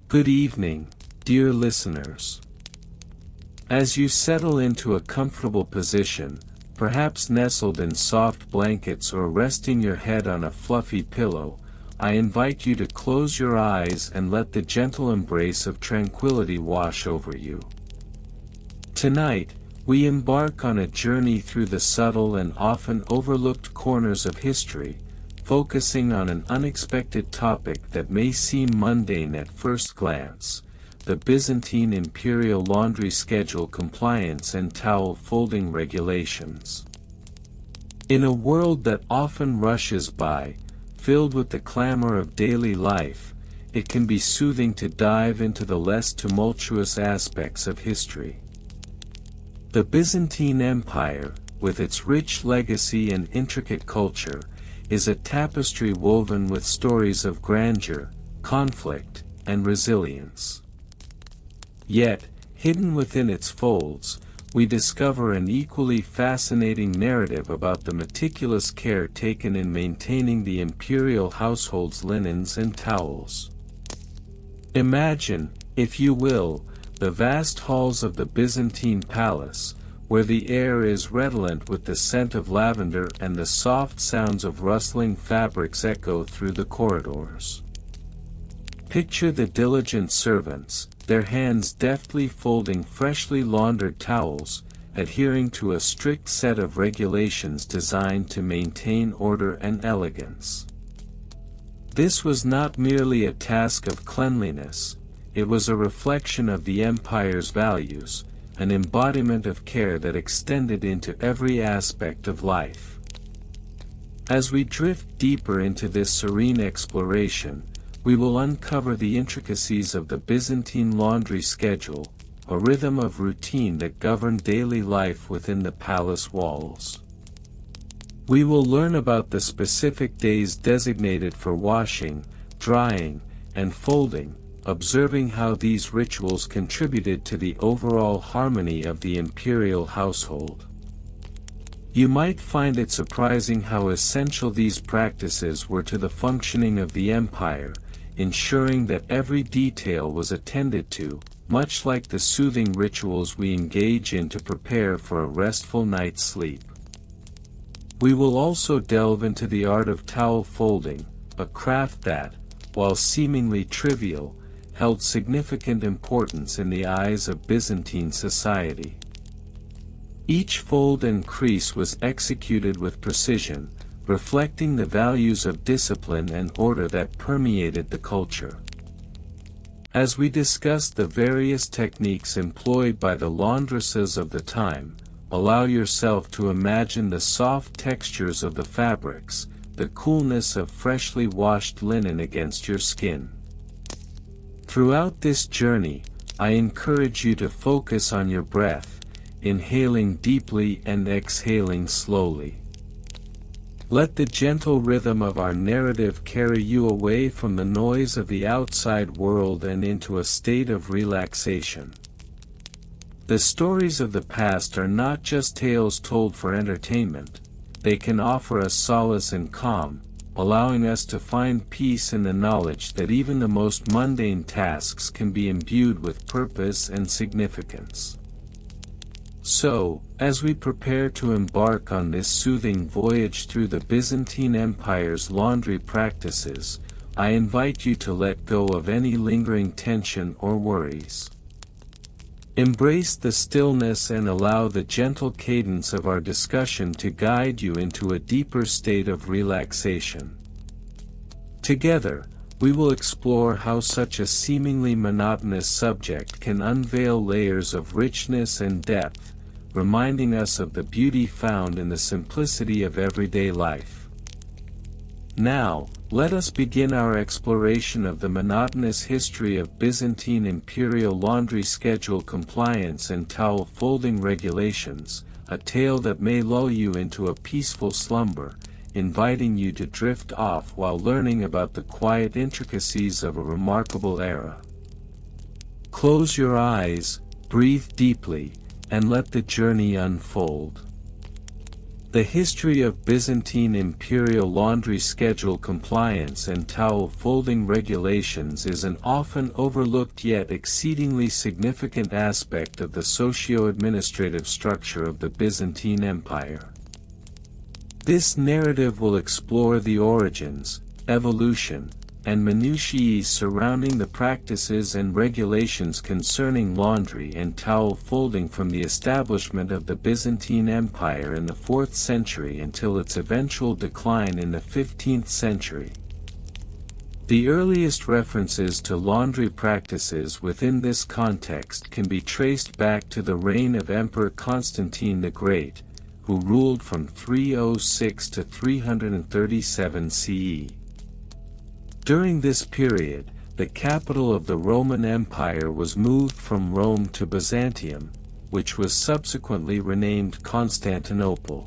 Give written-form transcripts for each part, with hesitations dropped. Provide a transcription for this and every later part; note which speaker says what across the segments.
Speaker 1: Good evening, dear listeners. As you settle into a comfortable position, perhaps nestled in soft blankets or resting your head on a fluffy pillow, I invite you to close your eyes and let the gentle embrace of tranquility wash over you. Tonight, we embark on a journey through the subtle and often overlooked corners of history, focusing on an unexpected topic that may seem mundane at first glance: the Byzantine imperial laundry schedule compliance and towel folding regulations. In a world that often rushes by, filled with the clamor of daily life, it can be soothing to dive into the less tumultuous aspects of history. The Byzantine Empire, with its rich legacy and intricate culture, is a tapestry woven with stories of grandeur, conflict, and resilience. Yet, hidden within its folds, we discover an equally fascinating narrative about the meticulous care taken in maintaining the imperial household's linens and towels. Imagine, if you will, the vast halls of the Byzantine palace, where the air is redolent with the scent of lavender and the soft sounds of rustling fabrics echo through the corridors. Picture the diligent servants, their hands deftly folding freshly laundered towels, adhering to a strict set of regulations designed to maintain order and elegance. This was not merely a task of cleanliness, it was a reflection of the empire's values, an embodiment of care that extended into every aspect of life. As we drift deeper into this serene exploration, we will uncover the intricacies of the Byzantine laundry schedule, a rhythm of routine that governed daily life within the palace walls. We will learn about the specific days designated for washing, drying, and folding, observing how these rituals contributed to the overall harmony of the imperial household. You might find it surprising how essential these practices were to the functioning of the empire, ensuring that every detail was attended to, much like the soothing rituals we engage in to prepare for a restful night's sleep. We will also delve into the art of towel folding, a craft that, while seemingly trivial, held significant importance in the eyes of Byzantine society. Each fold and crease was executed with precision, reflecting the values of discipline and order that permeated the culture. As we discuss the various techniques employed by the laundresses of the time, allow yourself to imagine the soft textures of the fabrics, the coolness of freshly washed linen against your skin. Throughout this journey, I encourage you to focus on your breath, inhaling deeply and exhaling slowly. Let the gentle rhythm of our narrative carry you away from the noise of the outside world and into a state of relaxation. The stories of the past are not just tales told for entertainment, they can offer us solace and calm, allowing us to find peace in the knowledge that even the most mundane tasks can be imbued with purpose and significance. So, as we prepare to embark on this soothing voyage through the Byzantine Empire's laundry practices, I invite you to let go of any lingering tension or worries. Embrace the stillness and allow the gentle cadence of our discussion to guide you into a deeper state of relaxation. Together, we will explore how such a seemingly monotonous subject can unveil layers of richness and depth, reminding us of the beauty found in the simplicity of everyday life. Now, let us begin our exploration of the monotonous history of Byzantine imperial laundry schedule compliance and towel folding regulations, a tale that may lull you into a peaceful slumber, inviting you to drift off while learning about the quiet intricacies of a remarkable era. Close your eyes, breathe deeply, and let the journey unfold. The history of Byzantine imperial laundry schedule compliance and towel folding regulations is an often overlooked yet exceedingly significant aspect of the socio-administrative structure of the Byzantine Empire. This narrative will explore the origins, evolution, and minutiae surrounding the practices and regulations concerning laundry and towel folding from the establishment of the Byzantine Empire in the 4th century until its eventual decline in the 15th century. The earliest references to laundry practices within this context can be traced back to the reign of Emperor Constantine the Great, who ruled from 306 to 337 CE. During this period, the capital of the Roman Empire was moved from Rome to Byzantium, which was subsequently renamed Constantinople.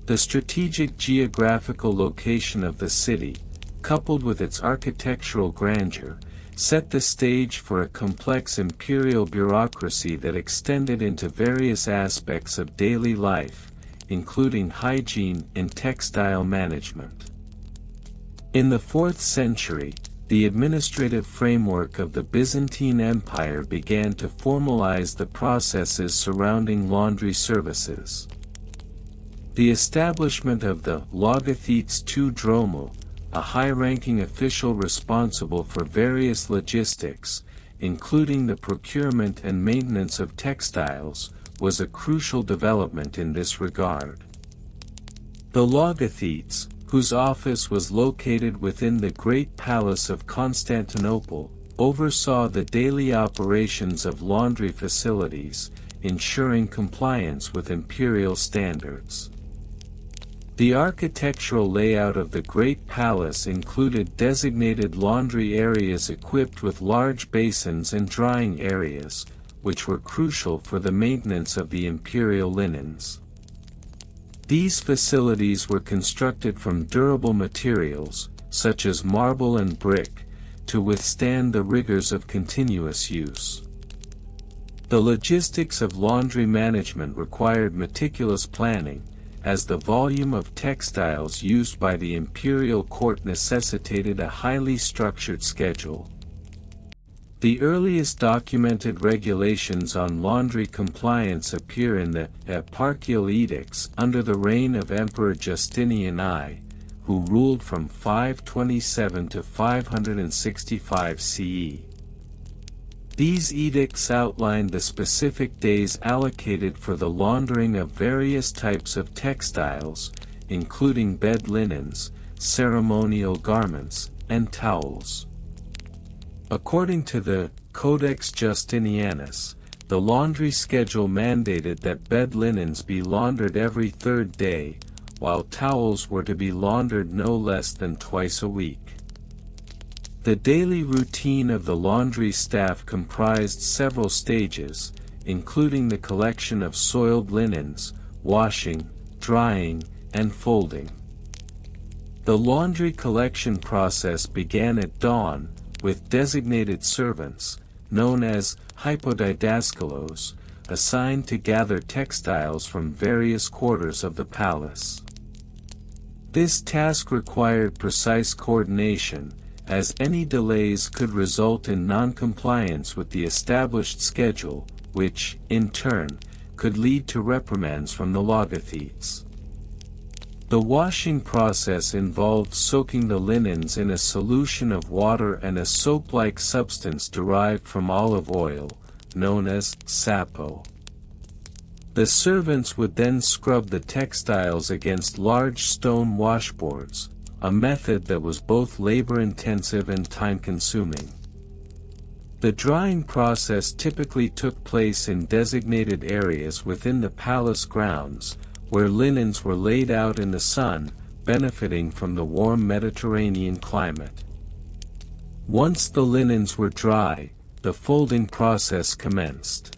Speaker 1: The strategic geographical location of the city, coupled with its architectural grandeur, set the stage for a complex imperial bureaucracy that extended into various aspects of daily life, including hygiene and textile management. In the 4th century, the administrative framework of the Byzantine Empire began to formalize the processes surrounding laundry services. The establishment of the logothetes tou dromou, a high-ranking official responsible for various logistics, including the procurement and maintenance of textiles, was a crucial development in this regard. The logothetes, whose office was located within the Great Palace of Constantinople, oversaw the daily operations of laundry facilities, ensuring compliance with imperial standards. The architectural layout of the Great Palace included designated laundry areas equipped with large basins and drying areas, which were crucial for the maintenance of the imperial linens. These facilities were constructed from durable materials, such as marble and brick, to withstand the rigors of continuous use. The logistics of laundry management required meticulous planning, as the volume of textiles used by the imperial court necessitated a highly structured schedule. The earliest documented regulations on laundry compliance appear in the eparchial edicts under the reign of Emperor Justinian I, who ruled from 527 to 565 CE. These edicts outlined the specific days allocated for the laundering of various types of textiles, including bed linens, ceremonial garments, and towels. According to the Codex Justinianus, the laundry schedule mandated that bed linens be laundered every 3rd day, while towels were to be laundered no less than twice a week. The daily routine of the laundry staff comprised several stages, including the collection of soiled linens, washing, drying, and folding. The laundry collection process began at dawn, with designated servants, known as hypodidaskalos, assigned to gather textiles from various quarters of the palace. This task required precise coordination, as any delays could result in non-compliance with the established schedule, which, in turn, could lead to reprimands from the logothetes. The washing process involved soaking the linens in a solution of water and a soap-like substance derived from olive oil, known as sapo. The servants would then scrub the textiles against large stone washboards, a method that was both labor-intensive and time-consuming. The drying process typically took place in designated areas within the palace grounds, where linens were laid out in the sun, benefiting from the warm Mediterranean climate. Once the linens were dry, the folding process commenced.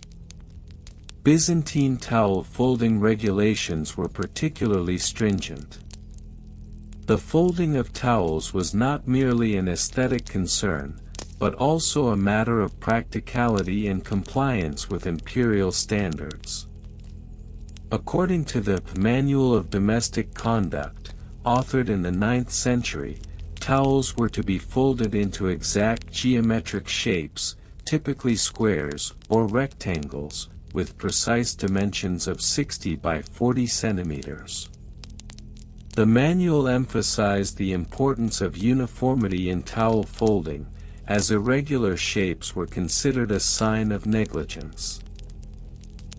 Speaker 1: Byzantine towel folding regulations were particularly stringent. The folding of towels was not merely an aesthetic concern, but also a matter of practicality and compliance with imperial standards. According to the Manual of Domestic Conduct, authored in the 9th century, towels were to be folded into exact geometric shapes, typically squares or rectangles, with precise dimensions of 60 by 40 centimeters. The manual emphasized the importance of uniformity in towel folding, as irregular shapes were considered a sign of negligence.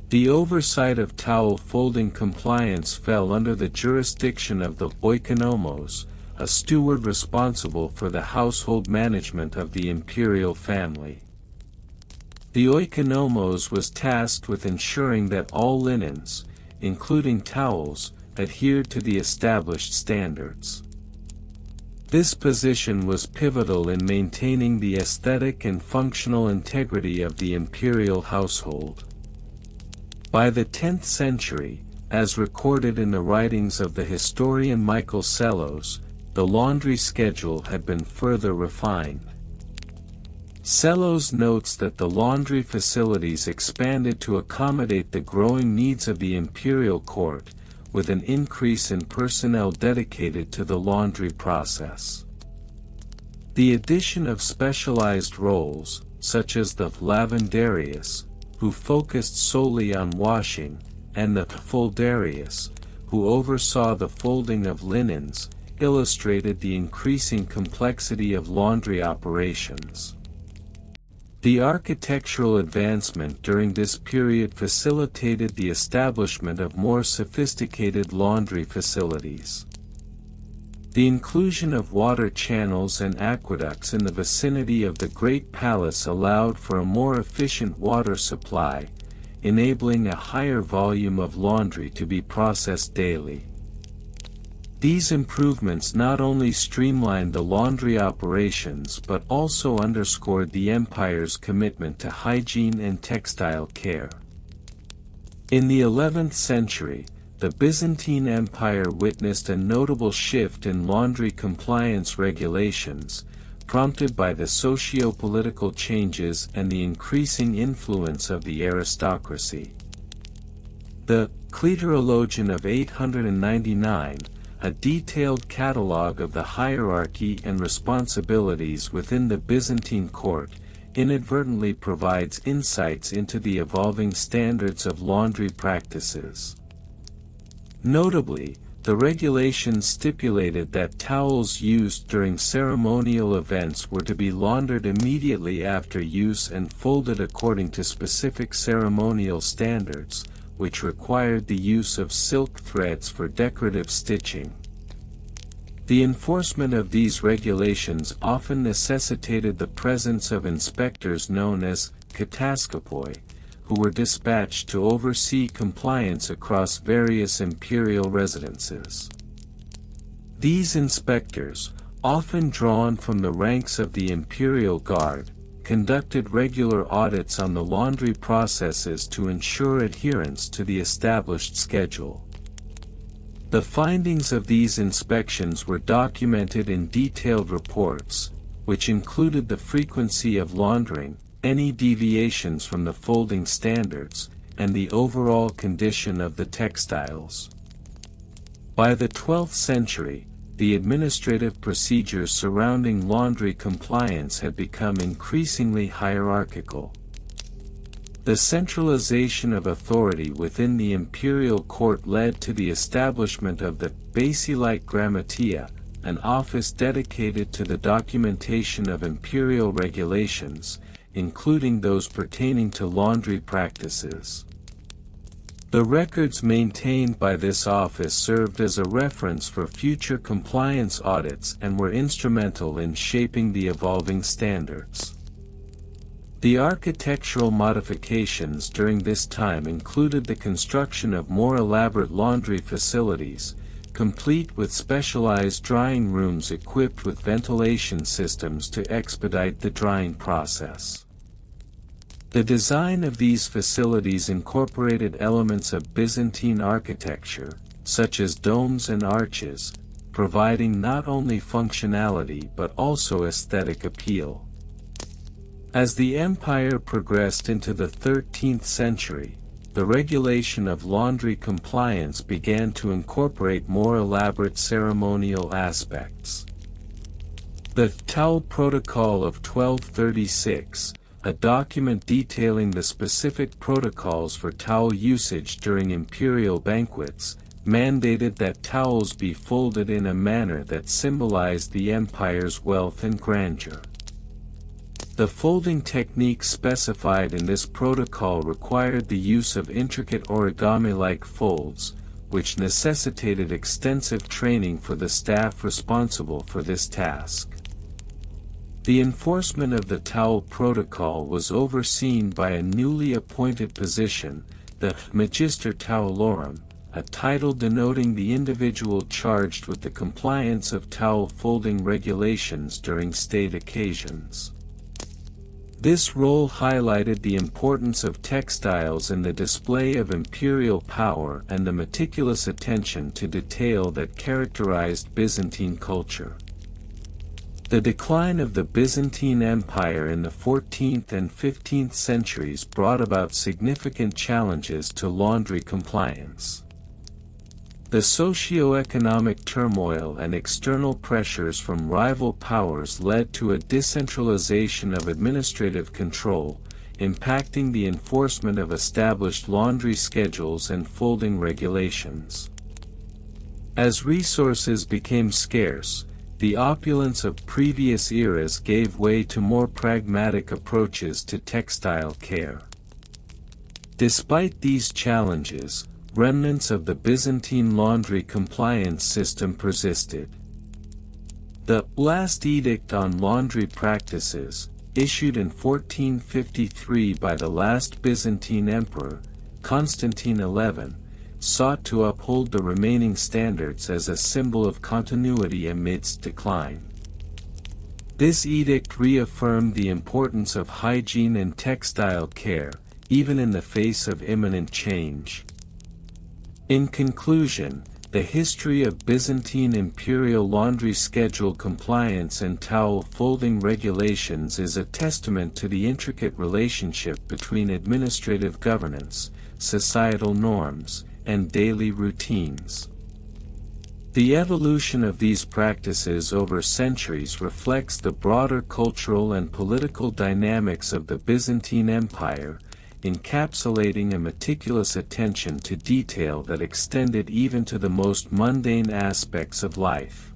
Speaker 1: The oversight of towel folding compliance fell under the jurisdiction of the oikonomos, a steward responsible for the household management of the imperial family. The oikonomos was tasked with ensuring that all linens, including towels, adhered to the established standards. This position was pivotal in maintaining the aesthetic and functional integrity of the imperial household. By the 10th century, as recorded in the writings of the historian Michael Sellos, the laundry schedule had been further refined. Sellos notes that the laundry facilities expanded to accommodate the growing needs of the imperial court, with an increase in personnel dedicated to the laundry process. The addition of specialized roles, such as the lavanderius, who focused solely on washing, and the folderius, who oversaw the folding of linens, illustrated the increasing complexity of laundry operations. The architectural advancement during this period facilitated the establishment of more sophisticated laundry facilities. The inclusion of water channels and aqueducts in the vicinity of the Great Palace allowed for a more efficient water supply, enabling a higher volume of laundry to be processed daily. These improvements not only streamlined the laundry operations but also underscored the empire's commitment to hygiene and textile care. In the 11th century, the Byzantine Empire witnessed a notable shift in laundry compliance regulations, prompted by the socio-political changes and the increasing influence of the aristocracy. The Cleterologion of 899, a detailed catalogue of the hierarchy and responsibilities within the Byzantine court, inadvertently provides insights into the evolving standards of laundry practices. Notably, the regulations stipulated that towels used during ceremonial events were to be laundered immediately after use and folded according to specific ceremonial standards, which required the use of silk threads for decorative stitching. The enforcement of these regulations often necessitated the presence of inspectors known as kataskopoi, who were dispatched to oversee compliance across various imperial residences. These inspectors, often drawn from the ranks of the imperial guard, conducted regular audits on the laundry processes to ensure adherence to the established schedule. The findings of these inspections were documented in detailed reports, which included the frequency of laundering, any deviations from the folding standards, and the overall condition of the textiles. By the 12th century, the administrative procedures surrounding laundry compliance had become increasingly hierarchical. The centralization of authority within the imperial court led to the establishment of the Basilike Grammatea, an office dedicated to the documentation of imperial regulations, including those pertaining to laundry practices. The records maintained by this office served as a reference for future compliance audits and were instrumental in shaping the evolving standards. The architectural modifications during this time included the construction of more elaborate laundry facilities, complete with specialized drying rooms equipped with ventilation systems to expedite the drying process. The design of these facilities incorporated elements of Byzantine architecture, such as domes and arches, providing not only functionality but also aesthetic appeal. As the empire progressed into the 13th century, the regulation of laundry compliance began to incorporate more elaborate ceremonial aspects. The Towel Protocol of 1236, a document detailing the specific protocols for towel usage during imperial banquets, mandated that towels be folded in a manner that symbolized the empire's wealth and grandeur. The folding technique specified in this protocol required the use of intricate origami-like folds, which necessitated extensive training for the staff responsible for this task. The enforcement of the towel protocol was overseen by a newly appointed position, the Magister Towelorum, a title denoting the individual charged with the compliance of towel folding regulations during state occasions. This role highlighted the importance of textiles in the display of imperial power and the meticulous attention to detail that characterized Byzantine culture. The decline of the Byzantine Empire in the 14th and 15th centuries brought about significant challenges to laundry compliance. The socio-economic turmoil and external pressures from rival powers led to a decentralization of administrative control, impacting the enforcement of established laundry schedules and folding regulations. As resources became scarce, the opulence of previous eras gave way to more pragmatic approaches to textile care. Despite these challenges, remnants of the Byzantine laundry compliance system persisted. The last edict on laundry practices, issued in 1453 by the last Byzantine emperor, Constantine XI, sought to uphold the remaining standards as a symbol of continuity amidst decline. This edict reaffirmed the importance of hygiene and textile care, even in the face of imminent change. In conclusion, the history of Byzantine imperial laundry schedule compliance and towel folding regulations is a testament to the intricate relationship between administrative governance, societal norms, and daily routines. The evolution of these practices over centuries reflects the broader cultural and political dynamics of the Byzantine Empire, encapsulating a meticulous attention to detail that extended even to the most mundane aspects of life.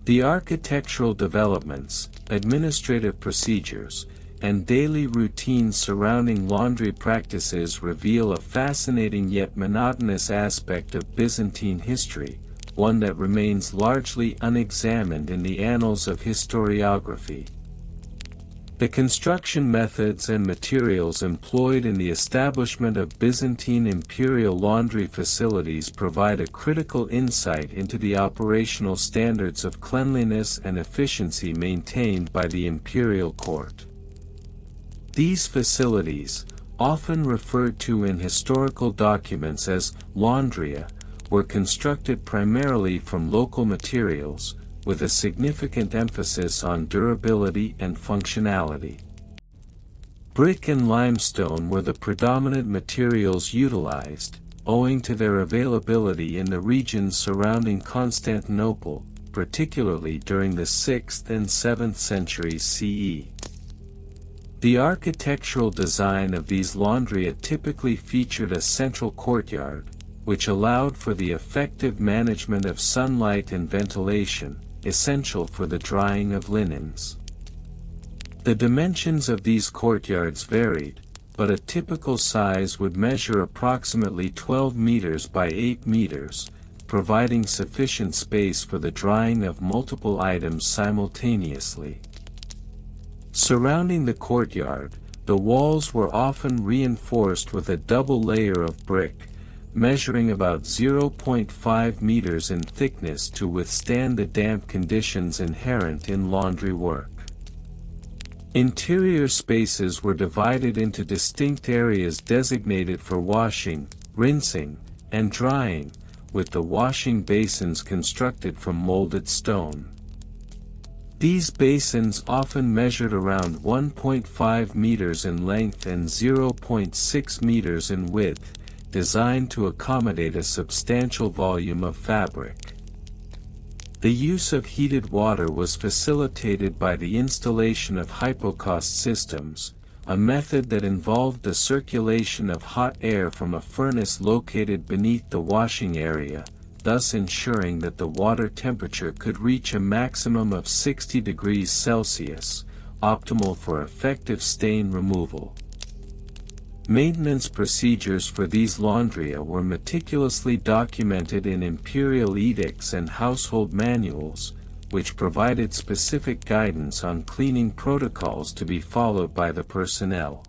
Speaker 1: The architectural developments, administrative procedures, and daily routines surrounding laundry practices reveal a fascinating yet monotonous aspect of Byzantine history, one that remains largely unexamined in the annals of historiography. The construction methods and materials employed in the establishment of Byzantine imperial laundry facilities provide a critical insight into the operational standards of cleanliness and efficiency maintained by the imperial court. These facilities, often referred to in historical documents as laundria, were constructed primarily from local materials, with a significant emphasis on durability and functionality. Brick and limestone were the predominant materials utilized, owing to their availability in the regions surrounding Constantinople, particularly during the 6th and 7th centuries CE. The architectural design of these laundria typically featured a central courtyard, which allowed for the effective management of sunlight and ventilation, essential for the drying of linens. The dimensions of these courtyards varied, but a typical size would measure approximately 12 meters by 8 meters, providing sufficient space for the drying of multiple items simultaneously. Surrounding the courtyard, the walls were often reinforced with a double layer of brick, measuring about 0.5 meters in thickness to withstand the damp conditions inherent in laundry work. Interior spaces were divided into distinct areas designated for washing, rinsing, and drying, with the washing basins constructed from molded stone. These basins often measured around 1.5 meters in length and 0.6 meters in width, designed to accommodate a substantial volume of fabric. The use of heated water was facilitated by the installation of hypocaust systems, a method that involved the circulation of hot air from a furnace located beneath the washing area, thus ensuring that the water temperature could reach a maximum of 60 degrees Celsius, optimal for effective stain removal. Maintenance procedures for these laundria were meticulously documented in imperial edicts and household manuals, which provided specific guidance on cleaning protocols to be followed by the personnel.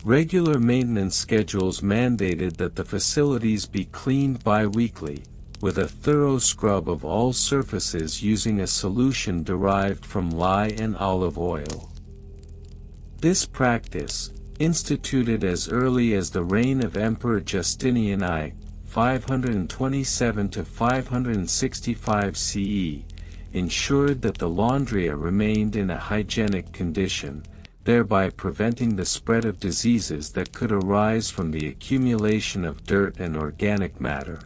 Speaker 1: Regular maintenance schedules mandated that the facilities be cleaned bi-weekly, with a thorough scrub of all surfaces using a solution derived from lye and olive oil. This practice, instituted as early as the reign of Emperor Justinian I, 527 to 565 CE, ensured that the laundria remained in a hygienic condition, thereby preventing the spread of diseases that could arise from the accumulation of dirt and organic matter.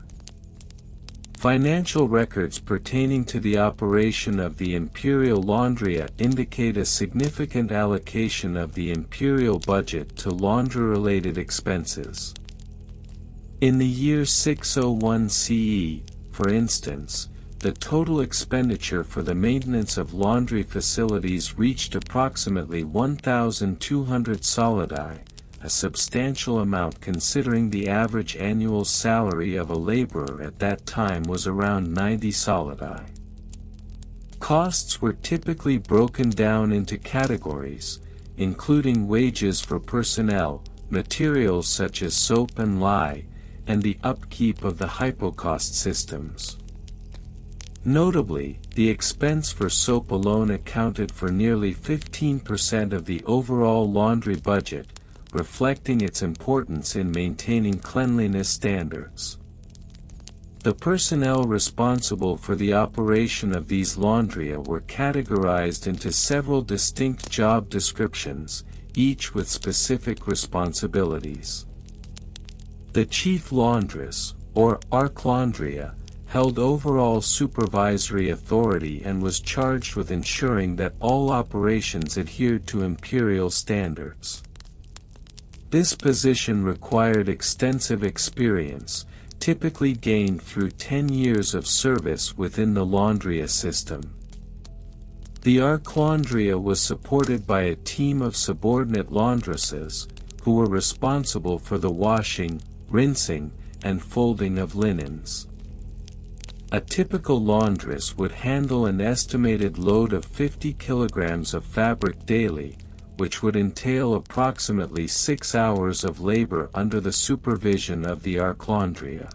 Speaker 1: Financial records pertaining to the operation of the imperial laundria indicate a significant allocation of the imperial budget to laundry-related expenses. In the year 601 CE, for instance, the total expenditure for the maintenance of laundry facilities reached approximately 1,200 solidi, a substantial amount considering the average annual salary of a laborer at that time was around 90 solidi. Costs were typically broken down into categories, including wages for personnel, materials such as soap and lye, and the upkeep of the hypocaust systems. Notably, the expense for soap alone accounted for nearly 15% of the overall laundry budget, reflecting its importance in maintaining cleanliness standards. The personnel responsible for the operation of these laundria were categorized into several distinct job descriptions, each with specific responsibilities. The chief laundress, or archelaundria, held overall supervisory authority and was charged with ensuring that all operations adhered to imperial standards. This position required extensive experience, typically gained through 10 years of service within the laundria system. The archelaundria was supported by a team of subordinate laundresses, who were responsible for the washing, rinsing, and folding of linens. A typical laundress would handle an estimated load of 50 kilograms of fabric daily, which would entail approximately 6 hours of labor under the supervision of the archelaundria.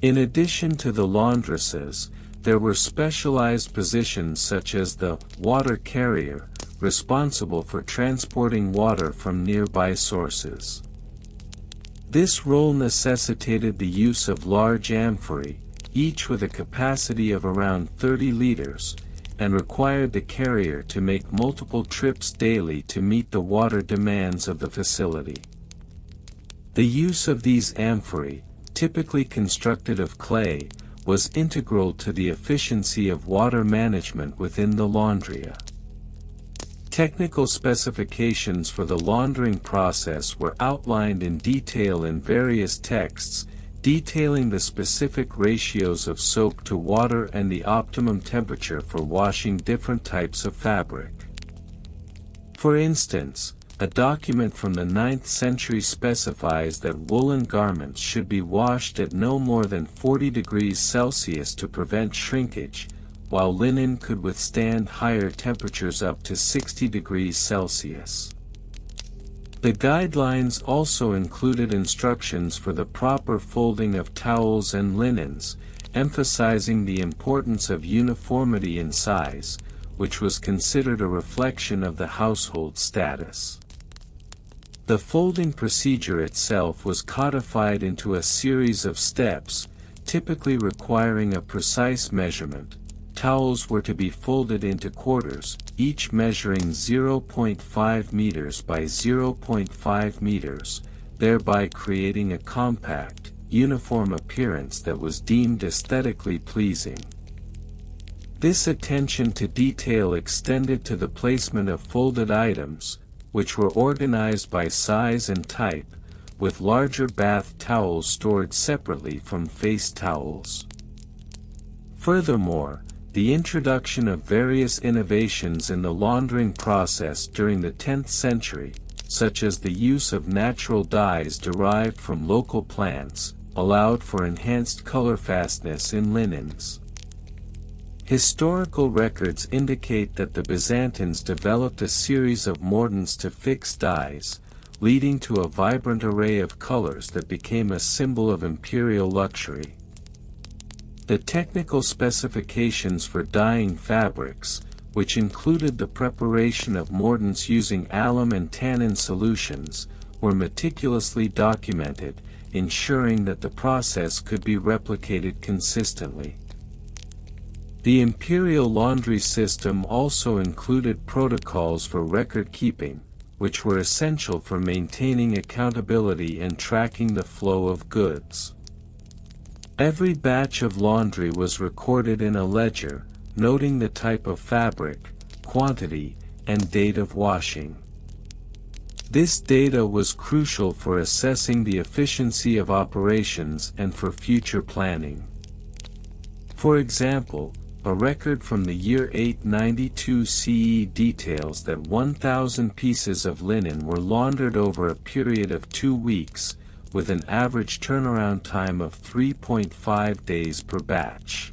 Speaker 1: In addition to the laundresses, there were specialized positions such as the water carrier, responsible for transporting water from nearby sources. This role necessitated the use of large amphorae, each with a capacity of around 30 liters, and required the carrier to make multiple trips daily to meet the water demands of the facility. The use of these amphorae, typically constructed of clay, was integral to the efficiency of water management within the laundria. Technical specifications for the laundering process were outlined in detail in various texts, detailing the specific ratios of soap to water and the optimum temperature for washing different types of fabric. For instance, a document from the 9th century specifies that woolen garments should be washed at no more than 40 degrees Celsius to prevent shrinkage, while linen could withstand higher temperatures up to 60 degrees Celsius. The guidelines also included instructions for the proper folding of towels and linens, emphasizing the importance of uniformity in size, which was considered a reflection of the household status. The folding procedure itself was codified into a series of steps, typically requiring a precise measurement, towels were to be folded into quarters, each measuring 0.5 meters by 0.5 meters, thereby creating a compact, uniform appearance that was deemed aesthetically pleasing. This attention to detail extended to the placement of folded items, which were organized by size and type, with larger bath towels stored separately from face towels. Furthermore, the introduction of various innovations in the laundering process during the 10th century, such as the use of natural dyes derived from local plants, allowed for enhanced color fastness in linens. Historical records indicate that the Byzantines developed a series of mordants to fix dyes, leading to a vibrant array of colors that became a symbol of imperial luxury. The technical specifications for dyeing fabrics, which included the preparation of mordants using alum and tannin solutions, were meticulously documented, ensuring that the process could be replicated consistently. The imperial laundry system also included protocols for record keeping, which were essential for maintaining accountability and tracking the flow of goods. Every batch of laundry was recorded in a ledger, noting the type of fabric, quantity, and date of washing. This data was crucial for assessing the efficiency of operations and for future planning. For example, a record from the year 892 CE details that 1,000 pieces of linen were laundered over a period of 2 weeks, with an average turnaround time of 3.5 days per batch.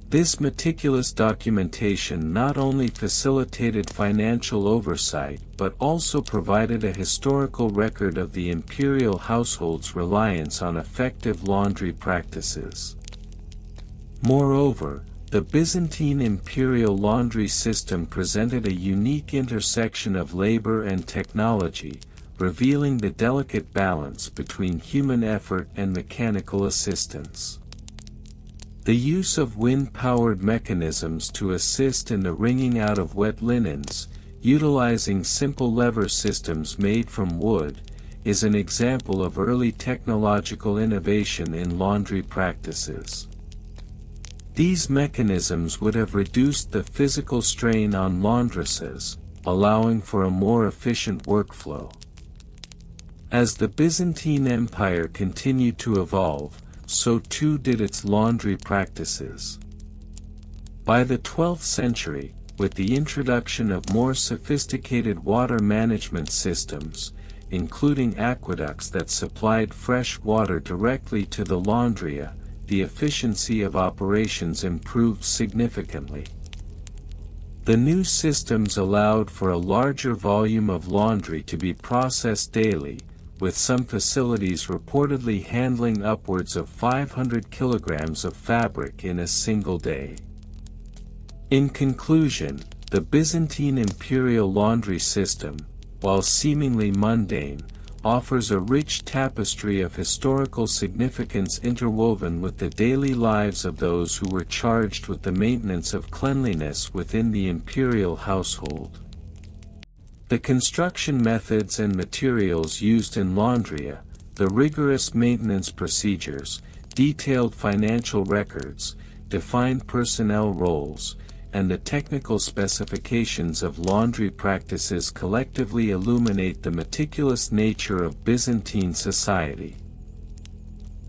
Speaker 1: This meticulous documentation not only facilitated financial oversight but also provided a historical record of the imperial household's reliance on effective laundry practices. Moreover, the Byzantine imperial laundry system presented a unique intersection of labor and technology, revealing the delicate balance between human effort and mechanical assistance. The use of wind-powered mechanisms to assist in the wringing out of wet linens, utilizing simple lever systems made from wood, is an example of early technological innovation in laundry practices. These mechanisms would have reduced the physical strain on laundresses, allowing for a more efficient workflow. As the Byzantine Empire continued to evolve, so too did its laundry practices. By the 12th century, with the introduction of more sophisticated water management systems, including aqueducts that supplied fresh water directly to the laundria, the efficiency of operations improved significantly. The new systems allowed for a larger volume of laundry to be processed daily, with some facilities reportedly handling upwards of 500 kilograms of fabric in a single day. In conclusion, the Byzantine imperial laundry system, while seemingly mundane, offers a rich tapestry of historical significance interwoven with the daily lives of those who were charged with the maintenance of cleanliness within the imperial household. The construction methods and materials used in laundria, the rigorous maintenance procedures, detailed financial records, defined personnel roles, and the technical specifications of laundry practices collectively illuminate the meticulous nature of Byzantine society.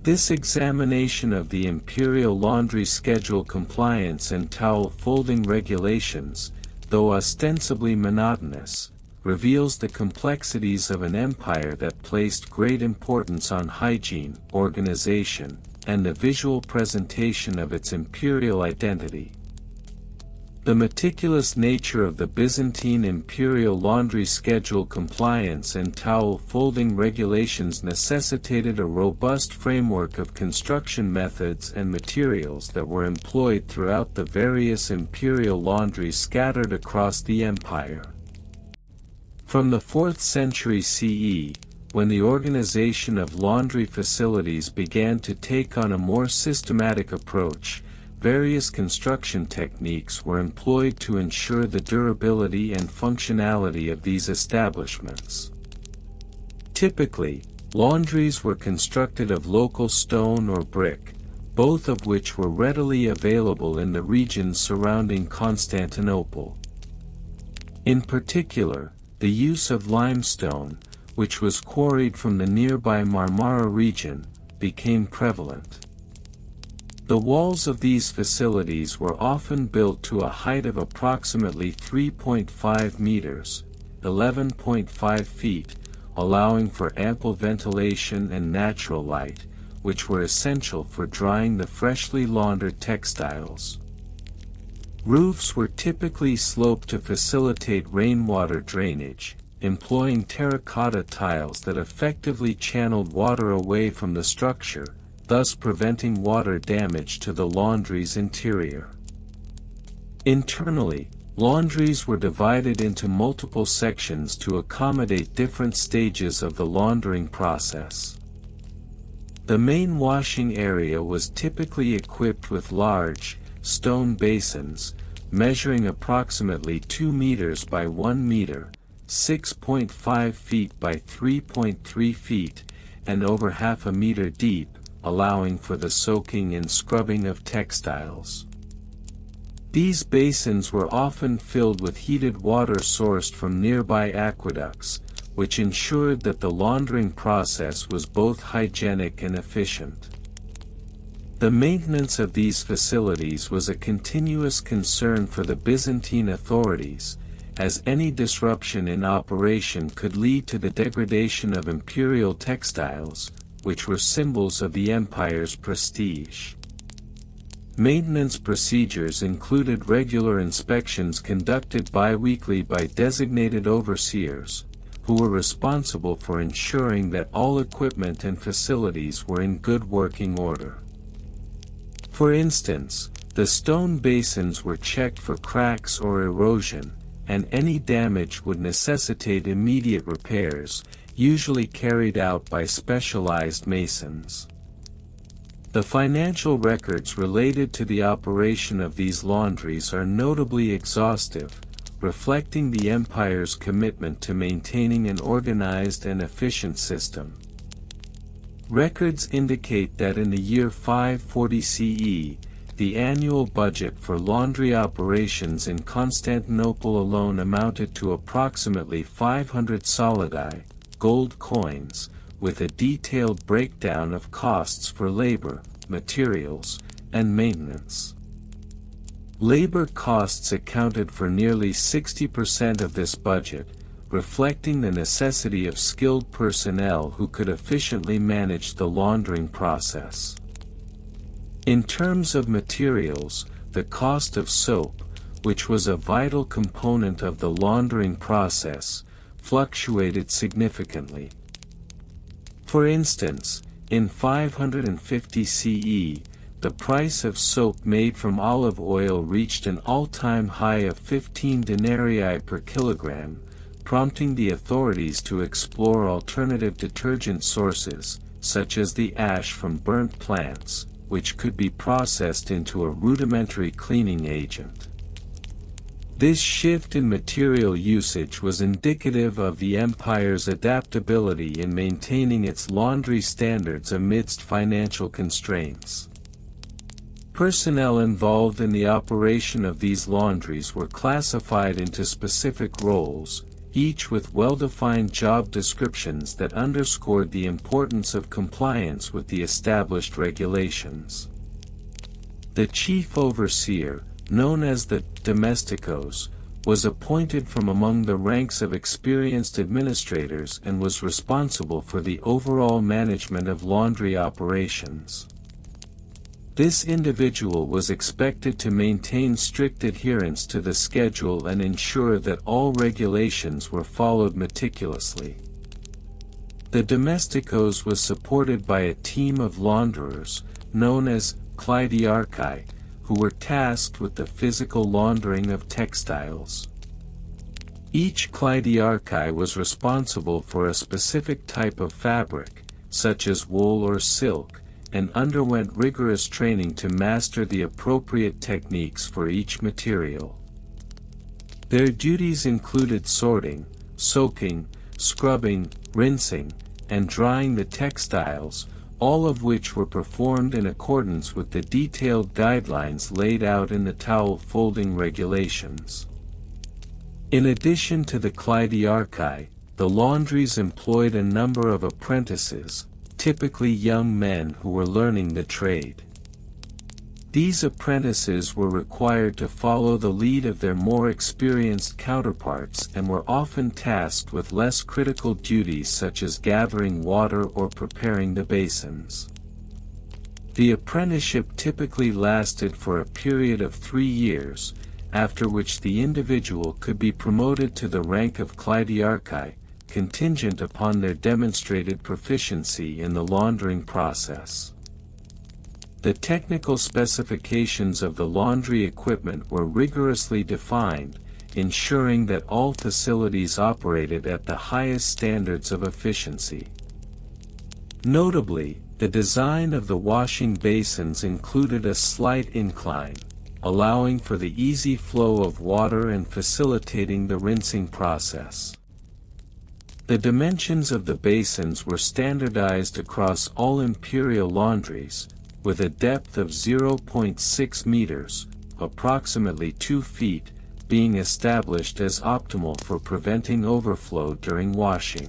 Speaker 1: This examination of the imperial laundry schedule compliance and towel folding regulations, though ostensibly monotonous, reveals the complexities of an empire that placed great importance on hygiene, organization, and the visual presentation of its imperial identity. The meticulous nature of the Byzantine imperial laundry schedule compliance and towel folding regulations necessitated a robust framework of construction methods and materials that were employed throughout the various imperial laundries scattered across the empire. From the 4th century CE, when the organization of laundry facilities began to take on a more systematic approach, various construction techniques were employed to ensure the durability and functionality of these establishments. Typically, laundries were constructed of local stone or brick, both of which were readily available in the regions surrounding Constantinople. In particular, the use of limestone, which was quarried from the nearby Marmara region, became prevalent. The walls of these facilities were often built to a height of approximately 3.5 meters, 11.5 feet, allowing for ample ventilation and natural light, which were essential for drying the freshly laundered textiles. Roofs were typically sloped to facilitate rainwater drainage, employing terracotta tiles that effectively channeled water away from the structure, thus preventing water damage to the laundry's interior. Internally, laundries were divided into multiple sections to accommodate different stages of the laundering process. The main washing area was typically equipped with large, stone basins, measuring approximately 2 meters by 1 meter, 6.5 feet by 3.3 feet, and over half a meter deep, allowing for the soaking and scrubbing of textiles. These basins were often filled with heated water sourced from nearby aqueducts, which ensured that the laundering process was both hygienic and efficient. The maintenance of these facilities was a continuous concern for the Byzantine authorities, as any disruption in operation could lead to the degradation of imperial textiles, which were symbols of the empire's prestige. Maintenance procedures included regular inspections conducted bi-weekly by designated overseers, who were responsible for ensuring that all equipment and facilities were in good working order. For instance, the stone basins were checked for cracks or erosion, and any damage would necessitate immediate repairs, usually carried out by specialized masons. The financial records related to the operation of these laundries are notably exhaustive, reflecting the empire's commitment to maintaining an organized and efficient system. Records indicate that in the year 540 CE, the annual budget for laundry operations in Constantinople alone amounted to approximately 500 solidi, gold coins, with a detailed breakdown of costs for labor, materials, and maintenance. Labor costs accounted for nearly 60% of this budget, reflecting the necessity of skilled personnel who could efficiently manage the laundering process. In terms of materials, the cost of soap, which was a vital component of the laundering process, fluctuated significantly. For instance, in 550 CE, the price of soap made from olive oil reached an all-time high of 15 denarii per kilogram, prompting the authorities to explore alternative detergent sources, such as the ash from burnt plants, which could be processed into a rudimentary cleaning agent. This shift in material usage was indicative of the empire's adaptability in maintaining its laundry standards amidst financial constraints. Personnel involved in the operation of these laundries were classified into specific roles, each with well-defined job descriptions that underscored the importance of compliance with the established regulations. The chief overseer, known as the domesticos, was appointed from among the ranks of experienced administrators and was responsible for the overall management of laundry operations. This individual was expected to maintain strict adherence to the schedule and ensure that all regulations were followed meticulously. The domesticos was supported by a team of launderers, known as kleidiarchi, who were tasked with the physical laundering of textiles. Each kleidiarchi was responsible for a specific type of fabric, such as wool or silk, and underwent rigorous training to master the appropriate techniques for each material. Their duties included sorting, soaking, scrubbing, rinsing, and drying the textiles, all of which were performed in accordance with the detailed guidelines laid out in the towel folding regulations. In addition to the kleidiarchai, the laundries employed a number of apprentices, typically young men who were learning the trade. These apprentices were required to follow the lead of their more experienced counterparts and were often tasked with less critical duties such as gathering water or preparing the basins. The apprenticeship typically lasted for a period of 3 years, after which the individual could be promoted to the rank of kleidiarchai, contingent upon their demonstrated proficiency in the laundering process. The technical specifications of the laundry equipment were rigorously defined, ensuring that all facilities operated at the highest standards of efficiency. Notably, the design of the washing basins included a slight incline, allowing for the easy flow of water and facilitating the rinsing process. The dimensions of the basins were standardized across all imperial laundries, with a depth of 0.6 meters, approximately 2 feet, being established as optimal for preventing overflow during washing.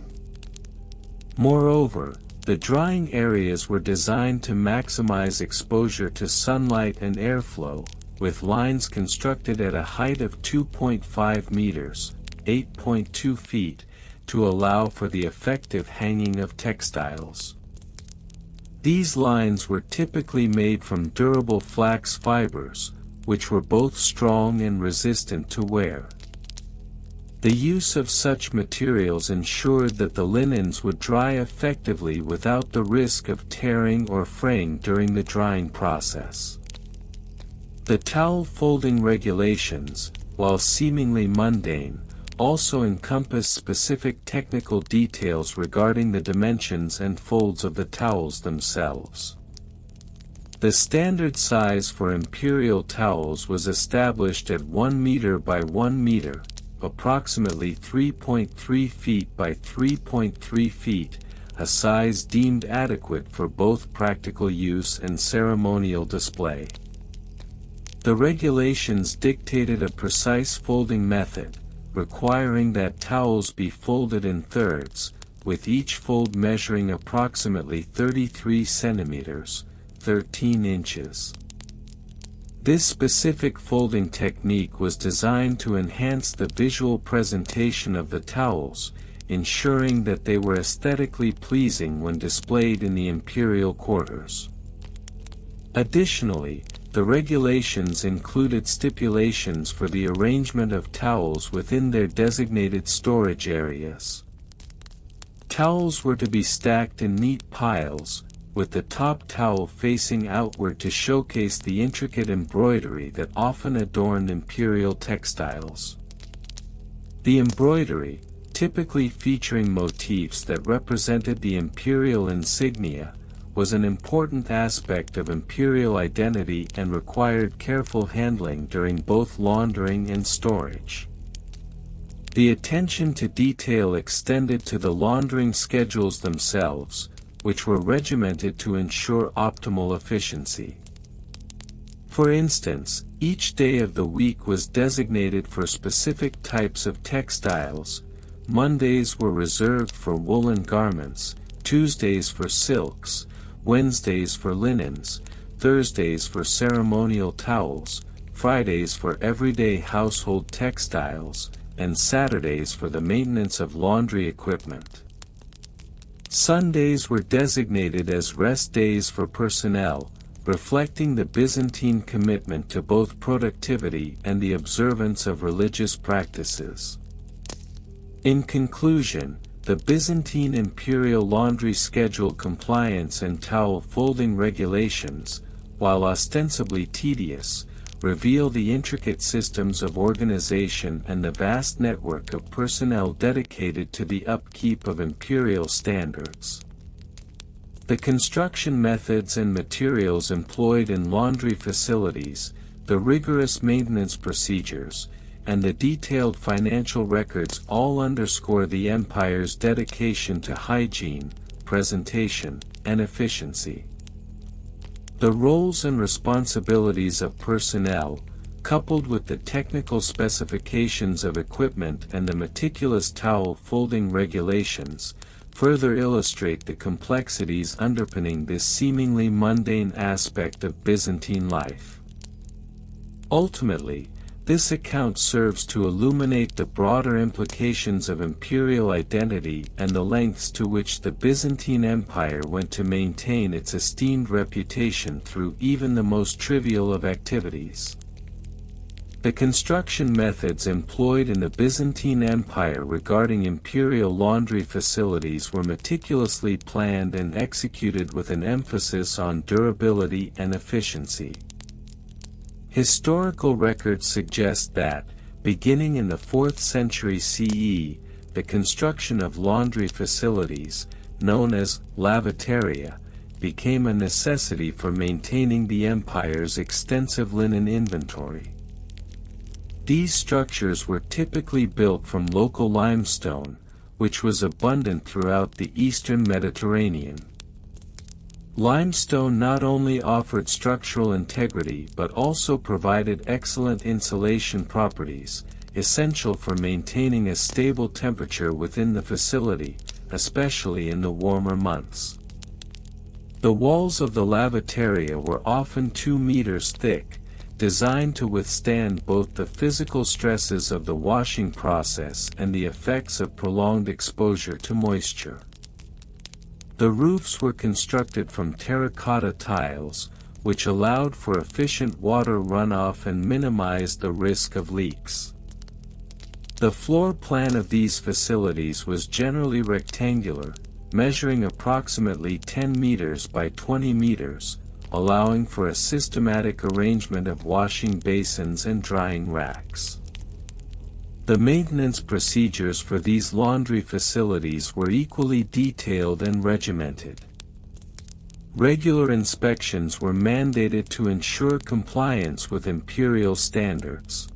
Speaker 1: Moreover, the drying areas were designed to maximize exposure to sunlight and airflow, with lines constructed at a height of 2.5 meters, 8.2 feet, to allow for the effective hanging of textiles. These lines were typically made from durable flax fibers, which were both strong and resistant to wear. The use of such materials ensured that the linens would dry effectively without the risk of tearing or fraying during the drying process. The towel folding regulations, while seemingly mundane, also encompass specific technical details regarding the dimensions and folds of the towels themselves. The standard size for imperial towels was established at 1 meter by 1 meter, approximately 3.3 feet by 3.3 feet, a size deemed adequate for both practical use and ceremonial display. The regulations dictated a precise folding method, requiring that towels be folded in thirds, with each fold measuring approximately 33 centimeters, 13 inches. This specific folding technique was designed to enhance the visual presentation of the towels, ensuring that they were aesthetically pleasing when displayed in the imperial quarters. Additionally, the regulations included stipulations for the arrangement of towels within their designated storage areas. Towels were to be stacked in neat piles, with the top towel facing outward to showcase the intricate embroidery that often adorned imperial textiles. The embroidery, typically featuring motifs that represented the imperial insignia, was an important aspect of imperial identity and required careful handling during both laundering and storage. The attention to detail extended to the laundering schedules themselves, which were regimented to ensure optimal efficiency. For instance, each day of the week was designated for specific types of textiles. Mondays were reserved for woolen garments, Tuesdays for silks, Wednesdays for linens, Thursdays for ceremonial towels, Fridays for everyday household textiles, and Saturdays for the maintenance of laundry equipment. Sundays were designated as rest days for personnel, reflecting the Byzantine commitment to both productivity and the observance of religious practices. In conclusion, the Byzantine imperial laundry schedule compliance and towel folding regulations, while ostensibly tedious, reveal the intricate systems of organization and the vast network of personnel dedicated to the upkeep of imperial standards. The construction methods and materials employed in laundry facilities, the rigorous maintenance procedures, and the detailed financial records all underscore the empire's dedication to hygiene, presentation, and efficiency. The roles and responsibilities of personnel, coupled with the technical specifications of equipment and the meticulous towel folding regulations, further illustrate the complexities underpinning this seemingly mundane aspect of Byzantine life. Ultimately, this account serves to illuminate the broader implications of imperial identity and the lengths to which the Byzantine Empire went to maintain its esteemed reputation through even the most trivial of activities. The construction methods employed in the Byzantine Empire regarding imperial laundry facilities were meticulously planned and executed with an emphasis on durability and efficiency. Historical records suggest that, beginning in the 4th century CE, the construction of laundry facilities, known as lavataria, became a necessity for maintaining the empire's extensive linen inventory. These structures were typically built from local limestone, which was abundant throughout the eastern Mediterranean. Limestone not only offered structural integrity but also provided excellent insulation properties, essential for maintaining a stable temperature within the facility, especially in the warmer months. The walls of the lavataria were often 2 meters thick, designed to withstand both the physical stresses of the washing process and the effects of prolonged exposure to moisture. The roofs were constructed from terracotta tiles, which allowed for efficient water runoff and minimized the risk of leaks. The floor plan of these facilities was generally rectangular, measuring approximately 10 meters by 20 meters, allowing for a systematic arrangement of washing basins and drying racks. The maintenance procedures for these laundry facilities were equally detailed and regimented. Regular inspections were mandated to ensure compliance with imperial standards.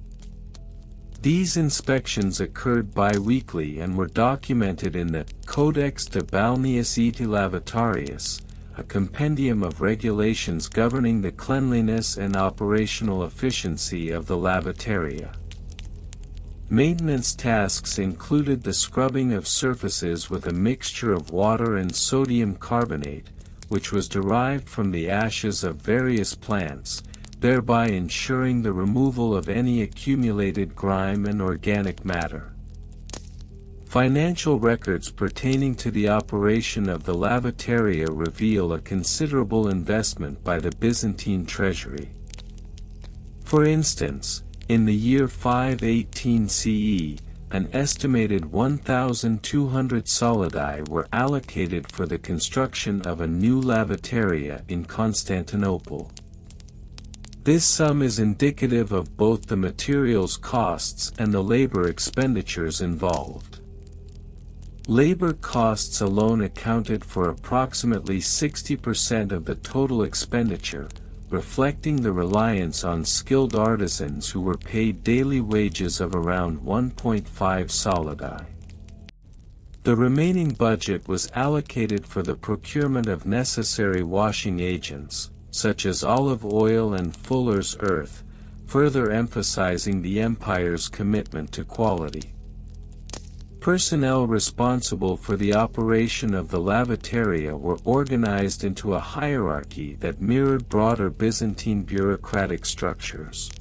Speaker 1: These inspections occurred bi-weekly and were documented in the Codex de Balneas et Lavatarius, a compendium of regulations governing the cleanliness and operational efficiency of the lavataria. Maintenance tasks included the scrubbing of surfaces with a mixture of water and sodium carbonate, which was derived from the ashes of various plants, thereby ensuring the removal of any accumulated grime and organic matter. Financial records pertaining to the operation of the lavataria reveal a considerable investment by the Byzantine treasury. For instance, in the year 518 CE, an estimated 1,200 solidi were allocated for the construction of a new lavataria in Constantinople. This sum is indicative of both the materials costs and the labor expenditures involved. Labor costs alone accounted for approximately 60% of the total expenditure, reflecting the reliance on skilled artisans who were paid daily wages of around 1.5 solidi. The remaining budget was allocated for the procurement of necessary washing agents, such as olive oil and fuller's earth, further emphasizing the empire's commitment to quality. Personnel responsible for the operation of the lavataria were organized into a hierarchy that mirrored broader Byzantine bureaucratic structures.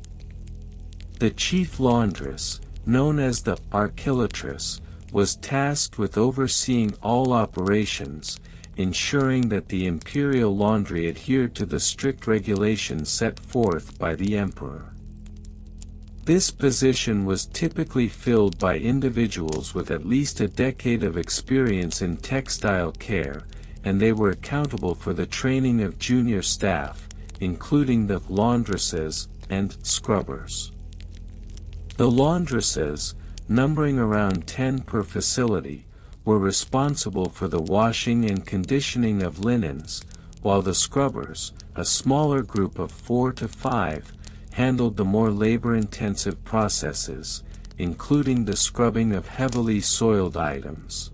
Speaker 1: The chief laundress, known as the archilatress, was tasked with overseeing all operations, ensuring that the imperial laundry adhered to the strict regulations set forth by the emperor. This position was typically filled by individuals with at least a decade of experience in textile care, and they were accountable for the training of junior staff, including the laundresses and scrubbers. The laundresses, numbering around 10 per facility, were responsible for the washing and conditioning of linens, while the scrubbers, a smaller group of 4 to 5, handled the more labor-intensive processes, including the scrubbing of heavily soiled items.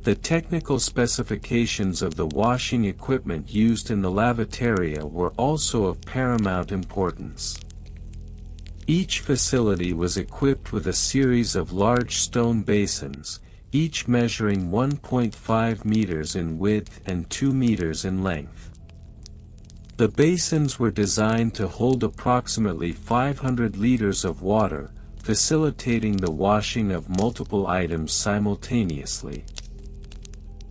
Speaker 1: The technical specifications of the washing equipment used in the lavatoria were also of paramount importance. Each facility was equipped with a series of large stone basins, each measuring 1.5 meters in width and 2 meters in length. The basins were designed to hold approximately 500 liters of water, facilitating the washing of multiple items simultaneously.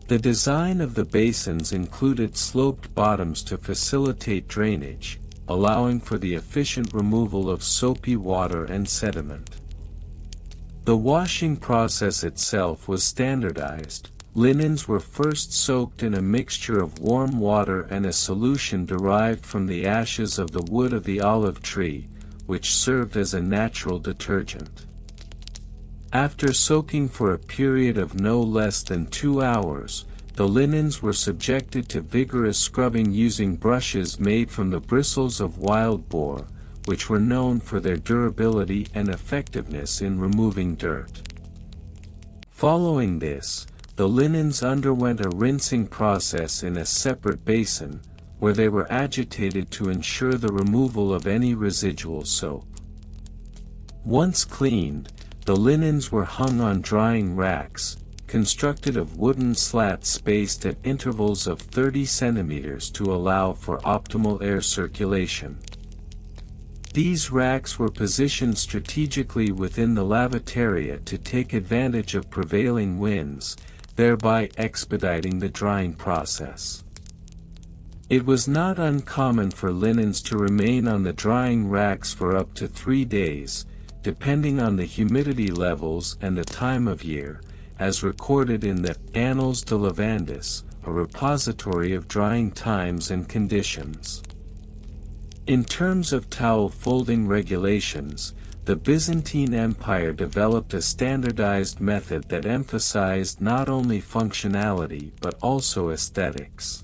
Speaker 1: The design of the basins included sloped bottoms to facilitate drainage, allowing for the efficient removal of soapy water and sediment. The washing process itself was standardized. Linens were first soaked in a mixture of warm water and a solution derived from the ashes of the wood of the olive tree, which served as a natural detergent. After soaking for a period of no less than 2 hours, the linens were subjected to vigorous scrubbing using brushes made from the bristles of wild boar, which were known for their durability and effectiveness in removing dirt. Following this, the linens underwent a rinsing process in a separate basin, where they were agitated to ensure the removal of any residual soap. Once cleaned, the linens were hung on drying racks, constructed of wooden slats spaced at intervals of 30 centimeters to allow for optimal air circulation. These racks were positioned strategically within the lavatoria to take advantage of prevailing winds, thereby expediting the drying process. It was not uncommon for linens to remain on the drying racks for up to 3 days, depending on the humidity levels and the time of year, as recorded in the Annals de Lavandis, a repository of drying times and conditions. In terms of towel folding regulations, the Byzantine Empire developed a standardized method that emphasized not only functionality but also aesthetics.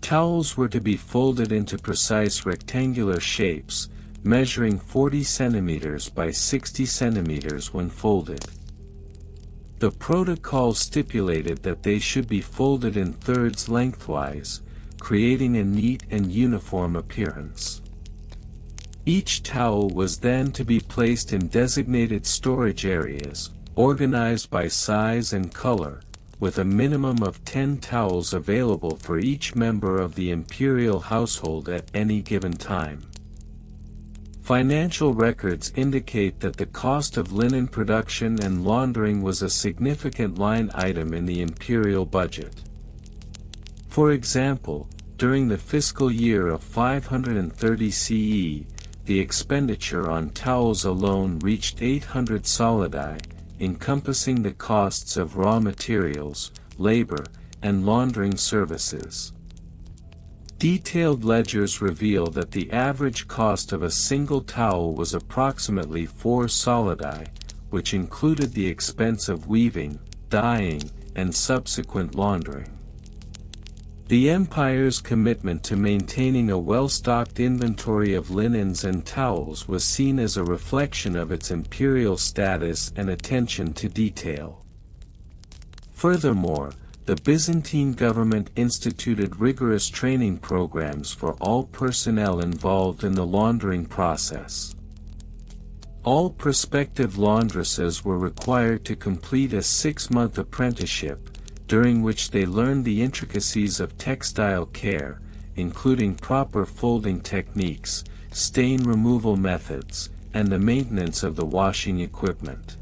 Speaker 1: Towels were to be folded into precise rectangular shapes, measuring 40 centimeters by 60 centimeters when folded. The protocol stipulated that they should be folded in thirds lengthwise, creating a neat and uniform appearance. Each towel was then to be placed in designated storage areas, organized by size and color, with a minimum of 10 towels available for each member of the imperial household at any given time. Financial records indicate that the cost of linen production and laundering was a significant line item in the imperial budget. For example, during the fiscal year of 530 CE, the expenditure on towels alone reached 800 solidi, encompassing the costs of raw materials, labor, and laundering services. Detailed ledgers reveal that the average cost of a single towel was approximately 4 solidi, which included the expense of weaving, dyeing, and subsequent laundering. The empire's commitment to maintaining a well-stocked inventory of linens and towels was seen as a reflection of its imperial status and attention to detail. Furthermore, the Byzantine government instituted rigorous training programs for all personnel involved in the laundering process. All prospective laundresses were required to complete a 6-month apprenticeship, during which they learned the intricacies of textile care, including proper folding techniques, stain removal methods, and the maintenance of the washing equipment.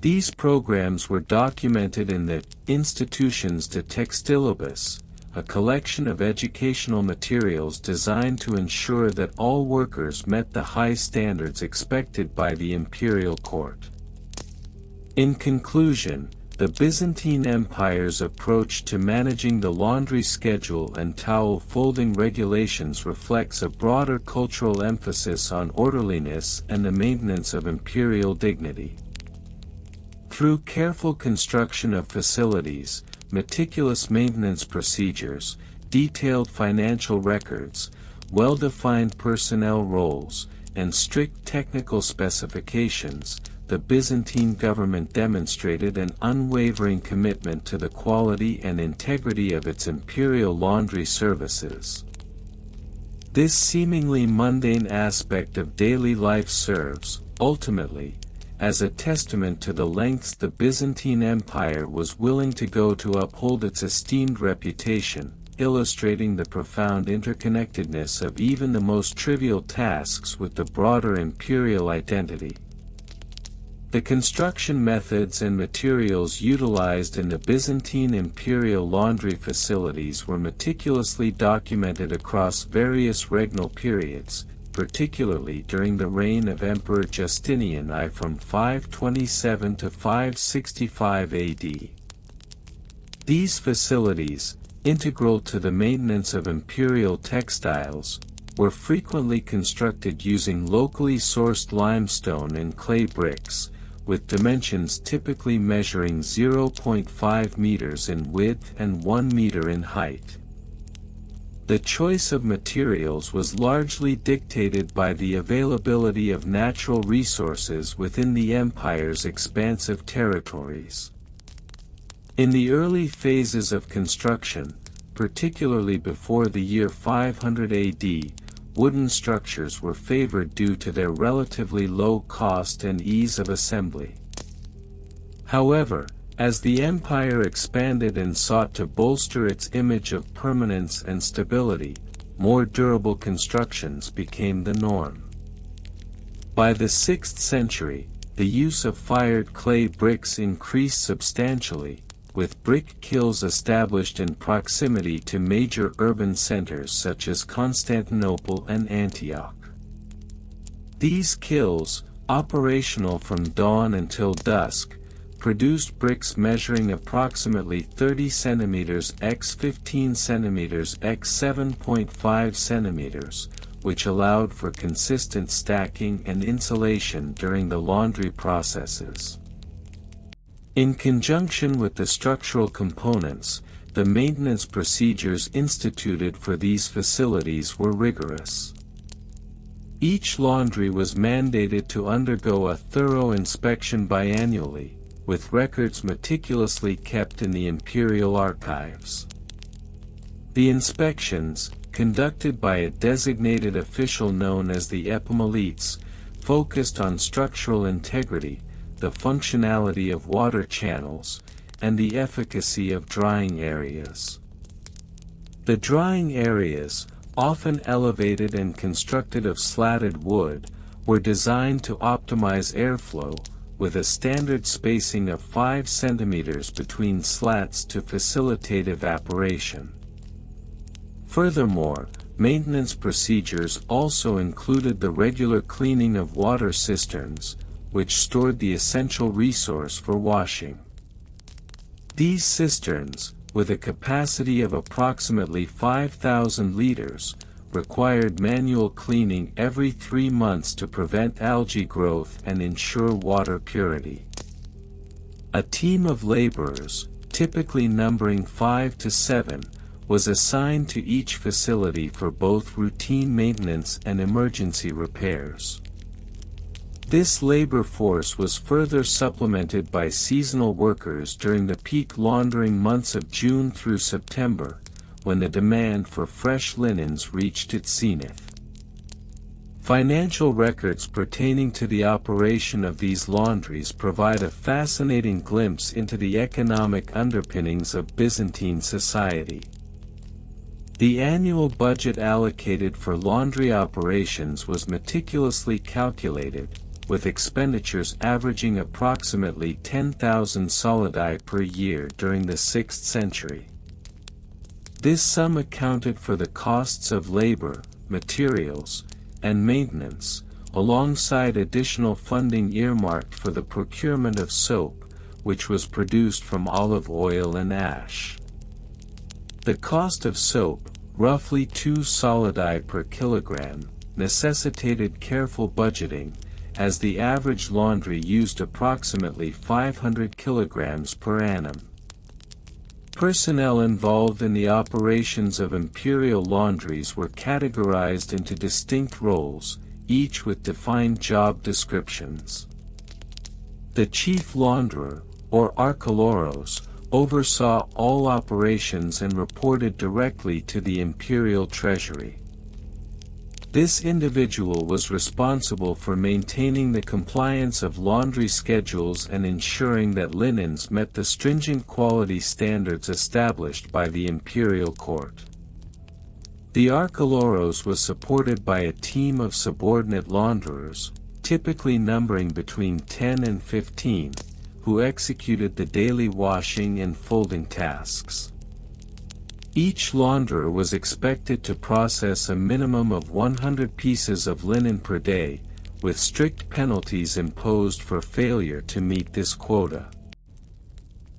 Speaker 1: These programs were documented in the Institutions de Textilibus, a collection of educational materials designed to ensure that all workers met the high standards expected by the imperial court. In conclusion, the Byzantine Empire's approach to managing the laundry schedule and towel folding regulations reflects a broader cultural emphasis on orderliness and the maintenance of imperial dignity. Through careful construction of facilities, meticulous maintenance procedures, detailed financial records, well-defined personnel roles, and strict technical specifications, the Byzantine government demonstrated an unwavering commitment to the quality and integrity of its imperial laundry services. This seemingly mundane aspect of daily life serves, ultimately, as a testament to the lengths the Byzantine Empire was willing to go to uphold its esteemed reputation, illustrating the profound interconnectedness of even the most trivial tasks with the broader imperial identity. The construction methods and materials utilized in the Byzantine imperial laundry facilities were meticulously documented across various regnal periods, particularly during the reign of Emperor Justinian I from 527 to 565 AD. These facilities, integral to the maintenance of imperial textiles, were frequently constructed using locally sourced limestone and clay bricks, with dimensions typically measuring 0.5 meters in width and 1 meter in height. The choice of materials was largely dictated by the availability of natural resources within the empire's expansive territories. In the early phases of construction, particularly before the year 500 AD, wooden structures were favored due to their relatively low cost and ease of assembly. However, as the empire expanded and sought to bolster its image of permanence and stability, more durable constructions became the norm. By the 6th century, the use of fired clay bricks increased substantially, with brick kilns established in proximity to major urban centers such as Constantinople and Antioch. These kilns, operational from dawn until dusk, produced bricks measuring approximately 30 cm x 15 cm x 7.5 cm, which allowed for consistent stacking and insulation during the laundry processes. In conjunction with the structural components, the maintenance procedures instituted for these facilities were rigorous. Each laundry was mandated to undergo a thorough inspection biannually, with records meticulously kept in the imperial archives. The inspections, conducted by a designated official known as the epimeletes, focused on structural integrity, the functionality of water channels, and the efficacy of drying areas. The drying areas, often elevated and constructed of slatted wood, were designed to optimize airflow, with a standard spacing of 5 cm between slats to facilitate evaporation. Furthermore, maintenance procedures also included the regular cleaning of water cisterns, which stored the essential resource for washing. These cisterns, with a capacity of approximately 5,000 liters, required manual cleaning every 3 months to prevent algae growth and ensure water purity. A team of laborers, typically numbering 5 to 7, was assigned to each facility for both routine maintenance and emergency repairs. This labor force was further supplemented by seasonal workers during the peak laundering months of June through September, when the demand for fresh linens reached its zenith. Financial records pertaining to the operation of these laundries provide a fascinating glimpse into the economic underpinnings of Byzantine society. The annual budget allocated for laundry operations was meticulously calculated, with expenditures averaging approximately 10,000 solidi per year during the 6th century. This sum accounted for the costs of labor, materials, and maintenance, alongside additional funding earmarked for the procurement of soap, which was produced from olive oil and ash. The cost of soap, roughly 2 solidi per kilogram, necessitated careful budgeting, as the average laundry used approximately 500 kilograms per annum. Personnel involved in the operations of imperial laundries were categorized into distinct roles, each with defined job descriptions. The chief launderer, or archiloros, oversaw all operations and reported directly to the imperial treasury. This individual was responsible for maintaining the compliance of laundry schedules and ensuring that linens met the stringent quality standards established by the imperial court. The archiloros was supported by a team of subordinate launderers, typically numbering between 10 and 15, who executed the daily washing and folding tasks. Each launderer was expected to process a minimum of 100 pieces of linen per day, with strict penalties imposed for failure to meet this quota.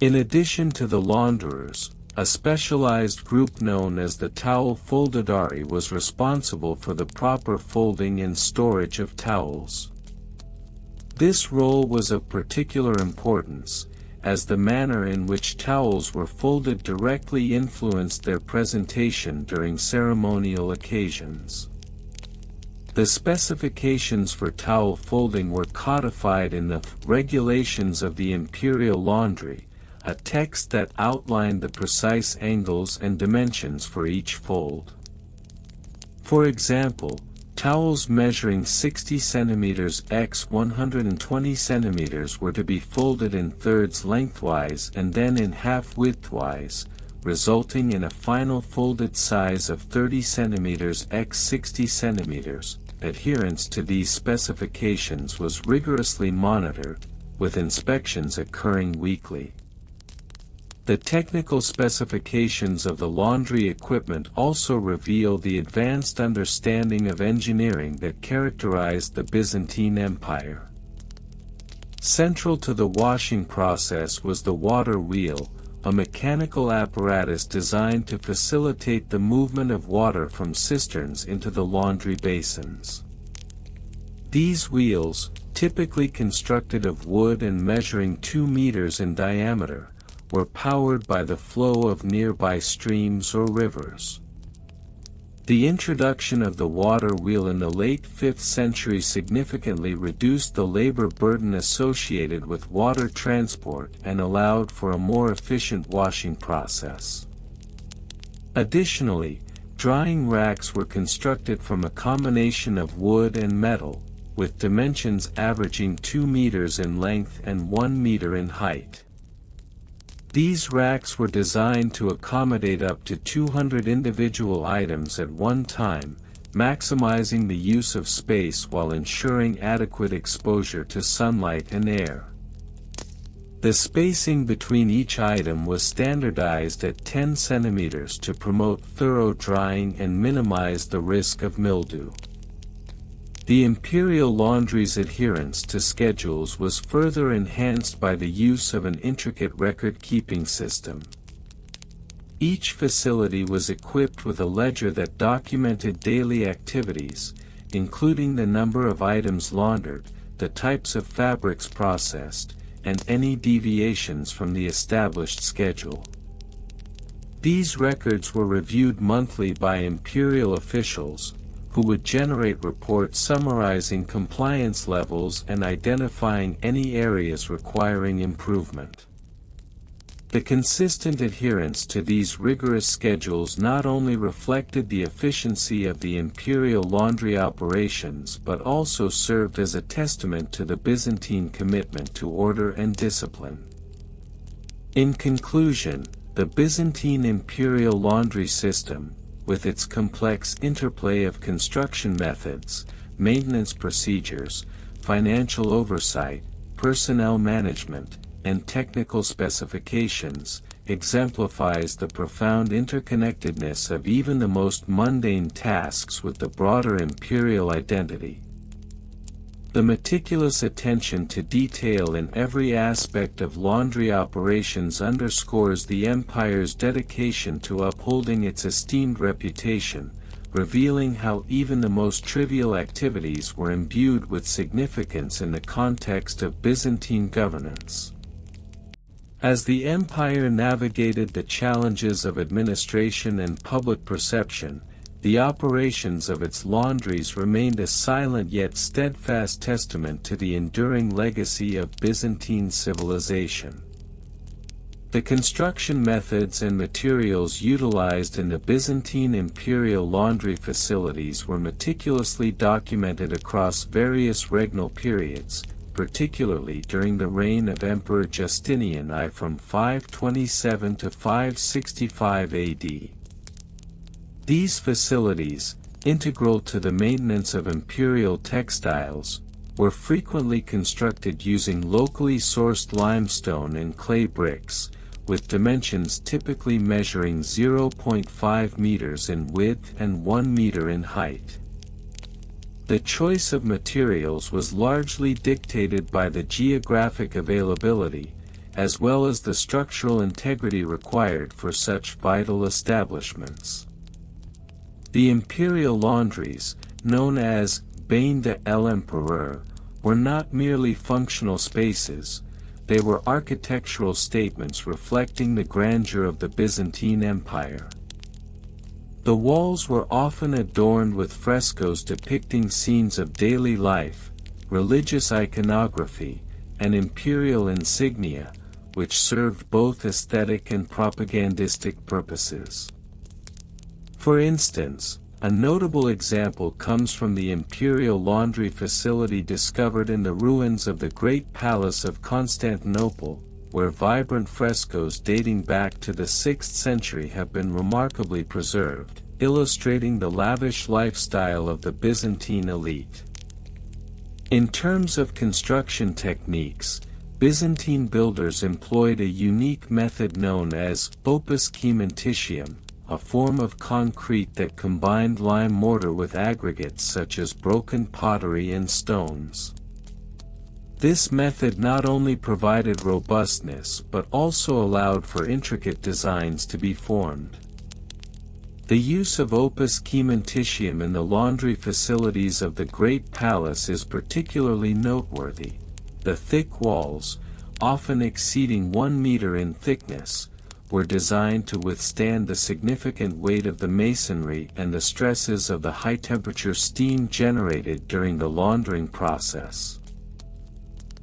Speaker 1: In addition to the launderers, a specialized group known as the towel foldadari was responsible for the proper folding and storage of towels. This role was of particular importance, as the manner in which towels were folded directly influenced their presentation during ceremonial occasions. The specifications for towel folding were codified in the Regulations of the Imperial Laundry, a text that outlined the precise angles and dimensions for each fold. For example, towels measuring 60 cm x 120 cm were to be folded in thirds lengthwise and then in half widthwise, resulting in a final folded size of 30 cm x 60 cm. Adherence to these specifications was rigorously monitored, with inspections occurring weekly. The technical specifications of the laundry equipment also reveal the advanced understanding of engineering that characterized the Byzantine Empire. Central to the washing process was the water wheel, a mechanical apparatus designed to facilitate the movement of water from cisterns into the laundry basins. These wheels, typically constructed of wood and measuring 2 meters in diameter, were powered by the flow of nearby streams or rivers. The introduction of the water wheel in the late 5th century significantly reduced the labor burden associated with water transport and allowed for a more efficient washing process. Additionally, drying racks were constructed from a combination of wood and metal, with dimensions averaging 2 meters in length and 1 meter in height. These racks were designed to accommodate up to 200 individual items at one time, maximizing the use of space while ensuring adequate exposure to sunlight and air. The spacing between each item was standardized at 10 centimeters to promote thorough drying and minimize the risk of mildew. The imperial laundry's adherence to schedules was further enhanced by the use of an intricate record-keeping system. Each facility was equipped with a ledger that documented daily activities, including the number of items laundered, the types of fabrics processed, and any deviations from the established schedule. These records were reviewed monthly by imperial officials, who would generate reports summarizing compliance levels and identifying any areas requiring improvement. The consistent adherence to these rigorous schedules not only reflected the efficiency of the imperial laundry operations but also served as a testament to the Byzantine commitment to order and discipline. In conclusion, the Byzantine imperial laundry system, with its complex interplay of construction methods, maintenance procedures, financial oversight, personnel management, and technical specifications, exemplifies the profound interconnectedness of even the most mundane tasks with the broader imperial identity. The meticulous attention to detail in every aspect of laundry operations underscores the empire's dedication to upholding its esteemed reputation, revealing how even the most trivial activities were imbued with significance in the context of Byzantine governance. As the empire navigated the challenges of administration and public perception, the operations of its laundries remained a silent yet steadfast testament to the enduring legacy of Byzantine civilization. The construction methods and materials utilized in the Byzantine imperial laundry facilities were meticulously documented across various regnal periods, particularly during the reign of Emperor Justinian I from 527 to 565 AD. These facilities, integral to the maintenance of imperial textiles, were frequently constructed using locally sourced limestone and clay bricks, with dimensions typically measuring 0.5 meters in width and 1 meter in height. The choice of materials was largely dictated by the geographic availability, as well as the structural integrity required for such vital establishments. The imperial laundries, known as Bain de l'Empereur, were not merely functional spaces, they were architectural statements reflecting the grandeur of the Byzantine Empire. The walls were often adorned with frescoes depicting scenes of daily life, religious iconography, and imperial insignia, which served both aesthetic and propagandistic purposes. For instance, a notable example comes from the imperial laundry facility discovered in the ruins of the Great Palace of Constantinople, where vibrant frescoes dating back to the 6th century have been remarkably preserved, illustrating the lavish lifestyle of the Byzantine elite. In terms of construction techniques, Byzantine builders employed a unique method known as opus cementitium, a form of concrete that combined lime mortar with aggregates such as broken pottery and stones. This method not only provided robustness but also allowed for intricate designs to be formed. The use of opus cementitium in the laundry facilities of the Great Palace is particularly noteworthy. The thick walls, often exceeding 1 meter in thickness, were designed to withstand the significant weight of the masonry and the stresses of the high-temperature steam generated during the laundering process.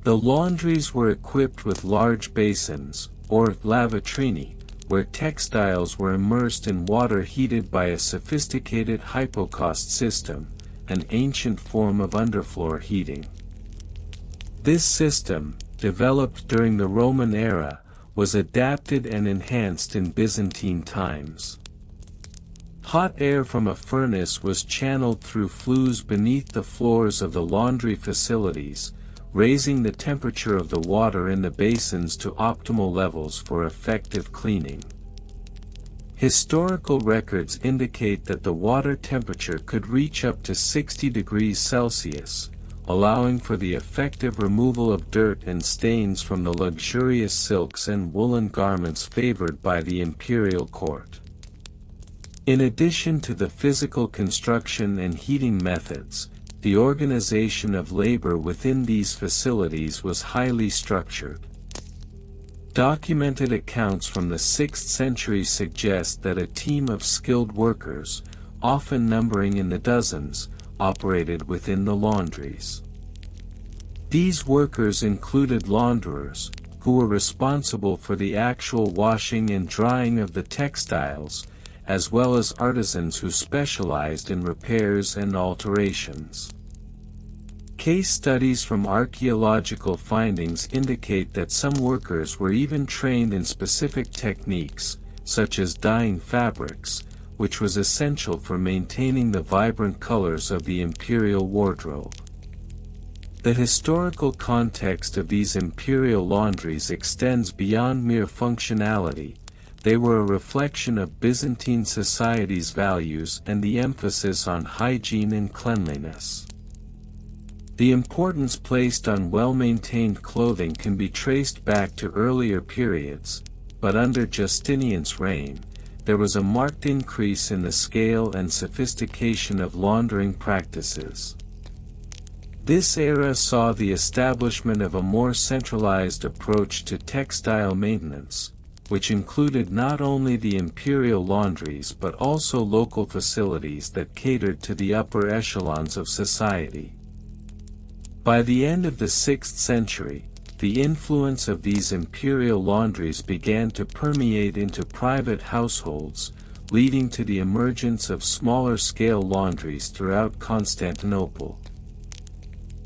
Speaker 1: The laundries were equipped with large basins, or lavatrini, where textiles were immersed in water heated by a sophisticated hypocaust system, an ancient form of underfloor heating. This system, developed during the Roman era, was adapted and enhanced in Byzantine times. Hot air from a furnace was channeled through flues beneath the floors of the laundry facilities, raising the temperature of the water in the basins to optimal levels for effective cleaning. Historical records indicate that the water temperature could reach up to 60 degrees Celsius, allowing for the effective removal of dirt and stains from the luxurious silks and woolen garments favored by the imperial court. In addition to the physical construction and heating methods, the organization of labor within these facilities was highly structured. Documented accounts from the 6th century suggest that a team of skilled workers, often numbering in the dozens, operated within the laundries. These workers included launderers, who were responsible for the actual washing and drying of the textiles, as well as artisans who specialized in repairs and alterations. Case studies from archaeological findings indicate that some workers were even trained in specific techniques, such as dyeing fabrics, which was essential for maintaining the vibrant colors of the imperial wardrobe. The historical context of these imperial laundries extends beyond mere functionality. They were a reflection of Byzantine society's values and the emphasis on hygiene and cleanliness. The importance placed on well-maintained clothing can be traced back to earlier periods, but under Justinian's reign, there was a marked increase in the scale and sophistication of laundering practices. This era saw the establishment of a more centralized approach to textile maintenance, which included not only the imperial laundries but also local facilities that catered to the upper echelons of society. By the end of the 6th century, the influence of these imperial laundries began to permeate into private households, leading to the emergence of smaller-scale laundries throughout Constantinople.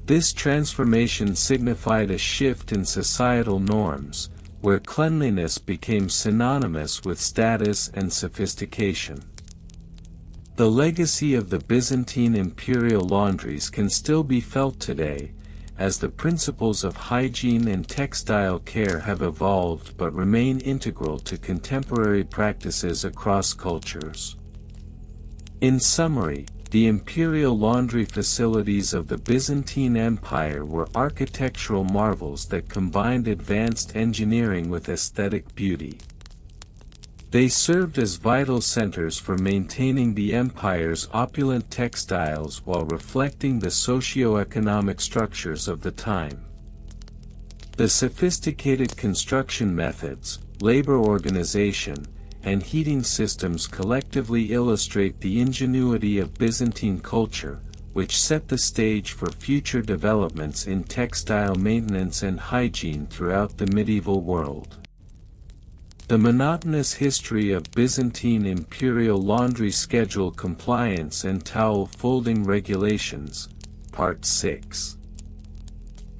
Speaker 1: This transformation signified a shift in societal norms, where cleanliness became synonymous with status and sophistication. The legacy of the Byzantine imperial laundries can still be felt today, as the principles of hygiene and textile care have evolved but remain integral to contemporary practices across cultures. In summary, the imperial laundry facilities of the Byzantine Empire were architectural marvels that combined advanced engineering with aesthetic beauty. They served as vital centers for maintaining the empire's opulent textiles while reflecting the socio-economic structures of the time. The sophisticated construction methods, labor organization, and heating systems collectively illustrate the ingenuity of Byzantine culture, which set the stage for future developments in textile maintenance and hygiene throughout the medieval world. The monotonous history of Byzantine imperial laundry schedule compliance and towel folding regulations, Part 6.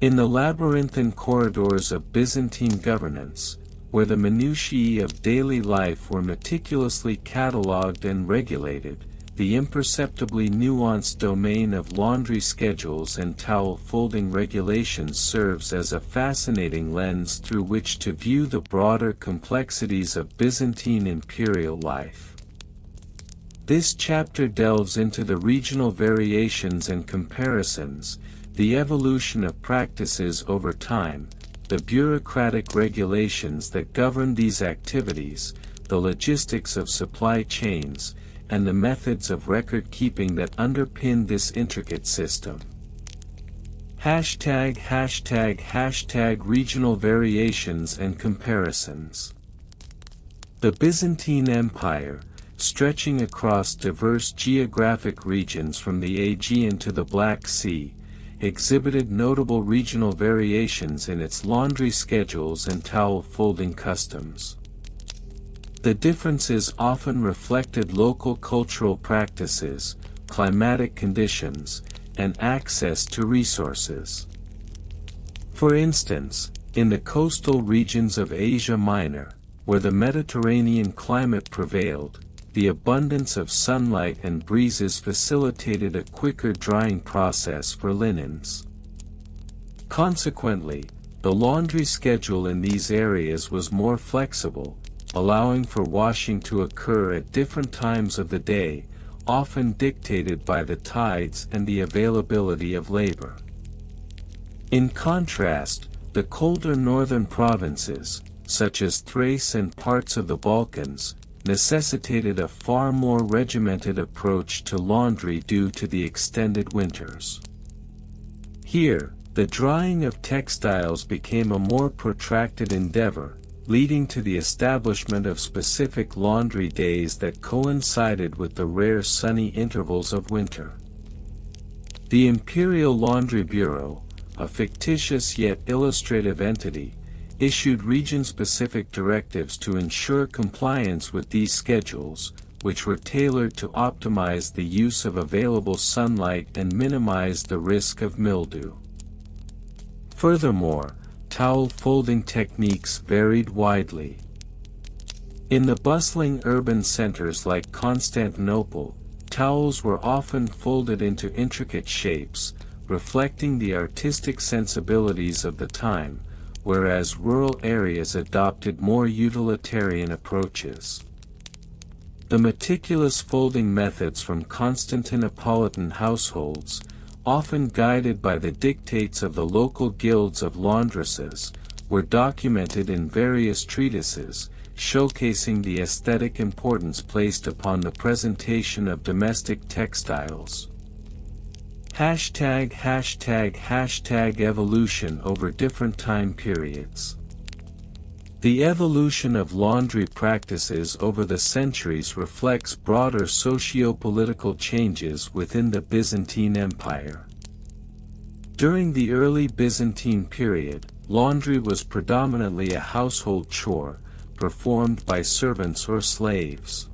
Speaker 1: In the labyrinthine corridors of Byzantine governance, where the minutiae of daily life were meticulously catalogued and regulated, the imperceptibly nuanced domain of laundry schedules and towel folding regulations serves as a fascinating lens through which to view the broader complexities of Byzantine imperial life. This chapter delves into the regional variations and comparisons, the evolution of practices over time, the bureaucratic regulations that govern these activities, the logistics of supply chains, and the methods of record-keeping that underpin this intricate system. ### Regional variations and comparisons. The Byzantine Empire, stretching across diverse geographic regions from the Aegean to the Black Sea, exhibited notable regional variations in its laundry schedules and towel folding customs. The differences often reflected local cultural practices, climatic conditions, and access to resources. For instance, in the coastal regions of Asia Minor, where the Mediterranean climate prevailed, the abundance of sunlight and breezes facilitated a quicker drying process for linens. Consequently, the laundry schedule in these areas was more flexible, allowing for washing to occur at different times of the day, often dictated by the tides and the availability of labor. In contrast, the colder northern provinces, such as Thrace and parts of the Balkans, necessitated a far more regimented approach to laundry due to the extended winters. Here, the drying of textiles became a more protracted endeavor, leading to the establishment of specific laundry days that coincided with the rare sunny intervals of winter. The Imperial Laundry Bureau, a fictitious yet illustrative entity, issued region-specific directives to ensure compliance with these schedules, which were tailored to optimize the use of available sunlight and minimize the risk of mildew. Furthermore, towel folding techniques varied widely. In the bustling urban centers like Constantinople, towels were often folded into intricate shapes, reflecting the artistic sensibilities of the time, whereas rural areas adopted more utilitarian approaches. The meticulous folding methods from Constantinopolitan households, often guided by the dictates of the local guilds of laundresses, were documented in various treatises, showcasing the aesthetic importance placed upon the presentation of domestic textiles. #evolution over different time periods. The evolution of laundry practices over the centuries reflects broader socio-political changes within the Byzantine Empire. During the early Byzantine period, laundry was predominantly a household chore, performed by servants or slaves.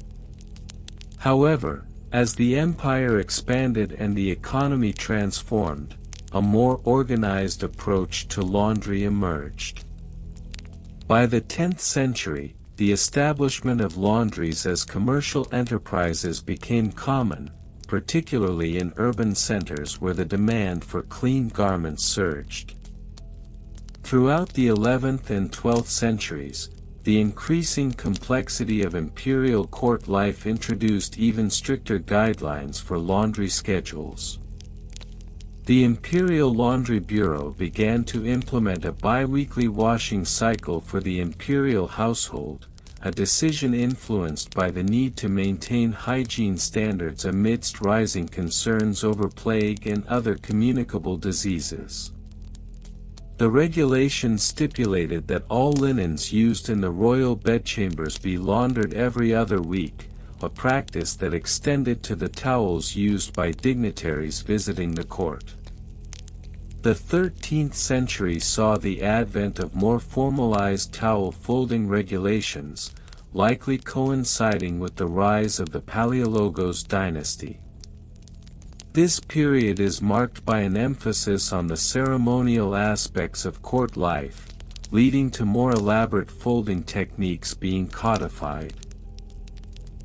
Speaker 1: However, as the empire expanded and the economy transformed, a more organized approach to laundry emerged. By the 10th century, the establishment of laundries as commercial enterprises became common, particularly in urban centers where the demand for clean garments surged. Throughout the 11th and 12th centuries, the increasing complexity of imperial court life introduced even stricter guidelines for laundry schedules. The Imperial Laundry Bureau began to implement a bi-weekly washing cycle for the imperial household, a decision influenced by the need to maintain hygiene standards amidst rising concerns over plague and other communicable diseases. The regulations stipulated that all linens used in the royal bedchambers be laundered every other week, a practice that extended to the towels used by dignitaries visiting the court. The 13th century saw the advent of more formalized towel folding regulations, likely coinciding with the rise of the Palaiologos dynasty. This period is marked by an emphasis on the ceremonial aspects of court life, leading to more elaborate folding techniques being codified.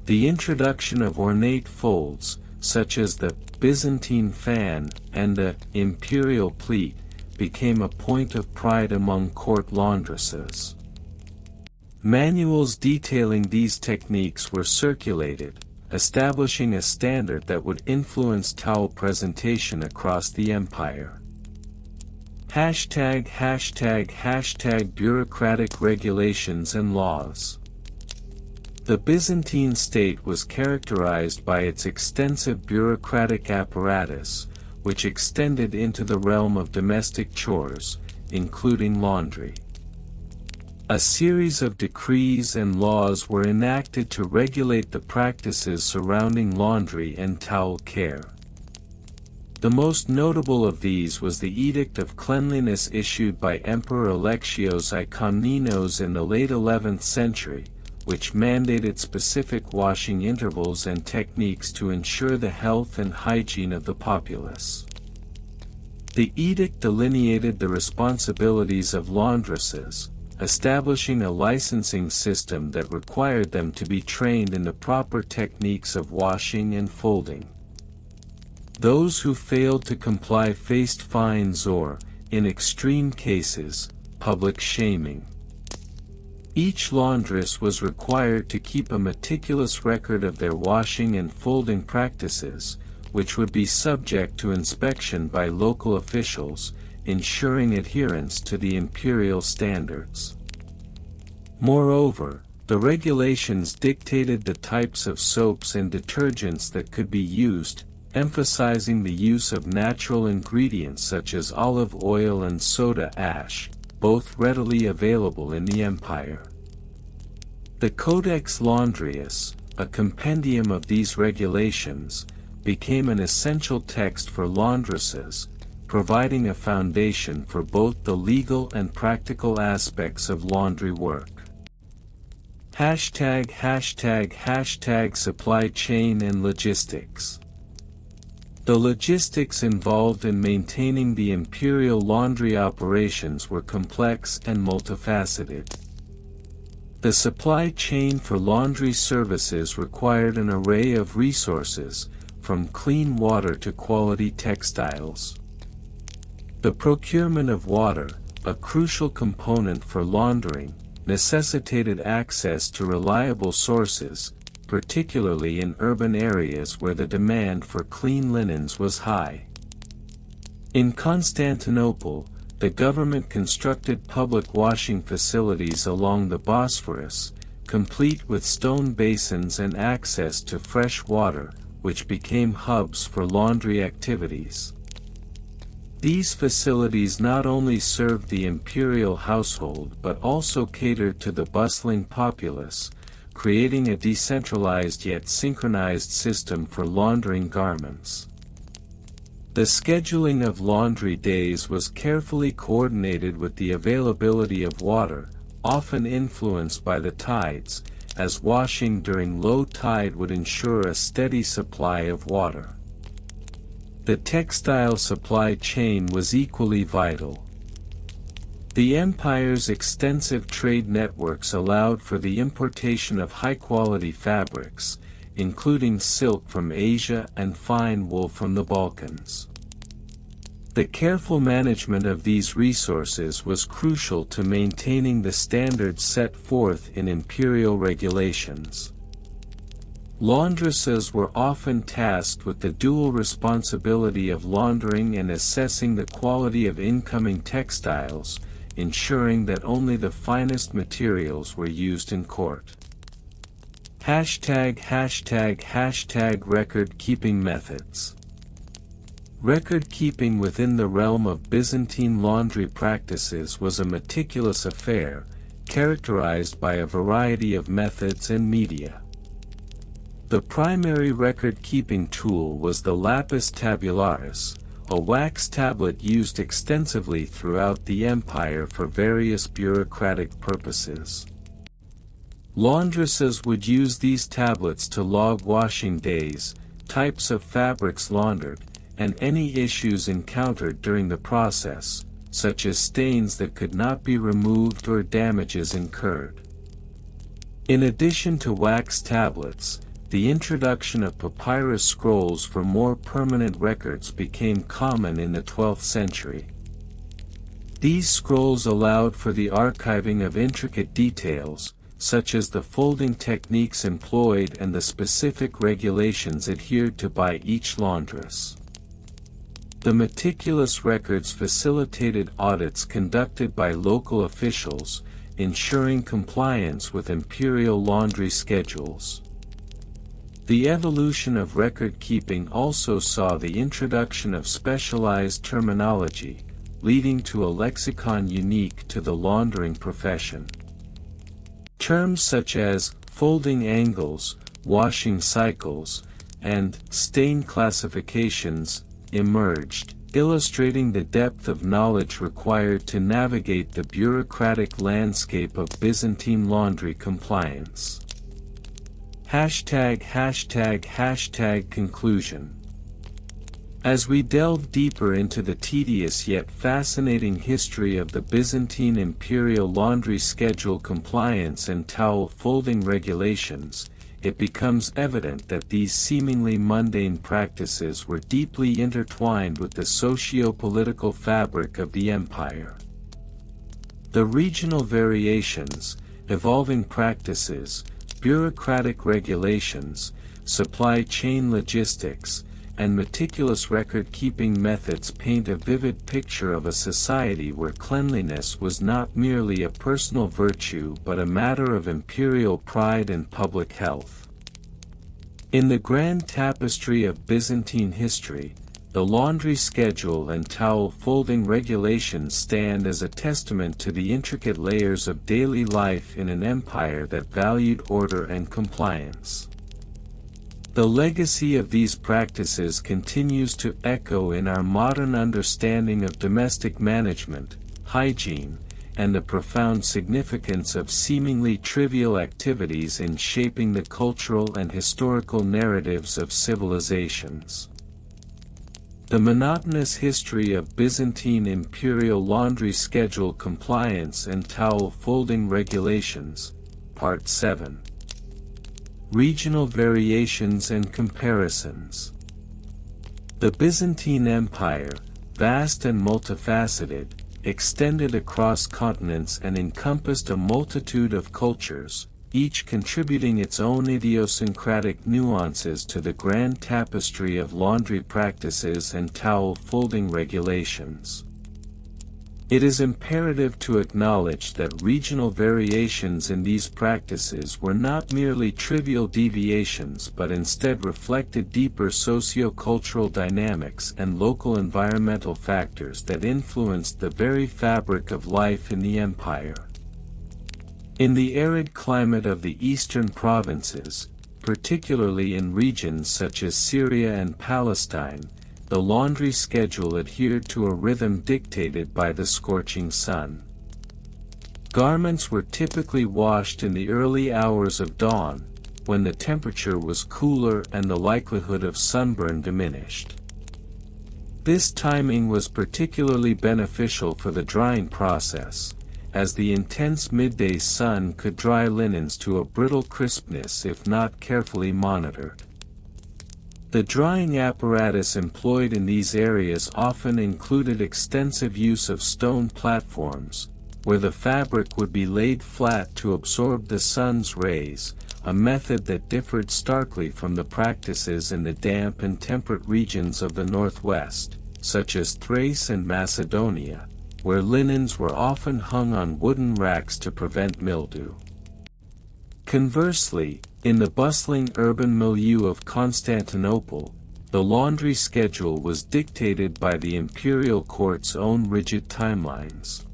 Speaker 1: The introduction of ornate folds, such as the Byzantine fan and the imperial pleat, became a point of pride among court laundresses. Manuals detailing these techniques were circulated, establishing a standard that would influence towel presentation across the empire. #Bureaucratic regulations and laws. The Byzantine state was characterized by its extensive bureaucratic apparatus, which extended into the realm of domestic chores, including laundry. A series of decrees and laws were enacted to regulate the practices surrounding laundry and towel care. The most notable of these was the Edict of Cleanliness issued by Emperor Alexios I Komnenos in the late 11th century, which mandated specific washing intervals and techniques to ensure the health and hygiene of the populace. The edict delineated the responsibilities of laundresses, establishing a licensing system that required them to be trained in the proper techniques of washing and folding. Those who failed to comply faced fines or, in extreme cases, public shaming. Each laundress was required to keep a meticulous record of their washing and folding practices, which would be subject to inspection by local officials, ensuring adherence to the imperial standards. Moreover, the regulations dictated the types of soaps and detergents that could be used, emphasizing the use of natural ingredients such as olive oil and soda ash, both readily available in the empire. The Codex Laundrius, a compendium of these regulations, became an essential text for laundresses, providing a foundation for both the legal and practical aspects of laundry work. Supply chain and logistics. The logistics involved in maintaining the imperial laundry operations were complex and multifaceted. The supply chain for laundry services required an array of resources, from clean water to quality textiles. The procurement of water, a crucial component for laundering, necessitated access to reliable sources, particularly in urban areas where the demand for clean linens was high. In Constantinople, the government constructed public washing facilities along the Bosphorus, complete with stone basins and access to fresh water, which became hubs for laundry activities. These facilities not only served the imperial household but also catered to the bustling populace, creating a decentralized yet synchronized system for laundering garments. The scheduling of laundry days was carefully coordinated with the availability of water, often influenced by the tides, as washing during low tide would ensure a steady supply of water. The textile supply chain was equally vital. The empire's extensive trade networks allowed for the importation of high-quality fabrics, including silk from Asia and fine wool from the Balkans. The careful management of these resources was crucial to maintaining the standards set forth in imperial regulations. Laundresses were often tasked with the dual responsibility of laundering and assessing the quality of incoming textiles, ensuring that only the finest materials were used in court. ### Record-keeping methods. Record-keeping within the realm of Byzantine laundry practices was a meticulous affair, characterized by a variety of methods and media. The primary record-keeping tool was the lapis tabularis, a wax tablet used extensively throughout the empire for various bureaucratic purposes. Laundresses would use these tablets to log washing days, types of fabrics laundered, and any issues encountered during the process, such as stains that could not be removed or damages incurred. In addition to wax tablets, the introduction of papyrus scrolls for more permanent records became common in the 12th century. These scrolls allowed for the archiving of intricate details, such as the folding techniques employed and the specific regulations adhered to by each laundress. The meticulous records facilitated audits conducted by local officials, ensuring compliance with imperial laundry schedules. The evolution of record-keeping also saw the introduction of specialized terminology, leading to a lexicon unique to the laundering profession. Terms such as folding angles, washing cycles, and stain classifications emerged, illustrating the depth of knowledge required to navigate the bureaucratic landscape of Byzantine laundry compliance. ###Conclusion. As we delve deeper into the tedious yet fascinating history of the Byzantine imperial laundry schedule compliance and towel folding regulations, it becomes evident that these seemingly mundane practices were deeply intertwined with the socio-political fabric of the empire. The regional variations, evolving practices, bureaucratic regulations, supply chain logistics, and meticulous record-keeping methods paint a vivid picture of a society where cleanliness was not merely a personal virtue but a matter of imperial pride and public health. In the grand tapestry of Byzantine history, the laundry schedule and towel folding regulations stand as a testament to the intricate layers of daily life in an empire that valued order and compliance. The legacy of these practices continues to echo in our modern understanding of domestic management, hygiene, and the profound significance of seemingly trivial activities in shaping the cultural and historical narratives of civilizations. The monotonous history of Byzantine imperial laundry schedule compliance and towel folding regulations, Part 7. Regional variations and comparisons. The Byzantine Empire, vast and multifaceted, extended across continents and encompassed a multitude of cultures, each contributing its own idiosyncratic nuances to the grand tapestry of laundry practices and towel folding regulations. It is imperative to acknowledge that regional variations in these practices were not merely trivial deviations but instead reflected deeper socio-cultural dynamics and local environmental factors that influenced the very fabric of life in the empire. In the arid climate of the eastern provinces, particularly in regions such as Syria and Palestine, the laundry schedule adhered to a rhythm dictated by the scorching sun. Garments were typically washed in the early hours of dawn, when the temperature was cooler and the likelihood of sunburn diminished. This timing was particularly beneficial for the drying process, as the intense midday sun could dry linens to a brittle crispness if not carefully monitored. The drying apparatus employed in these areas often included extensive use of stone platforms, where the fabric would be laid flat to absorb the sun's rays, a method that differed starkly from the practices in the damp and temperate regions of the northwest, such as Thrace and Macedonia, where linens were often hung on wooden racks to prevent mildew. Conversely, in the bustling urban milieu of Constantinople, the laundry schedule was dictated by the imperial court's own rigid timelines.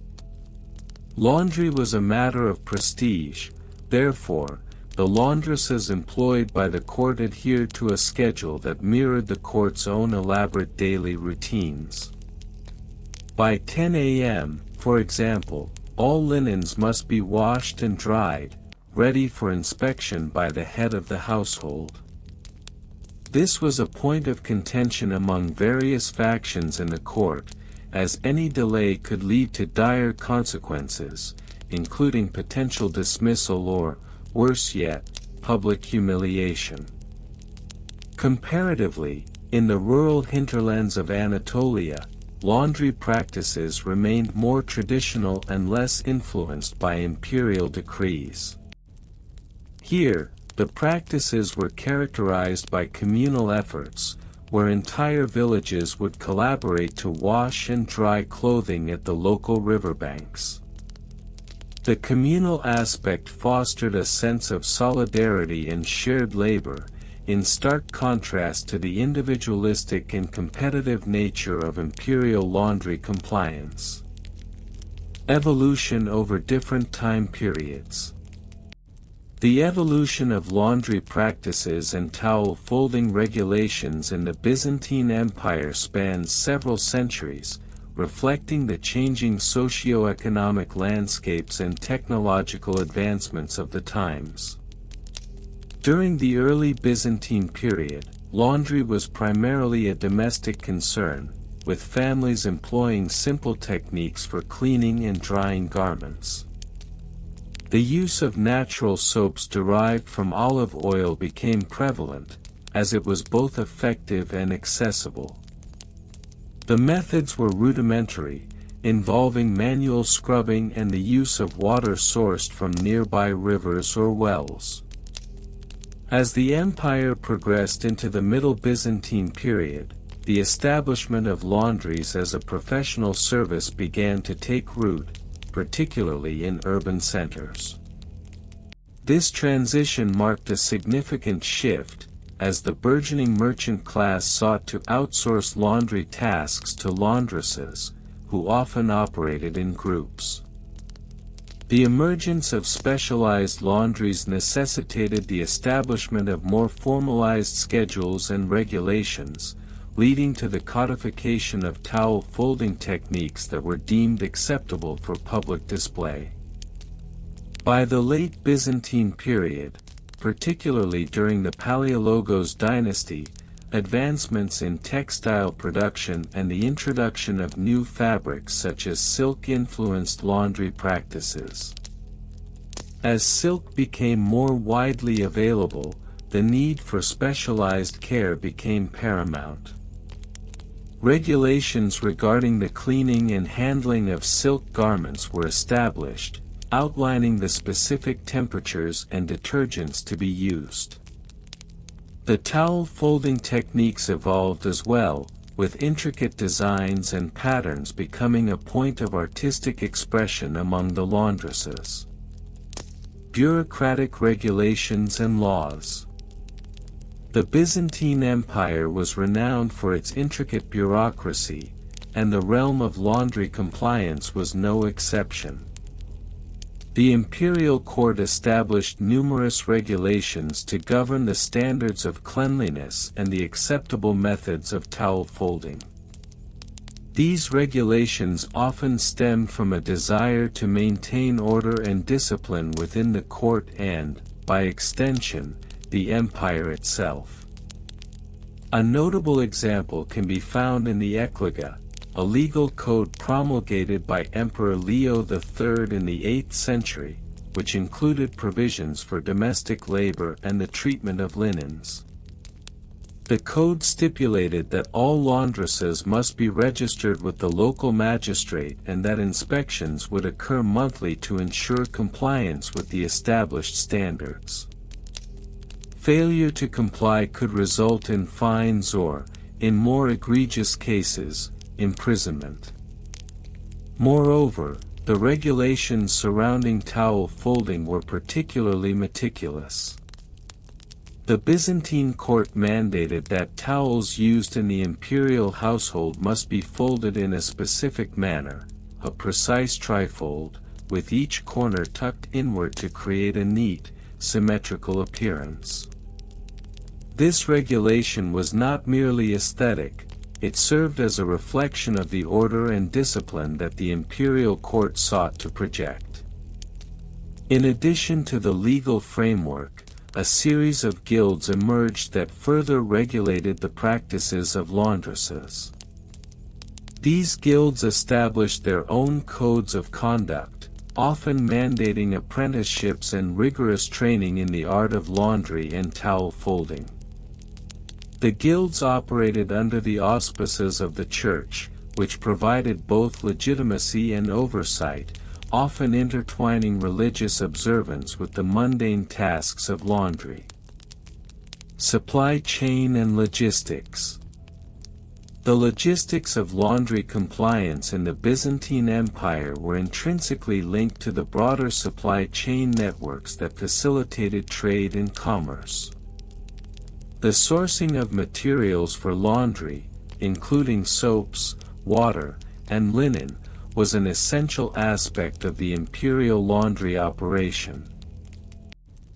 Speaker 1: Laundry was a matter of prestige, therefore, the laundresses employed by the court adhered to a schedule that mirrored the court's own elaborate daily routines. By 10 a.m., for example, all linens must be washed and dried, ready for inspection by the head of the household. This was a point of contention among various factions in the court, as any delay could lead to dire consequences, including potential dismissal or, worse yet, public humiliation. Comparatively, in the rural hinterlands of Anatolia, laundry practices remained more traditional and less influenced by imperial decrees. Here, the practices were characterized by communal efforts, where entire villages would collaborate to wash and dry clothing at the local riverbanks. The communal aspect fostered a sense of solidarity and shared labor, in stark contrast to the individualistic and competitive nature of imperial laundry compliance. Evolution over different time periods. The evolution of laundry practices and towel folding regulations in the Byzantine Empire spans several centuries, reflecting the changing socio-economic landscapes and technological advancements of the times. During the early Byzantine period, laundry was primarily a domestic concern, with families employing simple techniques for cleaning and drying garments. The use of natural soaps derived from olive oil became prevalent, as it was both effective and accessible. The methods were rudimentary, involving manual scrubbing and the use of water sourced from nearby rivers or wells. As the empire progressed into the Middle Byzantine period, the establishment of laundries as a professional service began to take root, particularly in urban centers. This transition marked a significant shift, as the burgeoning merchant class sought to outsource laundry tasks to laundresses, who often operated in groups. The emergence of specialized laundries necessitated the establishment of more formalized schedules and regulations, leading to the codification of towel folding techniques that were deemed acceptable for public display. By the late Byzantine period, particularly during the Palaiologos dynasty, advancements in textile production and the introduction of new fabrics such as silk influenced laundry practices. As silk became more widely available, the need for specialized care became paramount. Regulations regarding the cleaning and handling of silk garments were established, outlining the specific temperatures and detergents to be used. The towel folding techniques evolved as well, with intricate designs and patterns becoming a point of artistic expression among the laundresses. Bureaucratic regulations and laws. The Byzantine Empire was renowned for its intricate bureaucracy, and the realm of laundry compliance was no exception. The imperial court established numerous regulations to govern the standards of cleanliness and the acceptable methods of towel folding. These regulations often stemmed from a desire to maintain order and discipline within the court and, by extension, the empire itself. A notable example can be found in the Ecloga, a legal code promulgated by Emperor Leo III in the 8th century, which included provisions for domestic labor and the treatment of linens. The code stipulated that all laundresses must be registered with the local magistrate and that inspections would occur monthly to ensure compliance with the established standards. Failure to comply could result in fines or, in more egregious cases, imprisonment. Moreover, the regulations surrounding towel folding were particularly meticulous. The Byzantine court mandated that towels used in the imperial household must be folded in a specific manner, a precise trifold, with each corner tucked inward to create a neat, symmetrical appearance. This regulation was not merely aesthetic, it served as a reflection of the order and discipline that the imperial court sought to project. In addition to the legal framework, a series of guilds emerged that further regulated the practices of laundresses. These guilds established their own codes of conduct, often mandating apprenticeships and rigorous training in the art of laundry and towel folding. The guilds operated under the auspices of the Church, which provided both legitimacy and oversight, often intertwining religious observance with the mundane tasks of laundry. Supply chain and logistics. The logistics of laundry compliance in the Byzantine Empire were intrinsically linked to the broader supply chain networks that facilitated trade and commerce. The sourcing of materials for laundry, including soaps, water, and linen, was an essential aspect of the imperial laundry operation.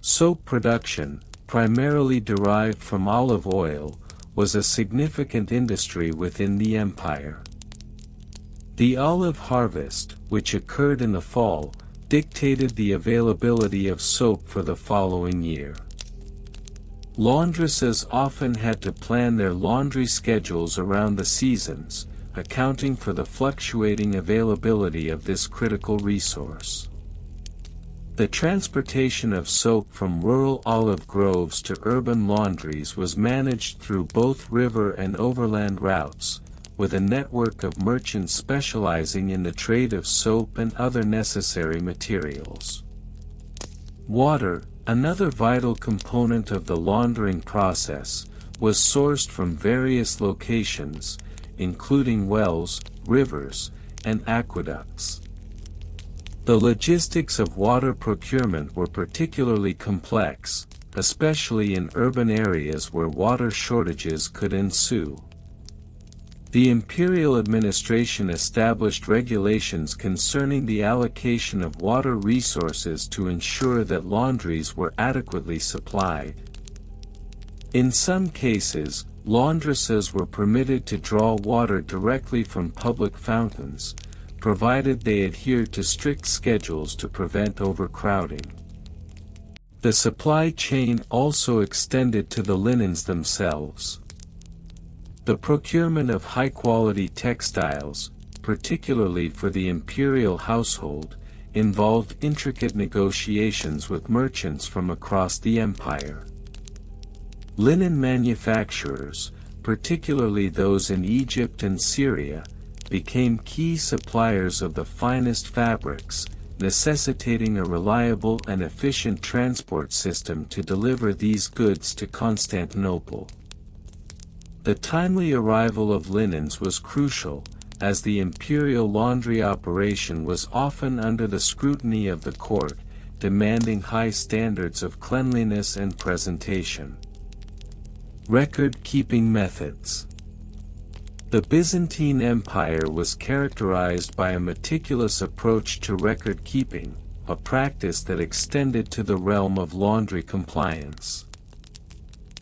Speaker 1: Soap production, primarily derived from olive oil, was a significant industry within the empire. The olive harvest, which occurred in the fall, dictated the availability of soap for the following year. Laundresses often had to plan their laundry schedules around the seasons, accounting for the fluctuating availability of this critical resource. The transportation of soap from rural olive groves to urban laundries was managed through both river and overland routes, with a network of merchants specializing in the trade of soap and other necessary materials. Water, another vital component of the laundering process, was sourced from various locations, including wells, rivers, and aqueducts. The logistics of water procurement were particularly complex, especially in urban areas where water shortages could ensue. The imperial administration established regulations concerning the allocation of water resources to ensure that laundries were adequately supplied. In some cases, laundresses were permitted to draw water directly from public fountains, provided they adhered to strict schedules to prevent overcrowding. The supply chain also extended to the linens themselves. The procurement of high-quality textiles, particularly for the imperial household, involved intricate negotiations with merchants from across the empire. Linen manufacturers, particularly those in Egypt and Syria, became key suppliers of the finest fabrics, necessitating a reliable and efficient transport system to deliver these goods to Constantinople. The timely arrival of linens was crucial, as the imperial laundry operation was often under the scrutiny of the court, demanding high standards of cleanliness and presentation. Record-keeping methods. The Byzantine Empire was characterized by a meticulous approach to record-keeping, a practice that extended to the realm of laundry compliance.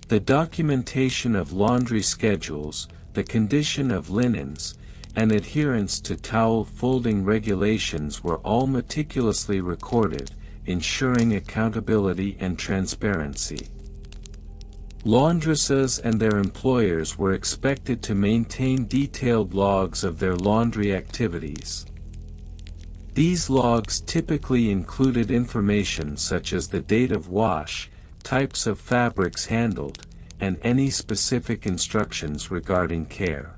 Speaker 1: The documentation of laundry schedules, the condition of linens, and adherence to towel folding regulations were all meticulously recorded, ensuring accountability and transparency. Laundresses and their employers were expected to maintain detailed logs of their laundry activities. These logs typically included information such as the date of wash, types of fabrics handled, and any specific instructions regarding care.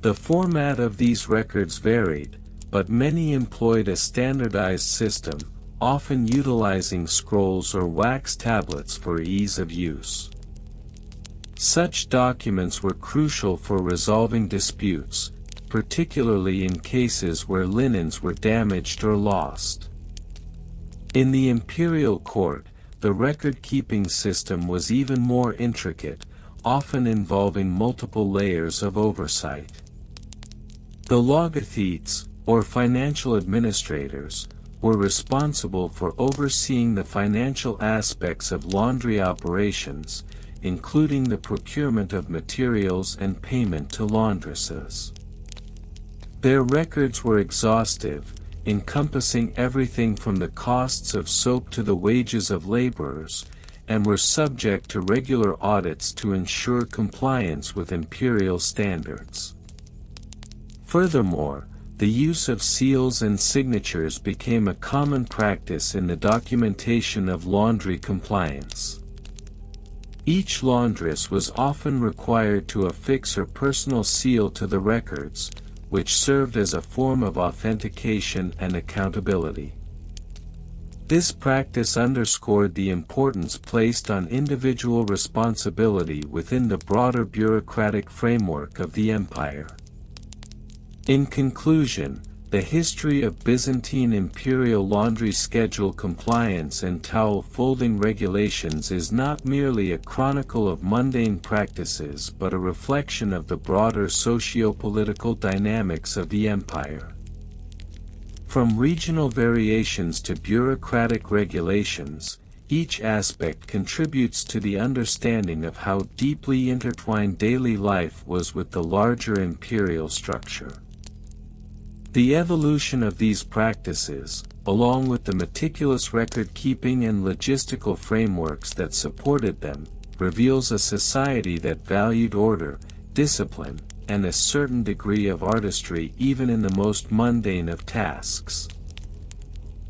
Speaker 1: The format of these records varied, but many employed a standardized system, often utilizing scrolls or wax tablets for ease of use. Such documents were crucial for resolving disputes, particularly in cases where linens were damaged or lost. In the imperial court, the record-keeping system was even more intricate, often involving multiple layers of oversight. The logothetes, or financial administrators, were responsible for overseeing the financial aspects of laundry operations, including the procurement of materials and payment to laundresses. Their records were exhaustive, encompassing everything from the costs of soap to the wages of laborers, and were subject to regular audits to ensure compliance with imperial standards. Furthermore, the use of seals and signatures became a common practice in the documentation of laundry compliance. Each laundress was often required to affix her personal seal to the records, which served as a form of authentication and accountability. This practice underscored the importance placed on individual responsibility within the broader bureaucratic framework of the empire. In conclusion, the history of Byzantine imperial laundry schedule compliance and towel folding regulations is not merely a chronicle of mundane practices but a reflection of the broader socio-political dynamics of the empire. From regional variations to bureaucratic regulations, each aspect contributes to the understanding of how deeply intertwined daily life was with the larger imperial structure. The evolution of these practices, along with the meticulous record-keeping and logistical frameworks that supported them, reveals a society that valued order, discipline, and a certain degree of artistry even in the most mundane of tasks.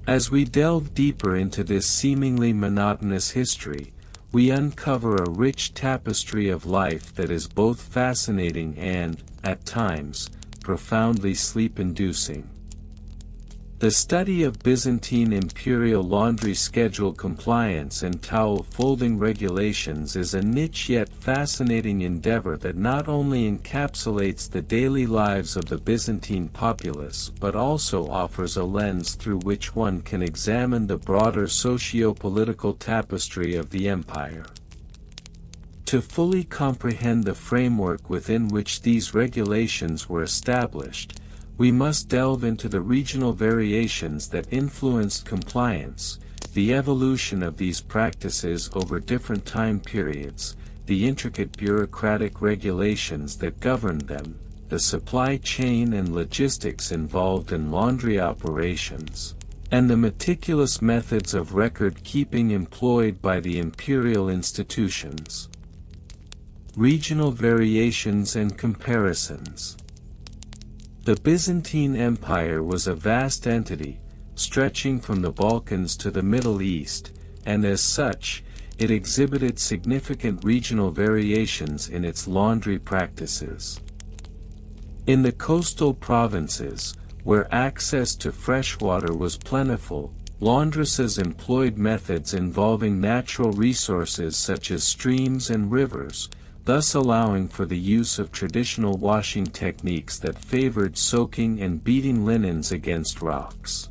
Speaker 1: As we delve deeper into this seemingly monotonous history, we uncover a rich tapestry of life that is both fascinating and, at times, profoundly sleep-inducing. The study of Byzantine imperial laundry schedule compliance and towel folding regulations is a niche yet fascinating endeavor that not only encapsulates the daily lives of the Byzantine populace but also offers a lens through which one can examine the broader socio-political tapestry of the empire. To fully comprehend the framework within which these regulations were established, we must delve into the regional variations that influenced compliance, the evolution of these practices over different time periods, the intricate bureaucratic regulations that governed them, the supply chain and logistics involved in laundry operations, and the meticulous methods of record-keeping employed by the imperial institutions. Regional variations and comparisons. The Byzantine Empire was a vast entity, stretching from the Balkans to the Middle East, and as such, it exhibited significant regional variations in its laundry practices. In the coastal provinces, where access to fresh water was plentiful, laundresses employed methods involving natural resources such as streams and rivers, thus allowing for the use of traditional washing techniques that favored soaking and beating linens against rocks.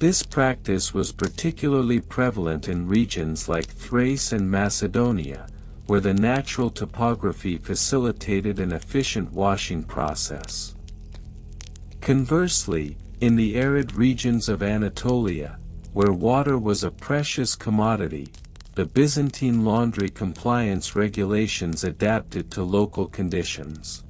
Speaker 1: This practice was particularly prevalent in regions like Thrace and Macedonia, where the natural topography facilitated an efficient washing process. Conversely, in the arid regions of Anatolia, where water was a precious commodity, the Byzantine laundry compliance regulations adapted to local conditions.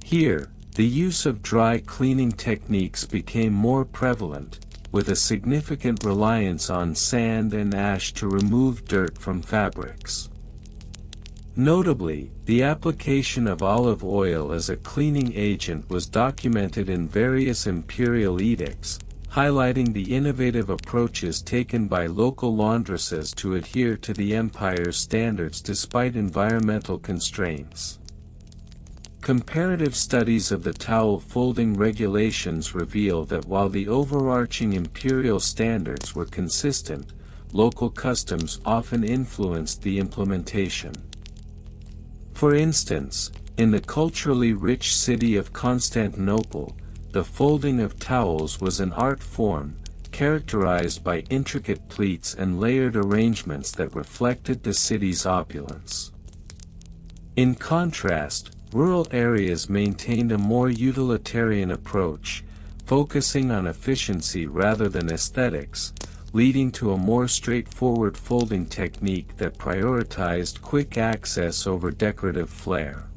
Speaker 1: Here, the use of dry cleaning techniques became more prevalent, with a significant reliance on sand and ash to remove dirt from fabrics. Notably, the application of olive oil as a cleaning agent was documented in various imperial edicts, highlighting the innovative approaches taken by local laundresses to adhere to the empire's standards despite environmental constraints. Comparative studies of the towel folding regulations reveal that while the overarching imperial standards were consistent, local customs often influenced the implementation. For instance, in the culturally rich city of Constantinople, the folding of towels was an art form, characterized by intricate pleats and layered arrangements that reflected the city's opulence. In contrast, rural areas maintained a more utilitarian approach, focusing on efficiency rather than aesthetics, leading to a more straightforward folding technique that prioritized quick access over decorative flair.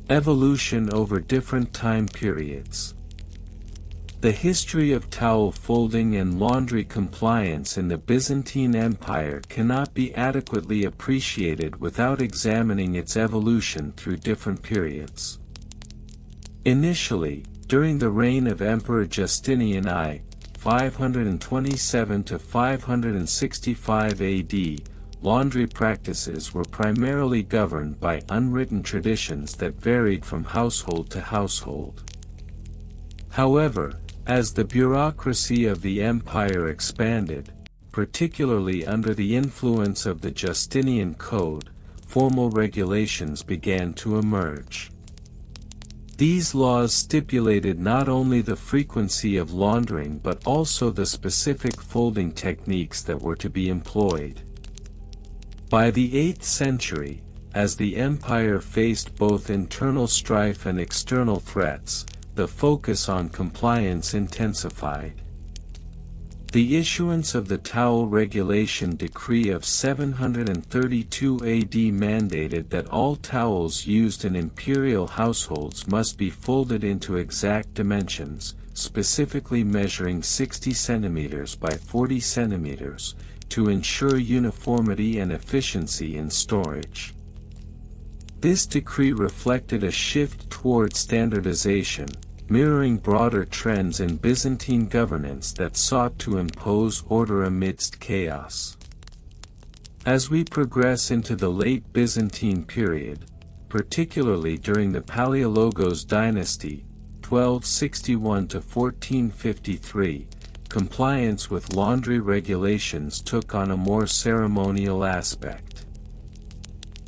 Speaker 1: Evolution over different time periods. The history of towel folding and laundry compliance in the Byzantine Empire cannot be adequately appreciated without examining its evolution through different periods. Initially, during the reign of Emperor Justinian I, 527 to 565 AD, laundry practices were primarily governed by unwritten traditions that varied from household to household. However, as the bureaucracy of the empire expanded, particularly under the influence of the Justinian Code, formal regulations began to emerge. These laws stipulated not only the frequency of laundering but also the specific folding techniques that were to be employed. By the 8th century, as the empire faced both internal strife and external threats, the focus on compliance intensified. The issuance of the Towel Regulation Decree of 732 AD mandated that all towels used in imperial households must be folded into exact dimensions, specifically measuring 60 centimeters by 40 centimeters, to ensure uniformity and efficiency in storage. This decree reflected a shift toward standardization, mirroring broader trends in Byzantine governance that sought to impose order amidst chaos. As we progress into the late Byzantine period, particularly during the Palaiologos dynasty, 1261 to 1453, compliance with laundry regulations took on a more ceremonial aspect.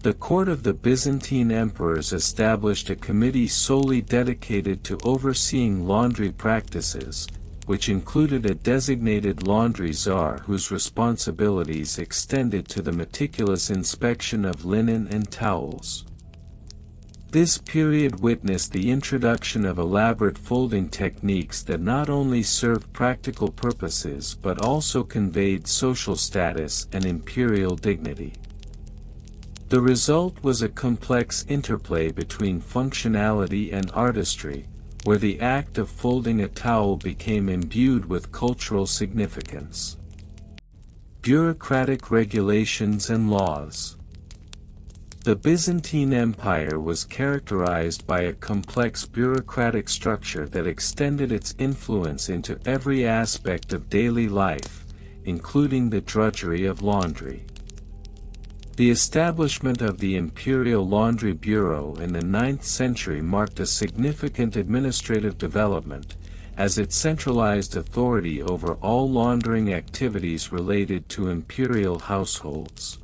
Speaker 1: The court of the Byzantine emperors established a committee solely dedicated to overseeing laundry practices, which included a designated laundry czar whose responsibilities extended to the meticulous inspection of linen and towels. This period witnessed the introduction of elaborate folding techniques that not only served practical purposes but also conveyed social status and imperial dignity. The result was a complex interplay between functionality and artistry, where the act of folding a towel became imbued with cultural significance. Bureaucratic regulations and laws. The Byzantine Empire was characterized by a complex bureaucratic structure that extended its influence into every aspect of daily life, including the drudgery of laundry. The establishment of the Imperial Laundry Bureau in the 9th century marked a significant administrative development, as it centralized authority over all laundering activities related to imperial households.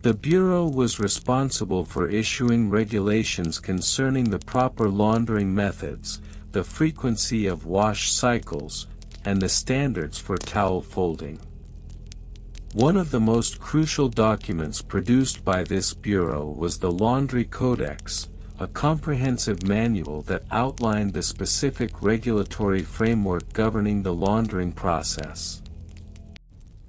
Speaker 1: The Bureau was responsible for issuing regulations concerning the proper laundering methods, the frequency of wash cycles, and the standards for towel folding. One of the most crucial documents produced by this bureau was the Laundry Codex, a comprehensive manual that outlined the specific regulatory framework governing the laundering process.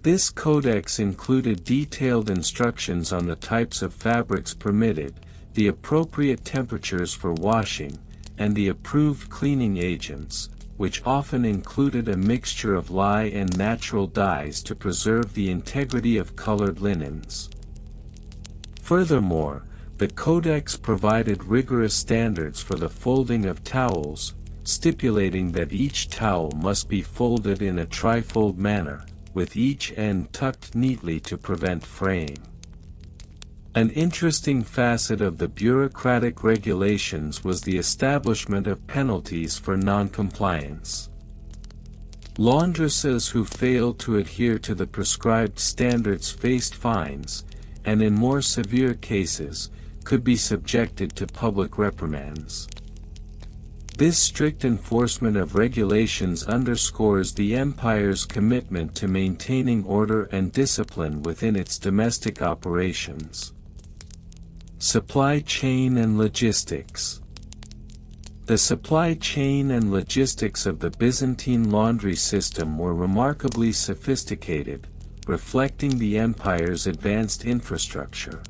Speaker 1: This codex included detailed instructions on the types of fabrics permitted, the appropriate temperatures for washing, and the approved cleaning agents, which often included a mixture of lye and natural dyes to preserve the integrity of colored linens. Furthermore, the codex provided rigorous standards for the folding of towels, stipulating that each towel must be folded in a trifold manner, with each end tucked neatly to prevent fraying. An interesting facet of the bureaucratic regulations was the establishment of penalties for non-compliance. Laundresses who failed to adhere to the prescribed standards faced fines, and in more severe cases, could be subjected to public reprimands. This strict enforcement of regulations underscores the empire's commitment to maintaining order and discipline within its domestic operations. Supply chain and logistics. The supply chain and logistics of the Byzantine laundry system were remarkably sophisticated, reflecting the empire's advanced infrastructure.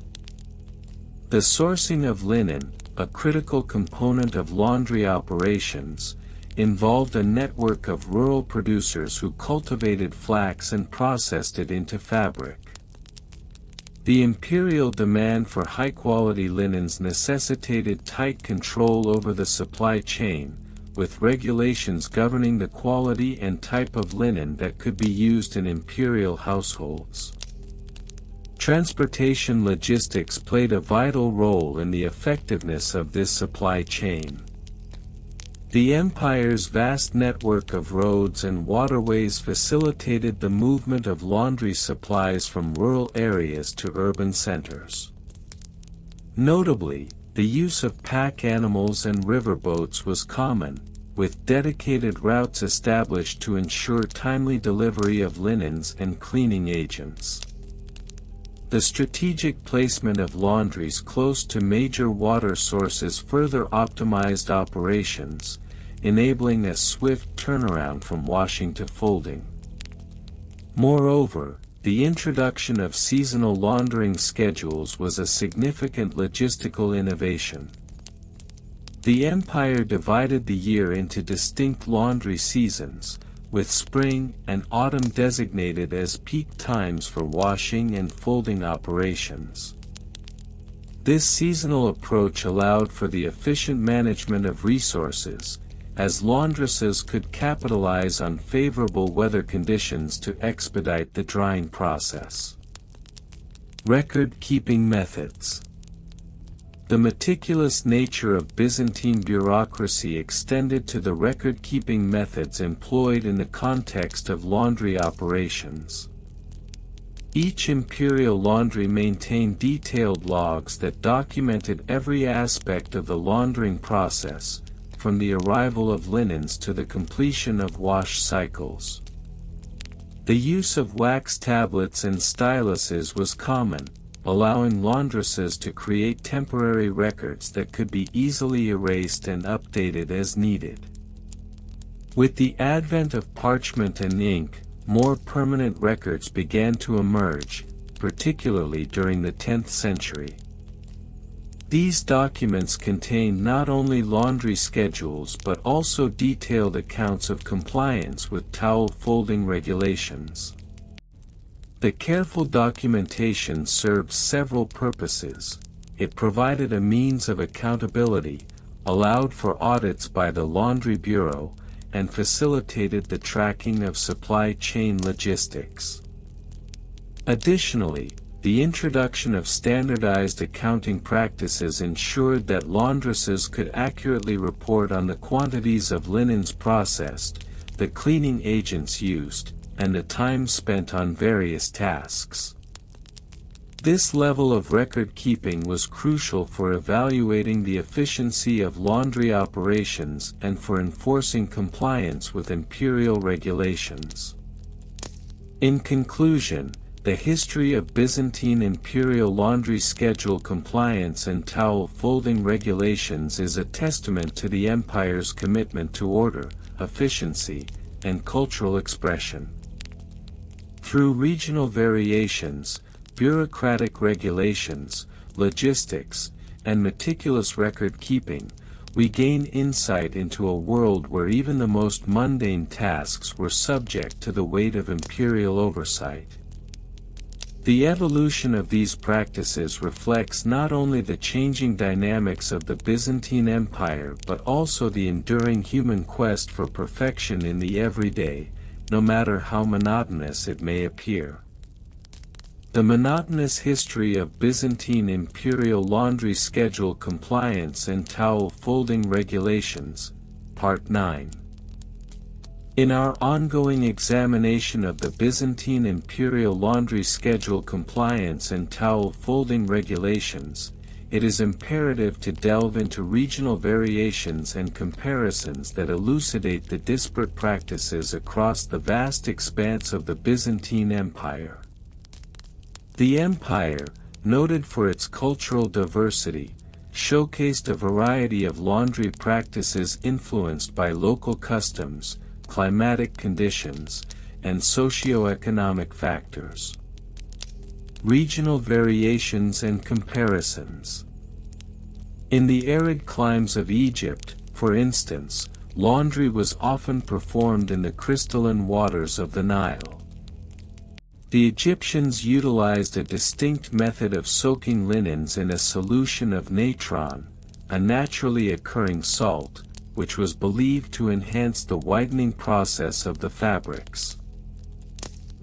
Speaker 1: The sourcing of linen, a critical component of laundry operations, involved a network of rural producers who cultivated flax and processed it into fabric. The imperial demand for high-quality linens necessitated tight control over the supply chain, with regulations governing the quality and type of linen that could be used in imperial households. Transportation logistics played a vital role in the effectiveness of this supply chain. The empire's vast network of roads and waterways facilitated the movement of laundry supplies from rural areas to urban centers. Notably, the use of pack animals and riverboats was common, with dedicated routes established to ensure timely delivery of linens and cleaning agents. The strategic placement of laundries close to major water sources further optimized operations, enabling a swift turnaround from washing to folding. Moreover, the introduction of seasonal laundering schedules was a significant logistical innovation. The empire divided the year into distinct laundry seasons, with spring and autumn designated as peak times for washing and folding operations. This seasonal approach allowed for the efficient management of resources, as laundresses could capitalize on favorable weather conditions to expedite the drying process. Record-keeping methods. The meticulous nature of Byzantine bureaucracy extended to the record-keeping methods employed in the context of laundry operations. Each imperial laundry maintained detailed logs that documented every aspect of the laundering process, from the arrival of linens to the completion of wash cycles. The use of wax tablets and styluses was common, allowing laundresses to create temporary records that could be easily erased and updated as needed. With the advent of parchment and ink, more permanent records began to emerge, particularly during the 10th century. These documents contain not only laundry schedules but also detailed accounts of compliance with towel folding regulations. The careful documentation served several purposes. It provided a means of accountability, allowed for audits by the Laundry Bureau, and facilitated the tracking of supply chain logistics. Additionally, the introduction of standardized accounting practices ensured that laundresses could accurately report on the quantities of linens processed, the cleaning agents used, and the time spent on various tasks. This level of record-keeping was crucial for evaluating the efficiency of laundry operations and for enforcing compliance with imperial regulations. In conclusion, the history of Byzantine imperial laundry schedule compliance and towel folding regulations is a testament to the empire's commitment to order, efficiency, and cultural expression. Through regional variations, bureaucratic regulations, logistics, and meticulous record-keeping, we gain insight into a world where even the most mundane tasks were subject to the weight of imperial oversight. The evolution of these practices reflects not only the changing dynamics of the Byzantine Empire but also the enduring human quest for perfection in the everyday, no matter how monotonous it may appear. The monotonous history of Byzantine imperial laundry schedule compliance and towel folding regulations, Part 9. In our ongoing examination of the Byzantine imperial laundry schedule compliance and towel folding regulations, it is imperative to delve into regional variations and comparisons that elucidate the disparate practices across the vast expanse of the Byzantine Empire. The empire, noted for its cultural diversity, showcased a variety of laundry practices influenced by local customs, climatic conditions, and socio-economic factors. Regional variations and comparisons. In the arid climes of Egypt, for instance, laundry was often performed in the crystalline waters of the Nile. The Egyptians utilized a distinct method of soaking linens in a solution of natron, a naturally occurring salt, which was believed to enhance the whitening process of the fabrics.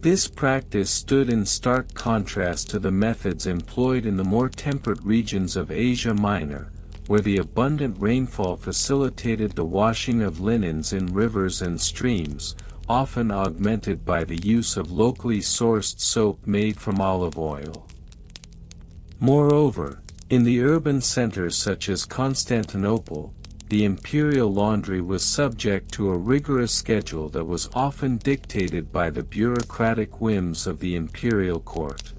Speaker 1: This practice stood in stark contrast to the methods employed in the more temperate regions of Asia Minor, where the abundant rainfall facilitated the washing of linens in rivers and streams, often augmented by the use of locally sourced soap made from olive oil. Moreover, in the urban centers such as Constantinople, the imperial laundry was subject to a rigorous schedule that was often dictated by the bureaucratic whims of the imperial court.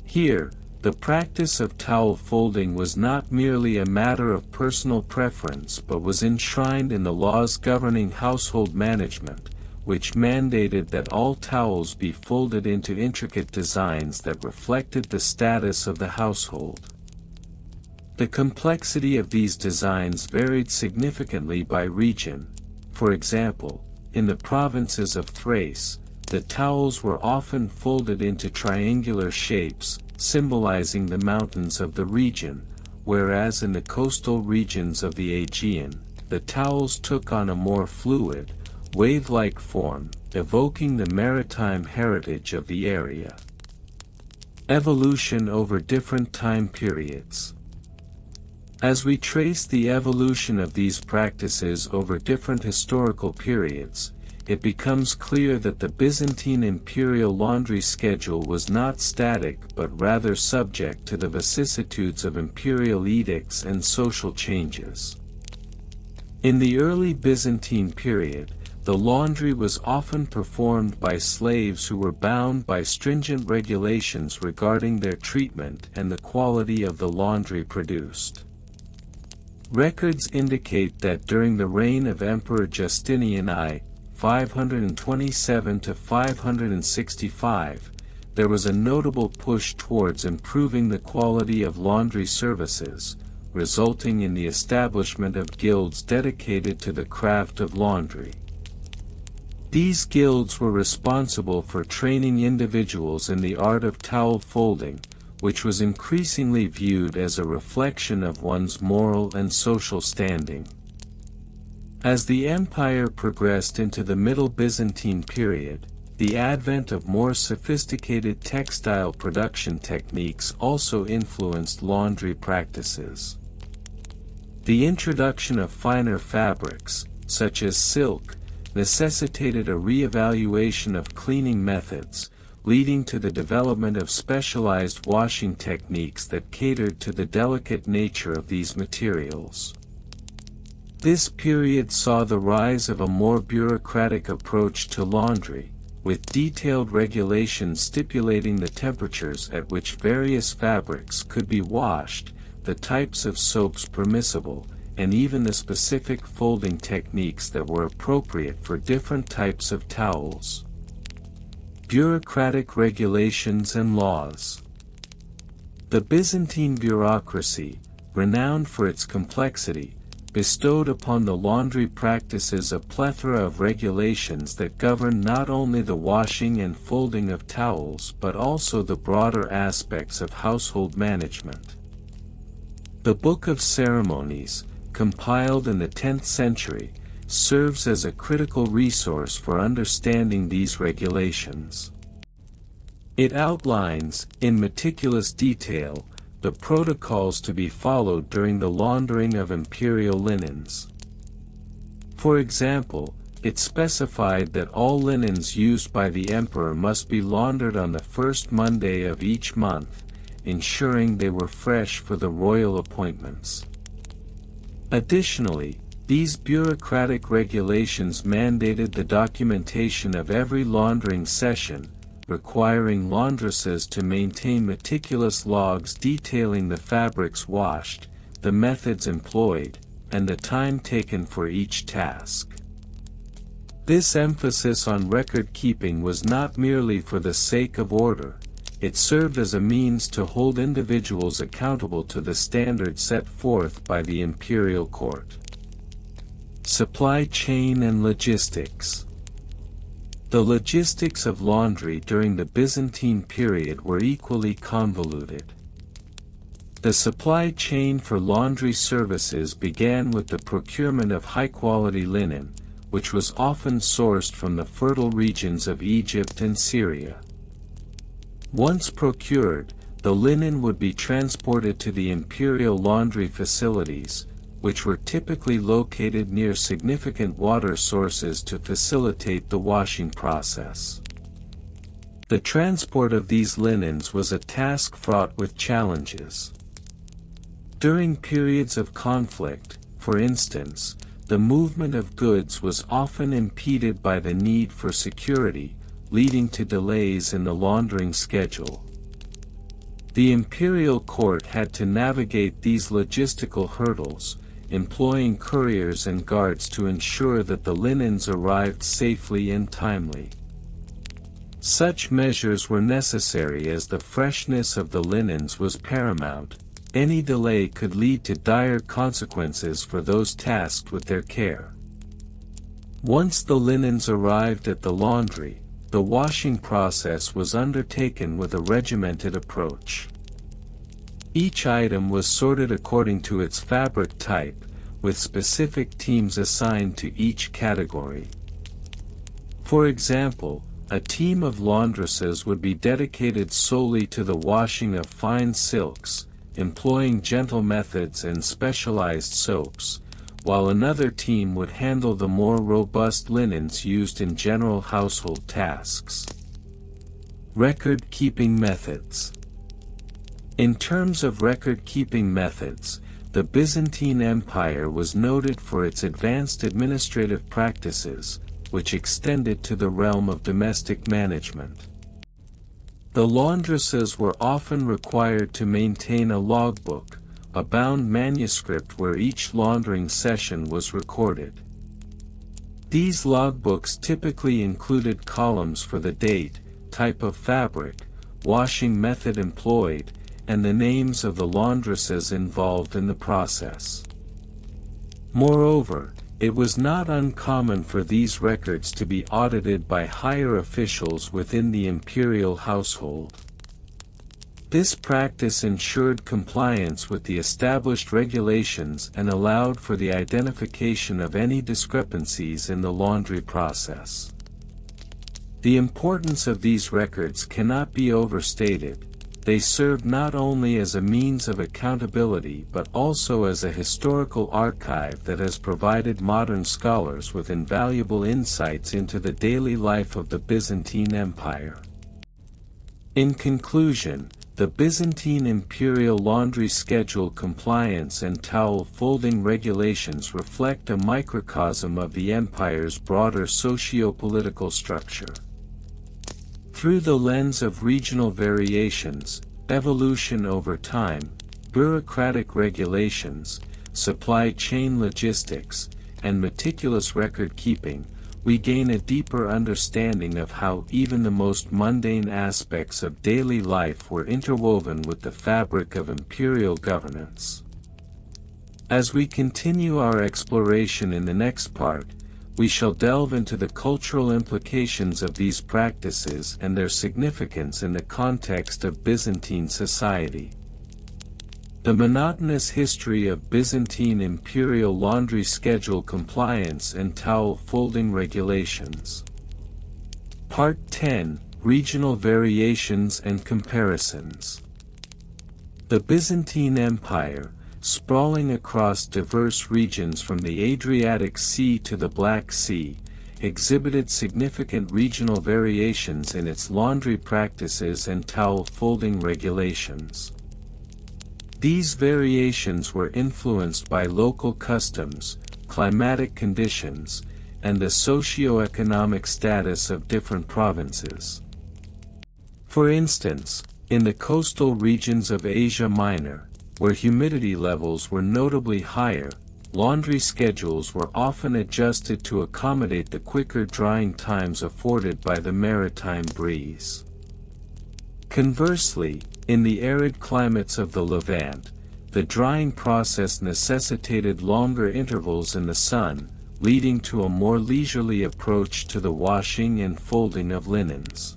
Speaker 1: Here, the practice of towel folding was not merely a matter of personal preference but was enshrined in the laws governing household management, which mandated that all towels be folded into intricate designs that reflected the status of the household. The complexity of these designs varied significantly by region. For example, in the provinces of Thrace, the towels were often folded into triangular shapes, symbolizing the mountains of the region, whereas in the coastal regions of the Aegean, the towels took on a more fluid, wave-like form, evoking the maritime heritage of the area. Evolution over different time periods. As we trace the evolution of these practices over different historical periods, it becomes clear that the Byzantine imperial laundry schedule was not static but rather subject to the vicissitudes of imperial edicts and social changes. In the early Byzantine period, the laundry was often performed by slaves who were bound by stringent regulations regarding their treatment and the quality of the laundry produced. Records indicate that during the reign of Emperor Justinian I, 527 to 565, there was a notable push towards improving the quality of laundry services, resulting in the establishment of guilds dedicated to the craft of laundry. These guilds were responsible for training individuals in the art of towel folding, which was increasingly viewed as a reflection of one's moral and social standing. As the empire progressed into the Middle Byzantine period, the advent of more sophisticated textile production techniques also influenced laundry practices. The introduction of finer fabrics, such as silk, necessitated a re-evaluation of cleaning methods, leading to the development of specialized washing techniques that catered to the delicate nature of these materials. This period saw the rise of a more bureaucratic approach to laundry, with detailed regulations stipulating the temperatures at which various fabrics could be washed, the types of soaps permissible, and even the specific folding techniques that were appropriate for different types of towels. Bureaucratic regulations and laws. The Byzantine bureaucracy, renowned for its complexity, bestowed upon the laundry practices a plethora of regulations that govern not only the washing and folding of towels but also the broader aspects of household management. The Book of Ceremonies, compiled in the 10th century, serves as a critical resource for understanding these regulations. It outlines, in meticulous detail, the protocols to be followed during the laundering of imperial linens. For example, it specified that all linens used by the emperor must be laundered on the first Monday of each month, ensuring they were fresh for the royal appointments. Additionally, these bureaucratic regulations mandated the documentation of every laundering session, requiring laundresses to maintain meticulous logs detailing the fabrics washed, the methods employed, and the time taken for each task. This emphasis on record-keeping was not merely for the sake of order, it served as a means to hold individuals accountable to the standards set forth by the imperial court. Supply chain and logistics. The logistics of laundry during the Byzantine period were equally convoluted. The supply chain for laundry services began with the procurement of high-quality linen, which was often sourced from the fertile regions of Egypt and Syria. Once procured, the linen would be transported to the imperial laundry facilities, which were typically located near significant water sources to facilitate the washing process. The transport of these linens was a task fraught with challenges. During periods of conflict, for instance, the movement of goods was often impeded by the need for security, leading to delays in the laundering schedule. The imperial court had to navigate these logistical hurdles, employing couriers and guards to ensure that the linens arrived safely and timely. Such measures were necessary as the freshness of the linens was paramount. Any delay could lead to dire consequences for those tasked with their care. Once the linens arrived at the laundry, the washing process was undertaken with a regimented approach. Each item was sorted according to its fabric type, with specific teams assigned to each category. For example, a team of laundresses would be dedicated solely to the washing of fine silks, employing gentle methods and specialized soaps, while another team would handle the more robust linens used in general household tasks. Record-keeping methods. In terms of record-keeping methods, the Byzantine Empire was noted for its advanced administrative practices, which extended to the realm of domestic management. The laundresses were often required to maintain a logbook, a bound manuscript where each laundering session was recorded. These logbooks typically included columns for the date, type of fabric, washing method employed, and the names of the laundresses involved in the process. Moreover, it was not uncommon for these records to be audited by higher officials within the imperial household. This practice ensured compliance with the established regulations and allowed for the identification of any discrepancies in the laundry process. The importance of these records cannot be overstated. They served not only as a means of accountability but also as a historical archive that has provided modern scholars with invaluable insights into the daily life of the Byzantine Empire. In conclusion, the Byzantine imperial laundry schedule compliance and towel folding regulations reflect a microcosm of the empire's broader socio-political structure. Through the lens of regional variations, evolution over time, bureaucratic regulations, supply chain logistics, and meticulous record-keeping, we gain a deeper understanding of how even the most mundane aspects of daily life were interwoven with the fabric of imperial governance. As we continue our exploration in the next part, we shall delve into the cultural implications of these practices and their significance in the context of Byzantine society. The monotonous history of Byzantine imperial laundry schedule compliance and towel folding regulations. Part 10: Regional Variations and Comparisons. The Byzantine Empire, sprawling across diverse regions from the Adriatic Sea to the Black Sea, exhibited significant regional variations in its laundry practices and towel folding regulations. These variations were influenced by local customs, climatic conditions, and the socio-economic status of different provinces. For instance, in the coastal regions of Asia Minor, where humidity levels were notably higher, laundry schedules were often adjusted to accommodate the quicker drying times afforded by the maritime breeze. Conversely, in the arid climates of the Levant, the drying process necessitated longer intervals in the sun, leading to a more leisurely approach to the washing and folding of linens.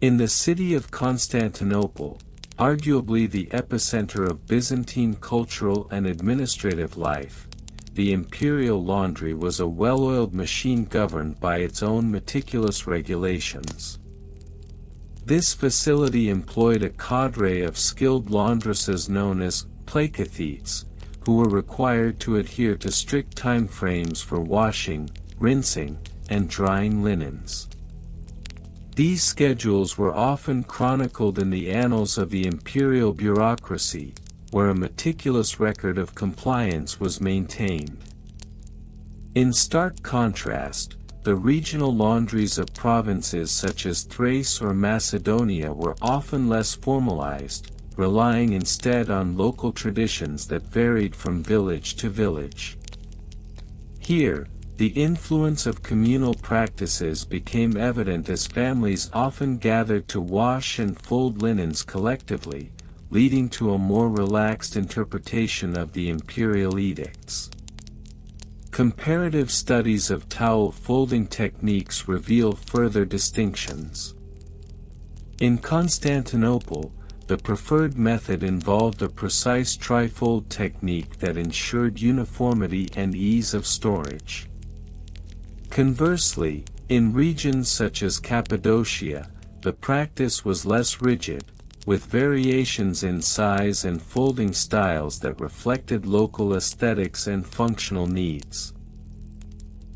Speaker 1: In the city of Constantinople, arguably the epicenter of Byzantine cultural and administrative life, the imperial laundry was a well-oiled machine governed by its own meticulous regulations. This facility employed a cadre of skilled laundresses known as placathetes, who were required to adhere to strict time frames for washing, rinsing, and drying linens. These schedules were often chronicled in the annals of the imperial bureaucracy, where a meticulous record of compliance was maintained. In stark contrast, the regional laundries of provinces such as Thrace or Macedonia were often less formalized, relying instead on local traditions that varied from village to village. Here, the influence of communal practices became evident as families often gathered to wash and fold linens collectively, leading to a more relaxed interpretation of the imperial edicts. Comparative studies of towel folding techniques reveal further distinctions. In Constantinople, the preferred method involved a precise trifold technique that ensured uniformity and ease of storage. Conversely, in regions such as Cappadocia, the practice was less rigid, with variations in size and folding styles that reflected local aesthetics and functional needs.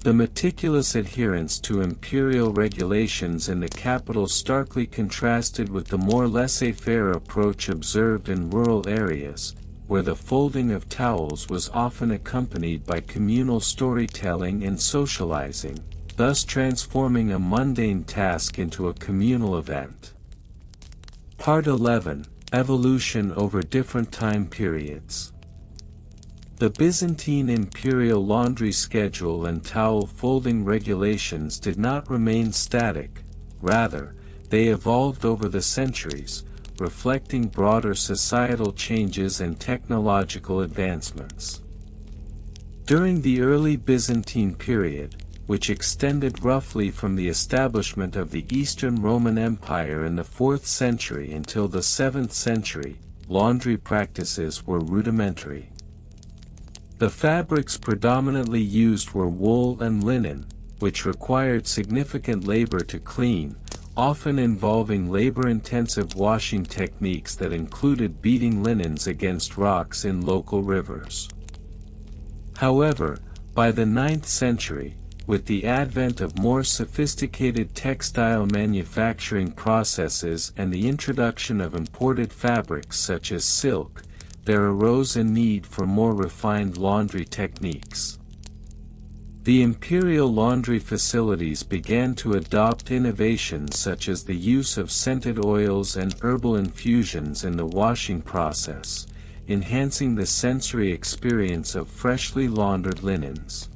Speaker 1: The meticulous adherence to imperial regulations in the capital starkly contrasted with the more laissez-faire approach observed in rural areas, where the folding of towels was often accompanied by communal storytelling and socializing, thus transforming a mundane task into a communal event. Part 11: Evolution over different time periods. The Byzantine imperial laundry schedule and towel folding regulations did not remain static, rather, they evolved over the centuries, reflecting broader societal changes and technological advancements. During the early Byzantine period, which extended roughly from the establishment of the Eastern Roman Empire in the 4th century until the 7th century, laundry practices were rudimentary. The fabrics predominantly used were wool and linen, which required significant labor to clean, often involving labor-intensive washing techniques that included beating linens against rocks in local rivers. However, by the 9th century, with the advent of more sophisticated textile manufacturing processes and the introduction of imported fabrics such as silk, there arose a need for more refined laundry techniques. The imperial laundry facilities began to adopt innovations such as the use of scented oils and herbal infusions in the washing process, enhancing the sensory experience of freshly laundered linens.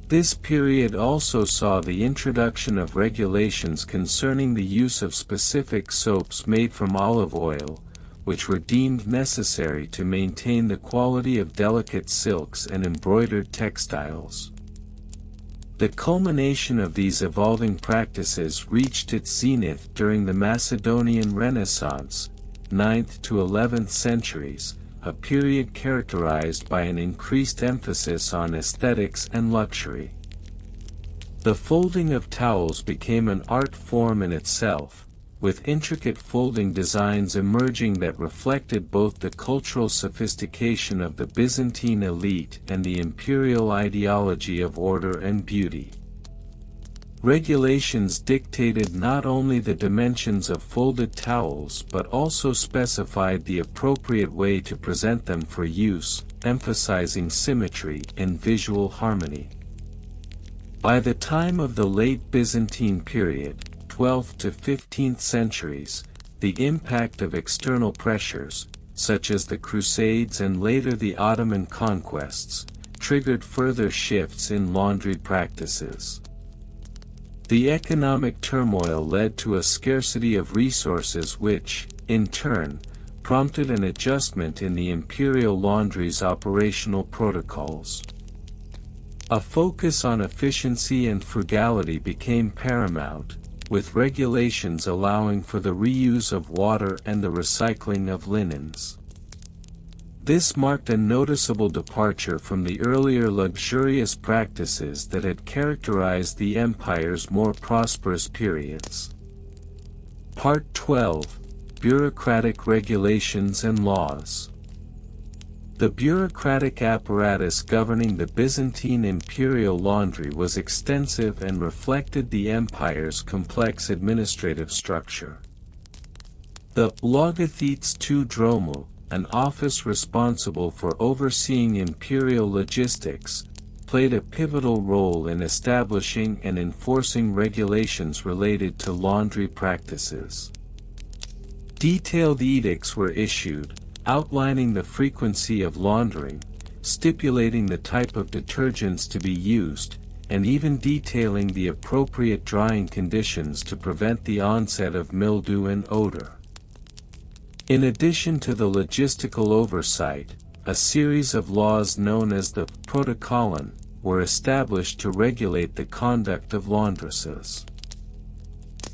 Speaker 1: This period also saw the introduction of regulations concerning the use of specific soaps made from olive oil, which were deemed necessary to maintain the quality of delicate silks and embroidered textiles. The culmination of these evolving practices reached its zenith during the Macedonian Renaissance, 9th to 11th centuries, a period characterized by an increased emphasis on aesthetics and luxury. The folding of towels became an art form in itself, with intricate folding designs emerging that reflected both the cultural sophistication of the Byzantine elite and the imperial ideology of order and beauty. Regulations dictated not only the dimensions of folded towels but also specified the appropriate way to present them for use, emphasizing symmetry and visual harmony. By the time of the late Byzantine period, 12th to 15th centuries, the impact of external pressures, such as the Crusades and later the Ottoman conquests, triggered further shifts in laundry practices. The economic turmoil led to a scarcity of resources which, in turn, prompted an adjustment in the imperial laundry's operational protocols. A focus on efficiency and frugality became paramount, with regulations allowing for the reuse of water and the recycling of linens. This marked a noticeable departure from the earlier luxurious practices that had characterized the empire's more prosperous periods. Part 12: Bureaucratic Regulations and Laws. The bureaucratic apparatus governing the Byzantine imperial laundry was extensive and reflected the empire's complex administrative structure. The Logothetes tou Dromou, an office responsible for overseeing imperial logistics, played a pivotal role in establishing and enforcing regulations related to laundry practices. Detailed edicts were issued, outlining the frequency of laundering, stipulating the type of detergents to be used, and even detailing the appropriate drying conditions to prevent the onset of mildew and odor. In addition to the logistical oversight, a series of laws known as the protocollon were established to regulate the conduct of laundresses.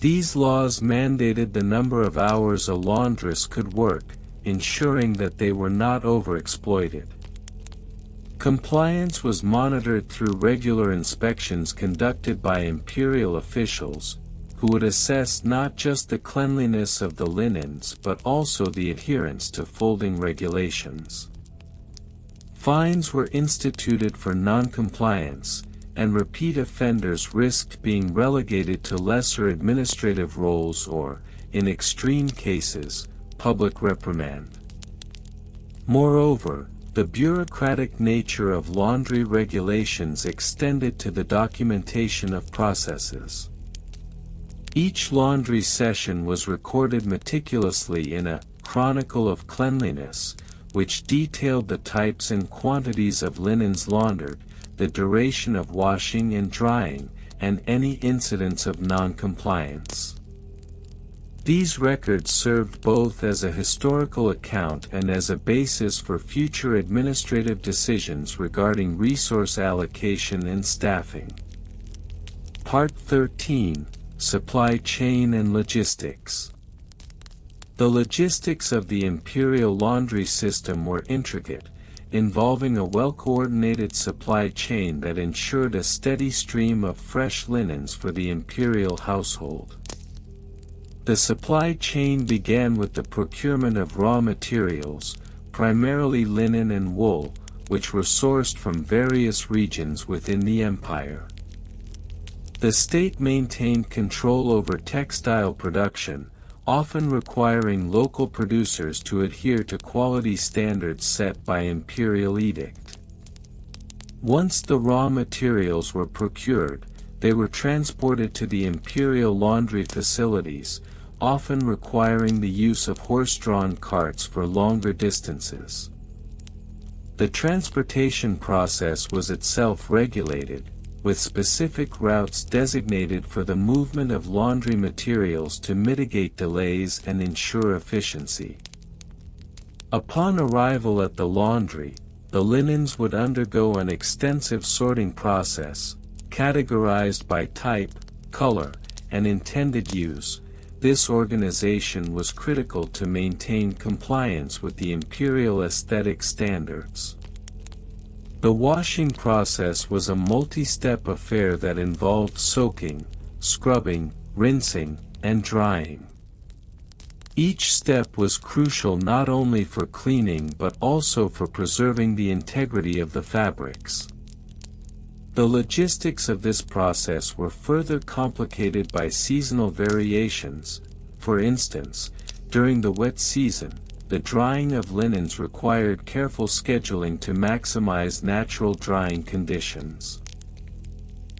Speaker 1: These laws mandated the number of hours a laundress could work, ensuring that they were not overexploited. Compliance was monitored through regular inspections conducted by imperial officials, who would assess not just the cleanliness of the linens but also the adherence to folding regulations. Fines were instituted for non-compliance, and repeat offenders risked being relegated to lesser administrative roles or, in extreme cases, public reprimand. Moreover, the bureaucratic nature of laundry regulations extended to the documentation of processes. Each laundry session was recorded meticulously in a Chronicle of Cleanliness, which detailed the types and quantities of linens laundered, the duration of washing and drying, and any incidents of non-compliance. These records served both as a historical account and as a basis for future administrative decisions regarding resource allocation and staffing. Part 13: Supply Chain and Logistics. The logistics of the imperial laundry system were intricate, involving a well-coordinated supply chain that ensured a steady stream of fresh linens for the imperial household. The supply chain began with the procurement of raw materials, primarily linen and wool, which were sourced from various regions within the empire. The state maintained control over textile production, often requiring local producers to adhere to quality standards set by imperial edict. Once the raw materials were procured, they were transported to the imperial laundry facilities, often requiring the use of horse-drawn carts for longer distances. The transportation process was itself regulated, with specific routes designated for the movement of laundry materials to mitigate delays and ensure efficiency. Upon arrival at the laundry, the linens would undergo an extensive sorting process, categorized by type, color, and intended use. This organization was critical to maintain compliance with the imperial aesthetic standards. The washing process was a multi-step affair that involved soaking, scrubbing, rinsing, and drying. Each step was crucial not only for cleaning but also for preserving the integrity of the fabrics. The logistics of this process were further complicated by seasonal variations. For instance, during the wet season, the drying of linens required careful scheduling to maximize natural drying conditions.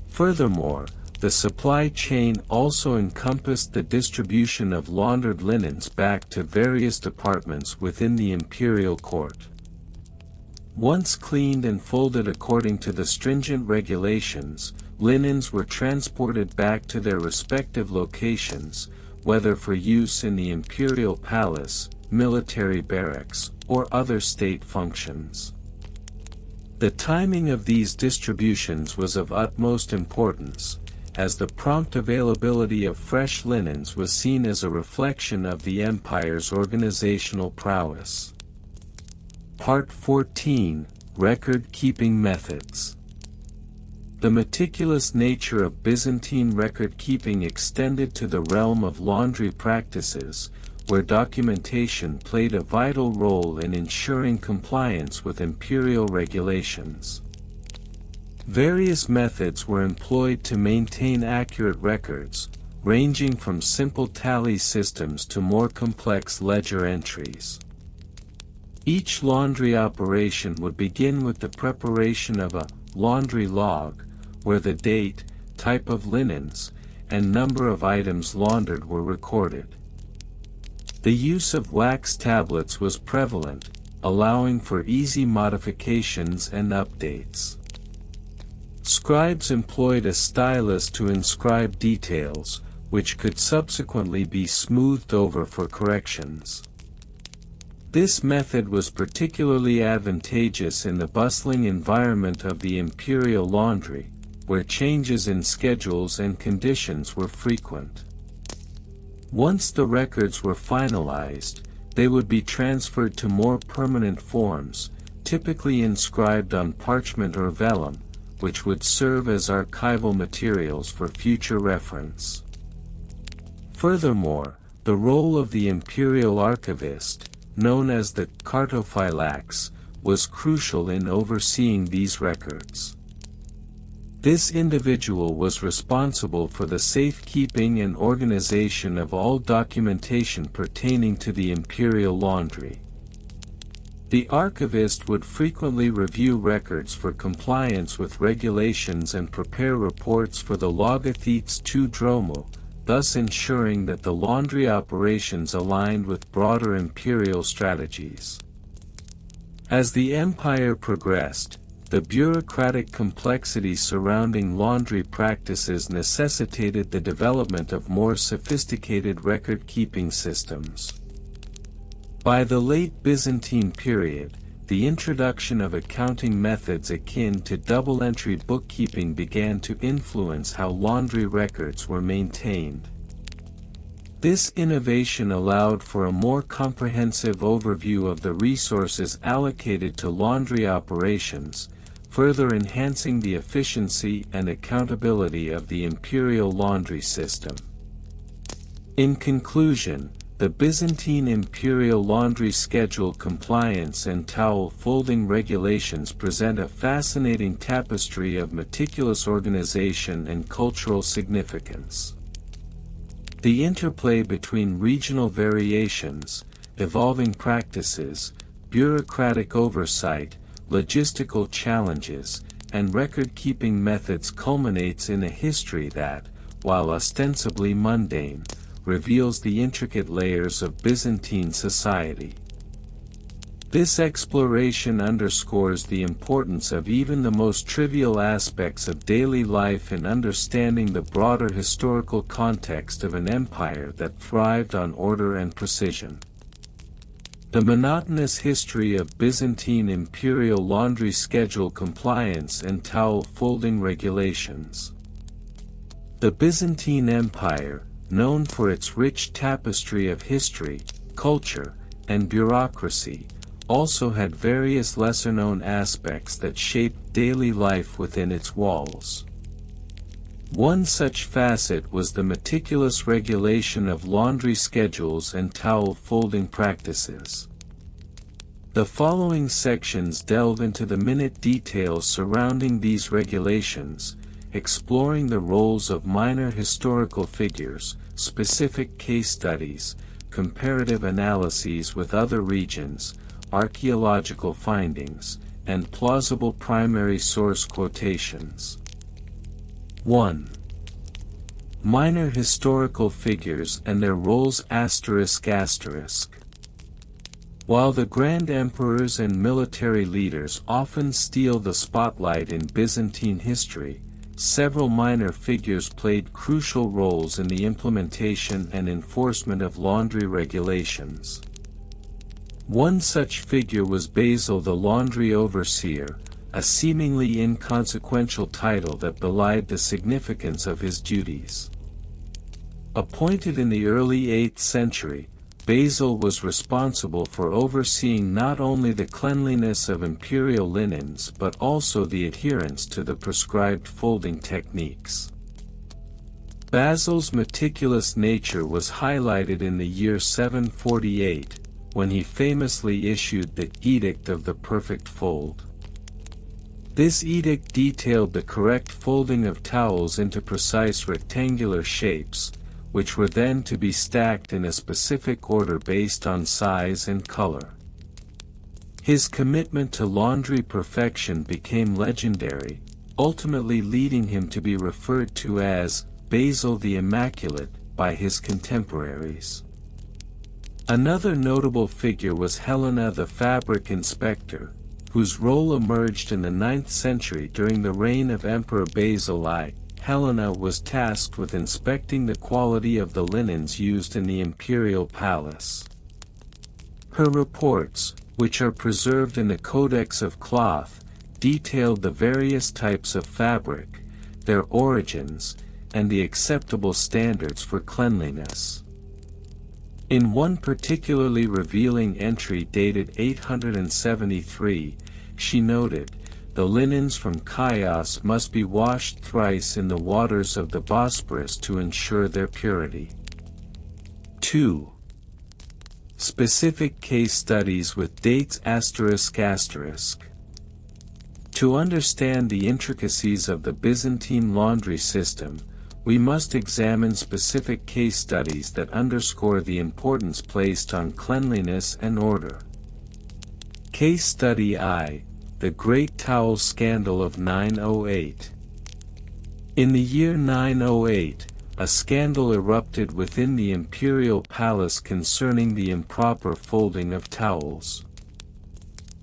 Speaker 1: Furthermore, the supply chain also encompassed the distribution of laundered linens back to various departments within the imperial court. Once cleaned and folded according to the stringent regulations, linens were transported back to their respective locations, whether for use in the imperial palace, military barracks, or other state functions. The timing of these distributions was of utmost importance, as the prompt availability of fresh linens was seen as a reflection of the empire's organizational prowess. Part 14, Record-Keeping Methods. The meticulous nature of Byzantine record-keeping extended to the realm of laundry practices, where documentation played a vital role in ensuring compliance with imperial regulations. Various methods were employed to maintain accurate records, ranging from simple tally systems to more complex ledger entries. Each laundry operation would begin with the preparation of a laundry log, where the date, type of linens, and number of items laundered were recorded. The use of wax tablets was prevalent, allowing for easy modifications and updates. Scribes employed a stylus to inscribe details, which could subsequently be smoothed over for corrections. This method was particularly advantageous in the bustling environment of the imperial laundry, where changes in schedules and conditions were frequent. Once the records were finalized, they would be transferred to more permanent forms, typically inscribed on parchment or vellum, which would serve as archival materials for future reference. Furthermore, the role of the imperial archivist, known as the cartophylax, was crucial in overseeing these records. This individual was responsible for the safekeeping and organization of all documentation pertaining to the imperial laundry. The archivist would frequently review records for compliance with regulations and prepare reports for the logothetes tu dromo, thus ensuring that the laundry operations aligned with broader imperial strategies. As the empire progressed, the bureaucratic complexity surrounding laundry practices necessitated the development of more sophisticated record-keeping systems. By the late Byzantine period, the introduction of accounting methods akin to double-entry bookkeeping began to influence how laundry records were maintained. This innovation allowed for a more comprehensive overview of the resources allocated to laundry operations, further enhancing the efficiency and accountability of the imperial laundry system. In conclusion, The Byzantine imperial laundry schedule compliance and towel folding regulations present a fascinating tapestry of meticulous organization and cultural significance. The interplay between regional variations, evolving practices, bureaucratic oversight, logistical challenges, and record-keeping methods culminates in a history that, while ostensibly mundane, reveals the intricate layers of Byzantine society. This exploration underscores the importance of even the most trivial aspects of daily life in understanding the broader historical context of an empire that thrived on order and precision. The monotonous history of Byzantine imperial laundry schedule compliance and towel folding regulations. The Byzantine Empire, known for its rich tapestry of history, culture, and bureaucracy, also had various lesser-known aspects that shaped daily life within its walls. One such facet was the meticulous regulation of laundry schedules and towel folding practices. The following sections delve into the minute details surrounding these regulations, exploring the roles of minor historical figures, specific case studies, comparative analyses with other regions, archaeological findings, and plausible primary source quotations. 1. Minor historical figures and their roles ****. While the grand emperors and military leaders often steal the spotlight in Byzantine history, several minor figures played crucial roles in the implementation and enforcement of laundry regulations. One such figure was Basil the laundry overseer, a seemingly inconsequential title that belied the significance of his duties. Appointed in the early 8th century, Basil was responsible for overseeing not only the cleanliness of imperial linens but also the adherence to the prescribed folding techniques. Basil's meticulous nature was highlighted in the year 748, when he famously issued the Edict of the Perfect Fold. This edict detailed the correct folding of towels into precise rectangular shapes, which were then to be stacked in a specific order based on size and color. His commitment to laundry perfection became legendary, ultimately leading him to be referred to as Basil the Immaculate by his contemporaries. Another notable figure was Helena the fabric inspector, whose role emerged in the 9th century during the reign of Emperor Basil I. Helena was tasked with inspecting the quality of the linens used in the imperial palace. Her reports, which are preserved in the Codex of Cloth, detailed the various types of fabric, their origins, and the acceptable standards for cleanliness. In one particularly revealing entry dated 873, she noted, "The linens from Chios must be washed thrice in the waters of the Bosporus to ensure their purity." 2. Specific case studies with dates ****. To understand the intricacies of the Byzantine laundry system, we must examine specific case studies that underscore the importance placed on cleanliness and order. Case Study I, The Great Towel Scandal of 908. In the year 908, a scandal erupted within the imperial palace concerning the improper folding of towels.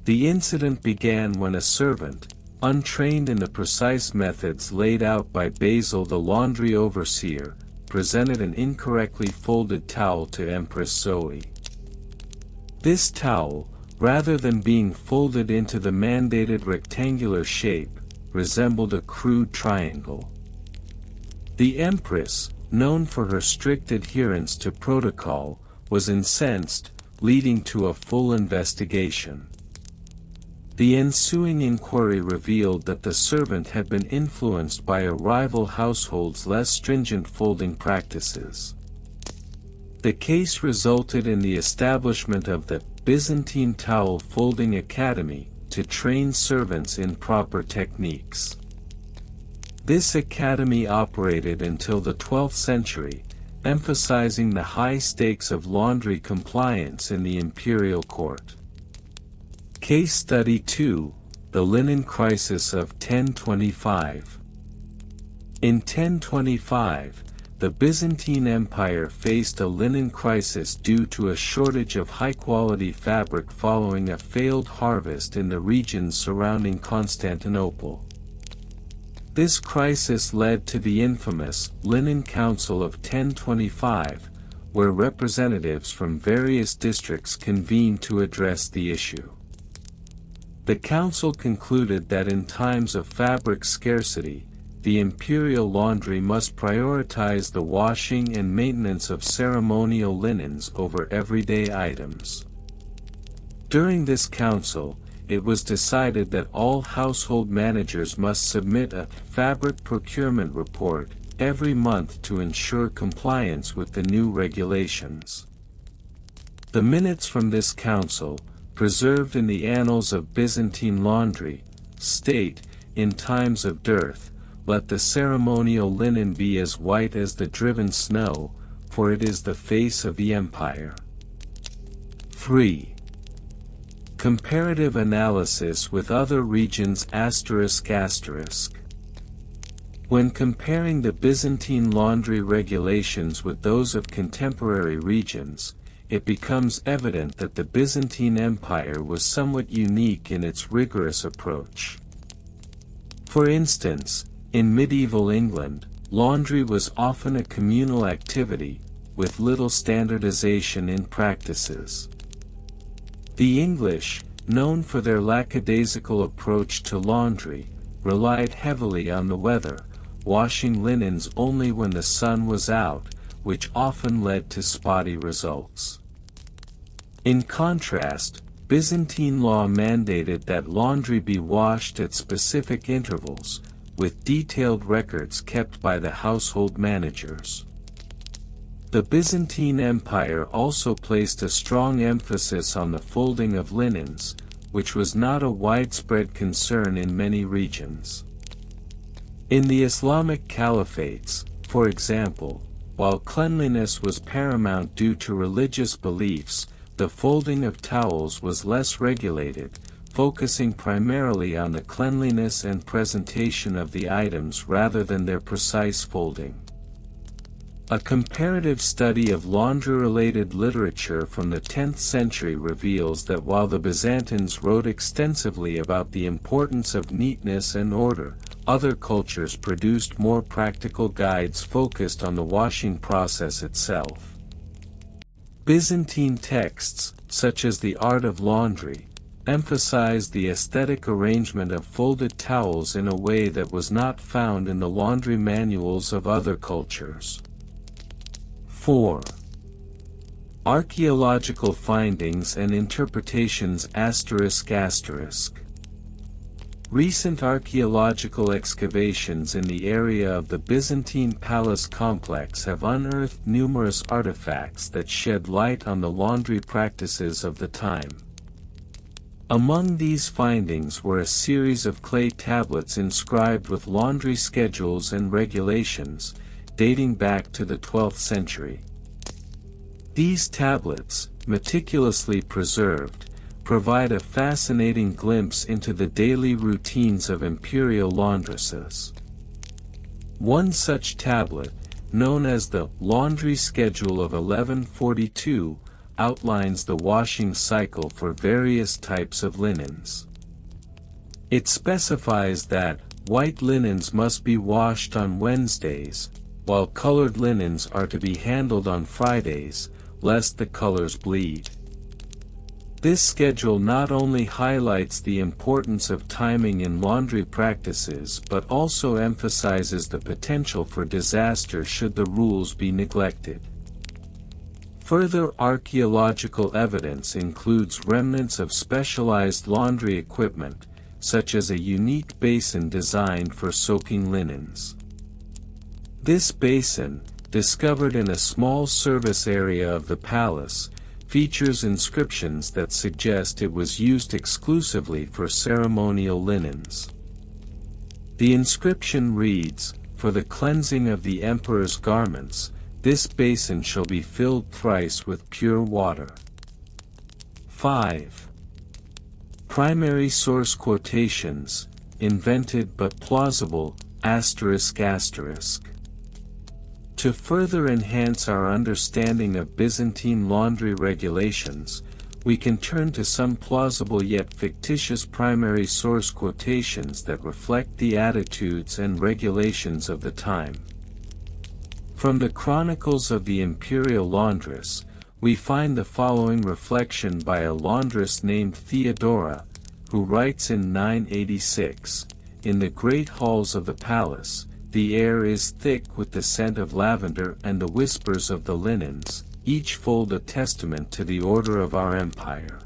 Speaker 1: The incident began when a servant, untrained in the precise methods laid out by Basil the laundry overseer, presented an incorrectly folded towel to Empress Zoe. This towel, rather than being folded into the mandated rectangular shape, resembled a crude triangle. The Empress, known for her strict adherence to protocol, was incensed, leading to a full investigation. The ensuing inquiry revealed that the servant had been influenced by a rival household's less stringent folding practices. The case resulted in the establishment of the Byzantine Towel Folding Academy to train servants in proper techniques. This academy operated until the 12th century, emphasizing the high stakes of laundry compliance in the imperial court. Case Study 2, the Linen Crisis of 1025. In 1025, the Byzantine Empire faced a linen crisis due to a shortage of high-quality fabric following a failed harvest in the regions surrounding Constantinople. This crisis led to the infamous Linen Council of 1025, where representatives from various districts convened to address the issue. The council concluded that in times of fabric scarcity, the imperial laundry must prioritize the washing and maintenance of ceremonial linens over everyday items. During this council, it was decided that all household managers must submit a fabric procurement report every month to ensure compliance with the new regulations. The minutes from this council, preserved in the annals of Byzantine laundry, state, in times of dearth, let the ceremonial linen be as white as the driven snow, for it is the face of the empire. 3. Comparative analysis with other regions ***. When comparing the Byzantine laundry regulations with those of contemporary regions, it becomes evident that the Byzantine Empire was somewhat unique in its rigorous approach. For instance, in medieval England, laundry was often a communal activity, with little standardization in practices. The English, known for their lackadaisical approach to laundry, relied heavily on the weather, washing linens only when the sun was out, which often led to spotty results. In contrast, Byzantine law mandated that laundry be washed at specific intervals, with detailed records kept by the household managers. The Byzantine Empire also placed a strong emphasis on the folding of linens, which was not a widespread concern in many regions. In the Islamic caliphates, for example, while cleanliness was paramount due to religious beliefs, the folding of towels was less regulated, focusing primarily on the cleanliness and presentation of the items rather than their precise folding. A comparative study of laundry-related literature from the 10th century reveals that while the Byzantines wrote extensively about the importance of neatness and order, other cultures produced more practical guides focused on the washing process itself. Byzantine texts, such as The Art of Laundry, emphasized the aesthetic arrangement of folded towels in a way that was not found in the laundry manuals of other cultures. 4. Archaeological findings and interpretations ***. Recent archaeological excavations in the area of the Byzantine palace complex have unearthed numerous artifacts that shed light on the laundry practices of the time. Among these findings were a series of clay tablets inscribed with laundry schedules and regulations, dating back to the 12th century. These tablets, meticulously preserved, provide a fascinating glimpse into the daily routines of imperial laundresses. One such tablet, known as the Laundry Schedule of 1142, outlines the washing cycle for various types of linens. It specifies that white linens must be washed on Wednesdays, while colored linens are to be handled on Fridays, lest the colors bleed. This schedule not only highlights the importance of timing in laundry practices but also emphasizes the potential for disaster should the rules be neglected. Further archaeological evidence includes remnants of specialized laundry equipment, such as a unique basin designed for soaking linens. This basin, discovered in a small service area of the palace, features inscriptions that suggest it was used exclusively for ceremonial linens. The inscription reads, "For the cleansing of the emperor's garments, this basin shall be filled thrice with pure water." 5. Primary source quotations, invented but plausible, ****. To further enhance our understanding of Byzantine laundry regulations, we can turn to some plausible yet fictitious primary source quotations that reflect the attitudes and regulations of the time. From the Chronicles of the Imperial Laundress, we find the following reflection by a laundress named Theodora, who writes in 986, "In the great halls of the palace, the air is thick with the scent of lavender and the whispers of the linens, each fold a testament to the order of our empire."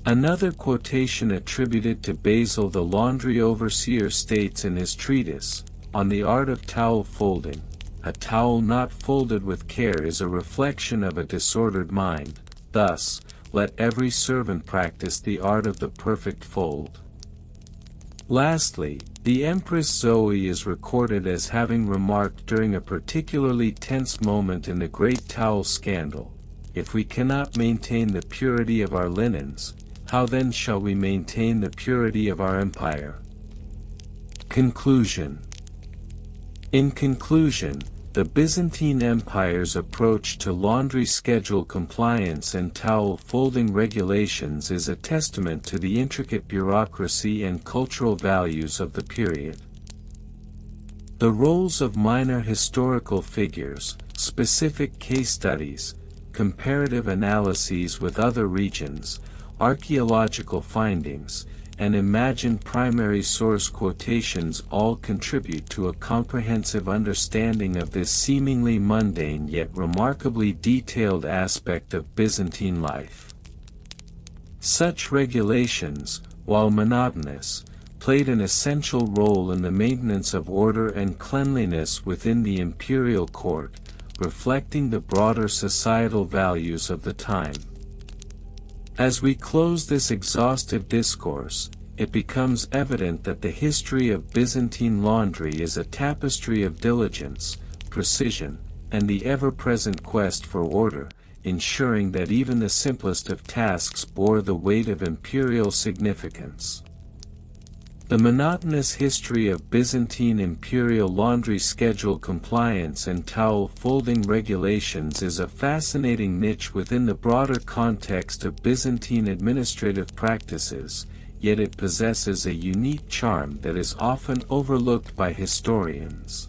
Speaker 1: Another quotation attributed to Basil the laundry overseer states in his treatise, On the Art of Towel Folding, "A towel not folded with care is a reflection of a disordered mind, thus, let every servant practice the art of the perfect fold." Lastly, the Empress Zoe is recorded as having remarked during a particularly tense moment in the Great Towel Scandal, "If we cannot maintain the purity of our linens, how then shall we maintain the purity of our empire?" Conclusion. In conclusion, the Byzantine Empire's approach to laundry schedule compliance and towel folding regulations is a testament to the intricate bureaucracy and cultural values of the period. The roles of minor historical figures, specific case studies, comparative analyses with other regions, archaeological findings, and imagined primary source quotations all contribute to a comprehensive understanding of this seemingly mundane yet remarkably detailed aspect of Byzantine life. Such regulations, while monotonous, played an essential role in the maintenance of order and cleanliness within the imperial court, reflecting the broader societal values of the time. As we close this exhaustive discourse, it becomes evident that the history of Byzantine laundry is a tapestry of diligence, precision, and the ever-present quest for order, ensuring that even the simplest of tasks bore the weight of imperial significance. The monotonous history of Byzantine imperial laundry schedule compliance and towel folding regulations is a fascinating niche within the broader context of Byzantine administrative practices, yet it possesses a unique charm that is often overlooked by historians.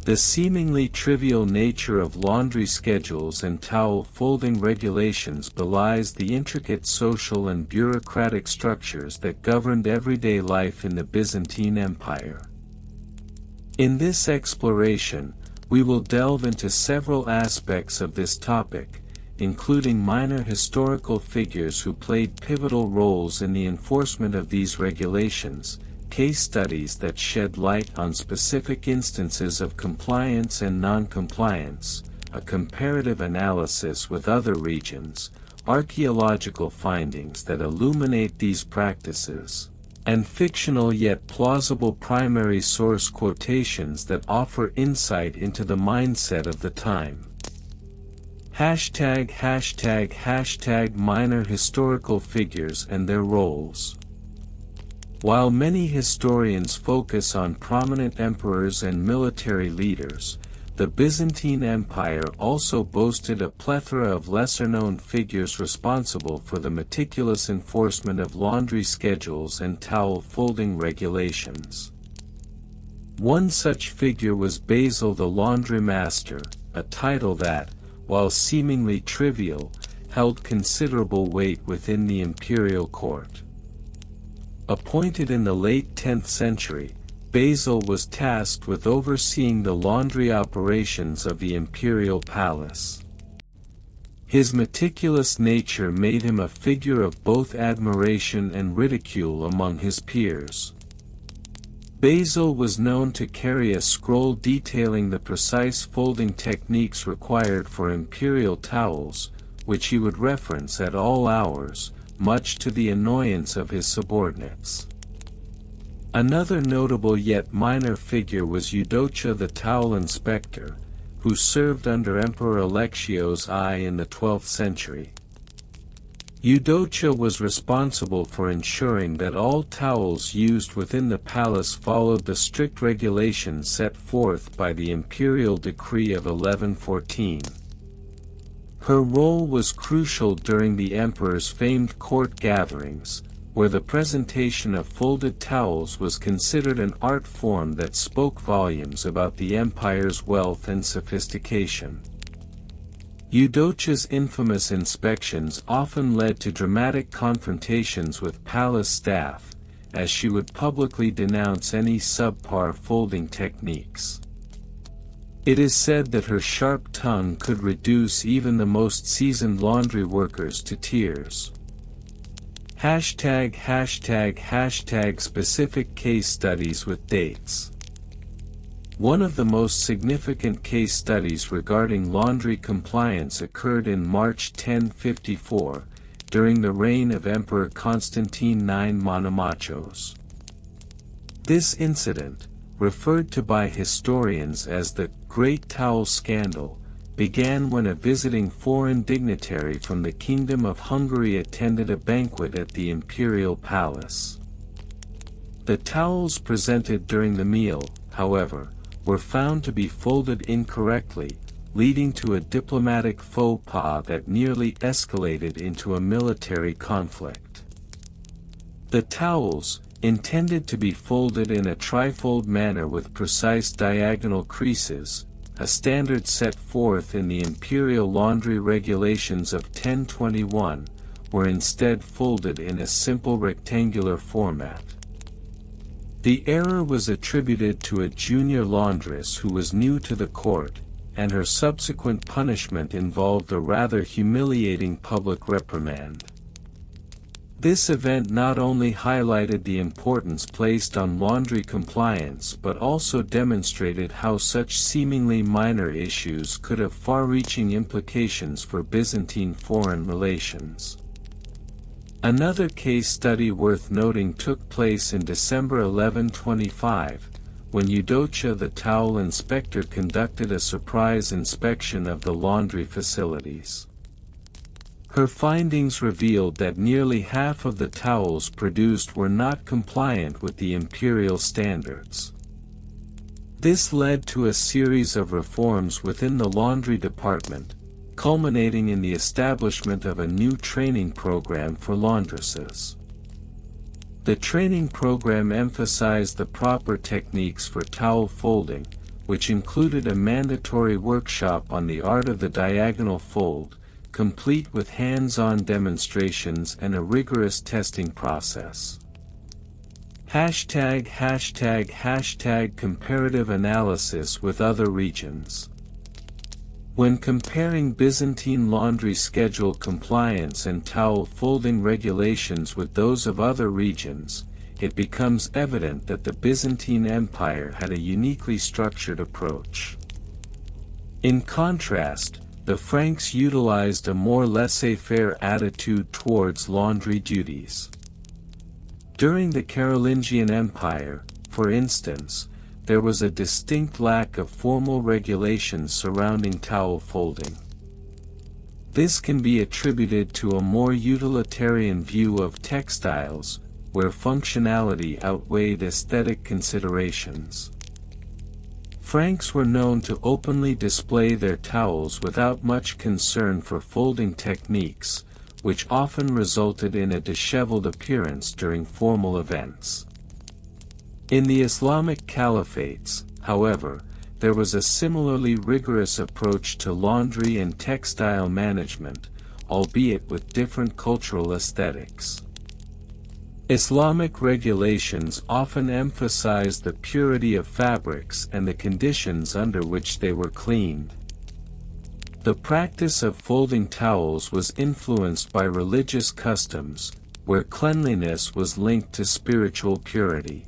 Speaker 1: The seemingly trivial nature of laundry schedules and towel folding regulations belies the intricate social and bureaucratic structures that governed everyday life in the Byzantine Empire. In this exploration, we will delve into several aspects of this topic, including minor historical figures who played pivotal roles in the enforcement of these regulations, case studies that shed light on specific instances of compliance and non-compliance, a comparative analysis with other regions, archaeological findings that illuminate these practices, and fictional yet plausible primary source quotations that offer insight into the mindset of the time. #minor historical figures and their roles. While many historians focus on prominent emperors and military leaders, the Byzantine Empire also boasted a plethora of lesser-known figures responsible for the meticulous enforcement of laundry schedules and towel folding regulations. One such figure was Basil the Laundry Master, a title that, while seemingly trivial, held considerable weight within the imperial court. Appointed in the late 10th century, Basil was tasked with overseeing the laundry operations of the imperial palace. His meticulous nature made him a figure of both admiration and ridicule among his peers. Basil was known to carry a scroll detailing the precise folding techniques required for imperial towels, which he would reference at all hours, much to the annoyance of his subordinates. Another notable yet minor figure was Eudocia the towel inspector, who served under Emperor Alexios I in the 12th century. Eudocia was responsible for ensuring that all towels used within the palace followed the strict regulations set forth by the imperial decree of 1114. Her role was crucial during the emperor's famed court gatherings, where the presentation of folded towels was considered an art form that spoke volumes about the empire's wealth and sophistication. Eudocia's infamous inspections often led to dramatic confrontations with palace staff, as she would publicly denounce any subpar folding techniques. It is said that her sharp tongue could reduce even the most seasoned laundry workers to tears. ### specific case studies with dates. One of the most significant case studies regarding laundry compliance occurred in March 1054, during the reign of Emperor Constantine IX Monomachos. This incident, referred to by historians as the Great Towel Scandal, began when a visiting foreign dignitary from the Kingdom of Hungary attended a banquet at the imperial palace. The towels presented during the meal, however, were found to be folded incorrectly, leading to a diplomatic faux pas that nearly escalated into a military conflict. The towels, intended to be folded in a trifold manner with precise diagonal creases, a standard set forth in the Imperial Laundry Regulations of 1021, were instead folded in a simple rectangular format. The error was attributed to a junior laundress who was new to the court, and her subsequent punishment involved a rather humiliating public reprimand. This event not only highlighted the importance placed on laundry compliance but also demonstrated how such seemingly minor issues could have far-reaching implications for Byzantine foreign relations. Another case study worth noting took place in December 1125, when Eudocia the towel inspector conducted a surprise inspection of the laundry facilities. Her findings revealed that nearly half of the towels produced were not compliant with the imperial standards. This led to a series of reforms within the laundry department, culminating in the establishment of a new training program for laundresses. The training program emphasized the proper techniques for towel folding, which included a mandatory workshop on the art of the diagonal fold, complete with hands-on demonstrations and a rigorous testing process. ### comparative analysis with other regions. When comparing Byzantine laundry schedule compliance and towel folding regulations with those of other regions, it becomes evident that the Byzantine Empire had a uniquely structured approach. In contrast, the Franks utilized a more laissez-faire attitude towards laundry duties. During the Carolingian Empire, for instance, there was a distinct lack of formal regulations surrounding towel folding. This can be attributed to a more utilitarian view of textiles, where functionality outweighed aesthetic considerations. Franks were known to openly display their towels without much concern for folding techniques, which often resulted in a disheveled appearance during formal events. In the Islamic caliphates, however, there was a similarly rigorous approach to laundry and textile management, albeit with different cultural aesthetics. Islamic regulations often emphasized the purity of fabrics and the conditions under which they were cleaned. The practice of folding towels was influenced by religious customs, where cleanliness was linked to spiritual purity.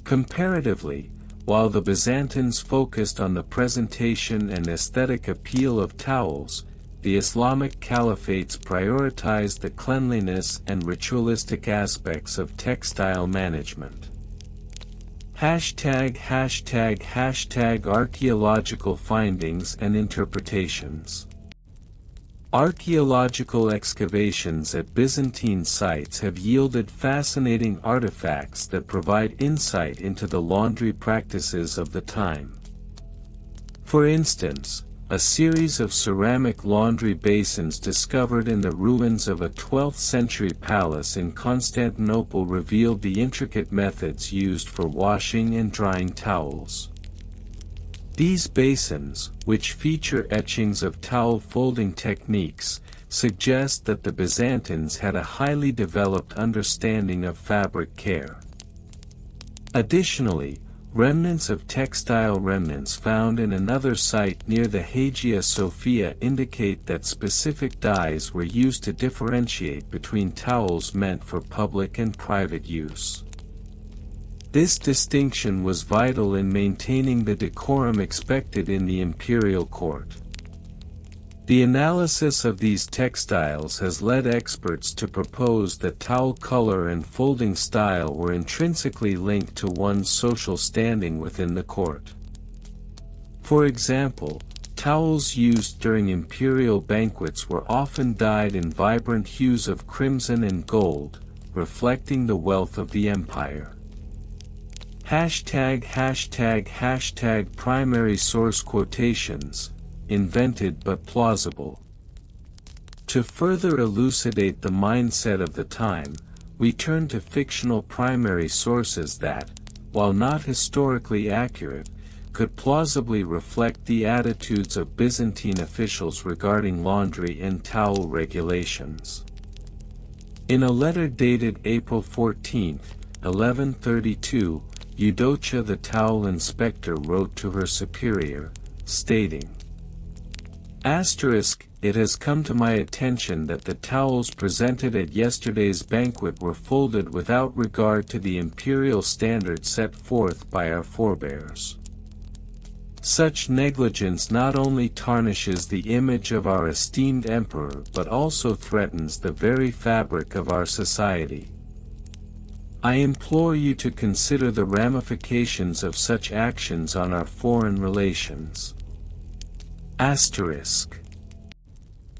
Speaker 1: Comparatively, while the Byzantines focused on the presentation and aesthetic appeal of towels, the Islamic caliphates prioritized the cleanliness and ritualistic aspects of textile management. Archaeological findings and interpretations. Archaeological excavations at Byzantine sites have yielded fascinating artifacts that provide insight into the laundry practices of the time. For instance, a series of ceramic laundry basins discovered in the ruins of a 12th-century palace in Constantinople revealed the intricate methods used for washing and drying towels. These basins, which feature etchings of towel folding techniques, suggest that the Byzantines had a highly developed understanding of fabric care. Additionally, remnants of textile remnants found in another site near the Hagia Sophia indicate that specific dyes were used to differentiate between towels meant for public and private use. This distinction was vital in maintaining the decorum expected in the imperial court. The analysis of these textiles has led experts to propose that towel color and folding style were intrinsically linked to one's social standing within the court. For example, towels used during imperial banquets were often dyed in vibrant hues of crimson and gold, reflecting the wealth of the empire. Primary source quotations, invented but plausible. To further elucidate the mindset of the time, we turn to fictional primary sources that, while not historically accurate, could plausibly reflect the attitudes of Byzantine officials regarding laundry and towel regulations. In a letter dated April 14, 1132, Eudocia the towel inspector wrote to her superior, stating, "It has come to my attention that the towels presented at yesterday's banquet were folded without regard to the imperial standard set forth by our forebears. Such negligence not only tarnishes the image of our esteemed emperor but also threatens the very fabric of our society. I implore you to consider the ramifications of such actions on our foreign relations."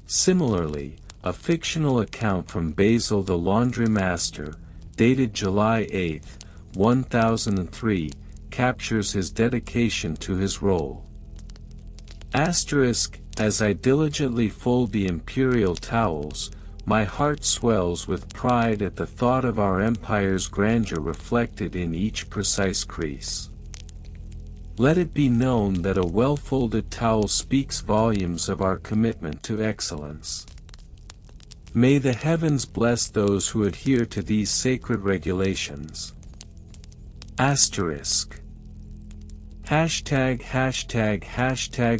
Speaker 1: Similarly, a fictional account from Basil the laundry master, dated July 8, 1003, captures his dedication to his role. "As I diligently fold the imperial towels, my heart swells with pride at the thought of our empire's grandeur reflected in each precise crease. Let it be known that a well-folded towel speaks volumes of our commitment to excellence. May the heavens bless those who adhere to these sacred regulations."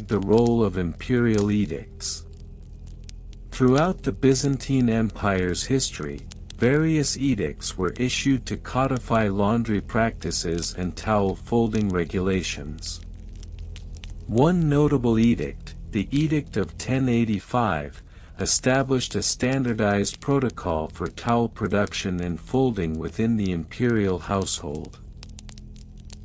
Speaker 1: The role of imperial edicts. Throughout the Byzantine Empire's history, various edicts were issued to codify laundry practices and towel folding regulations. One notable edict, the Edict of 1085, established a standardized protocol for towel production and folding within the imperial household.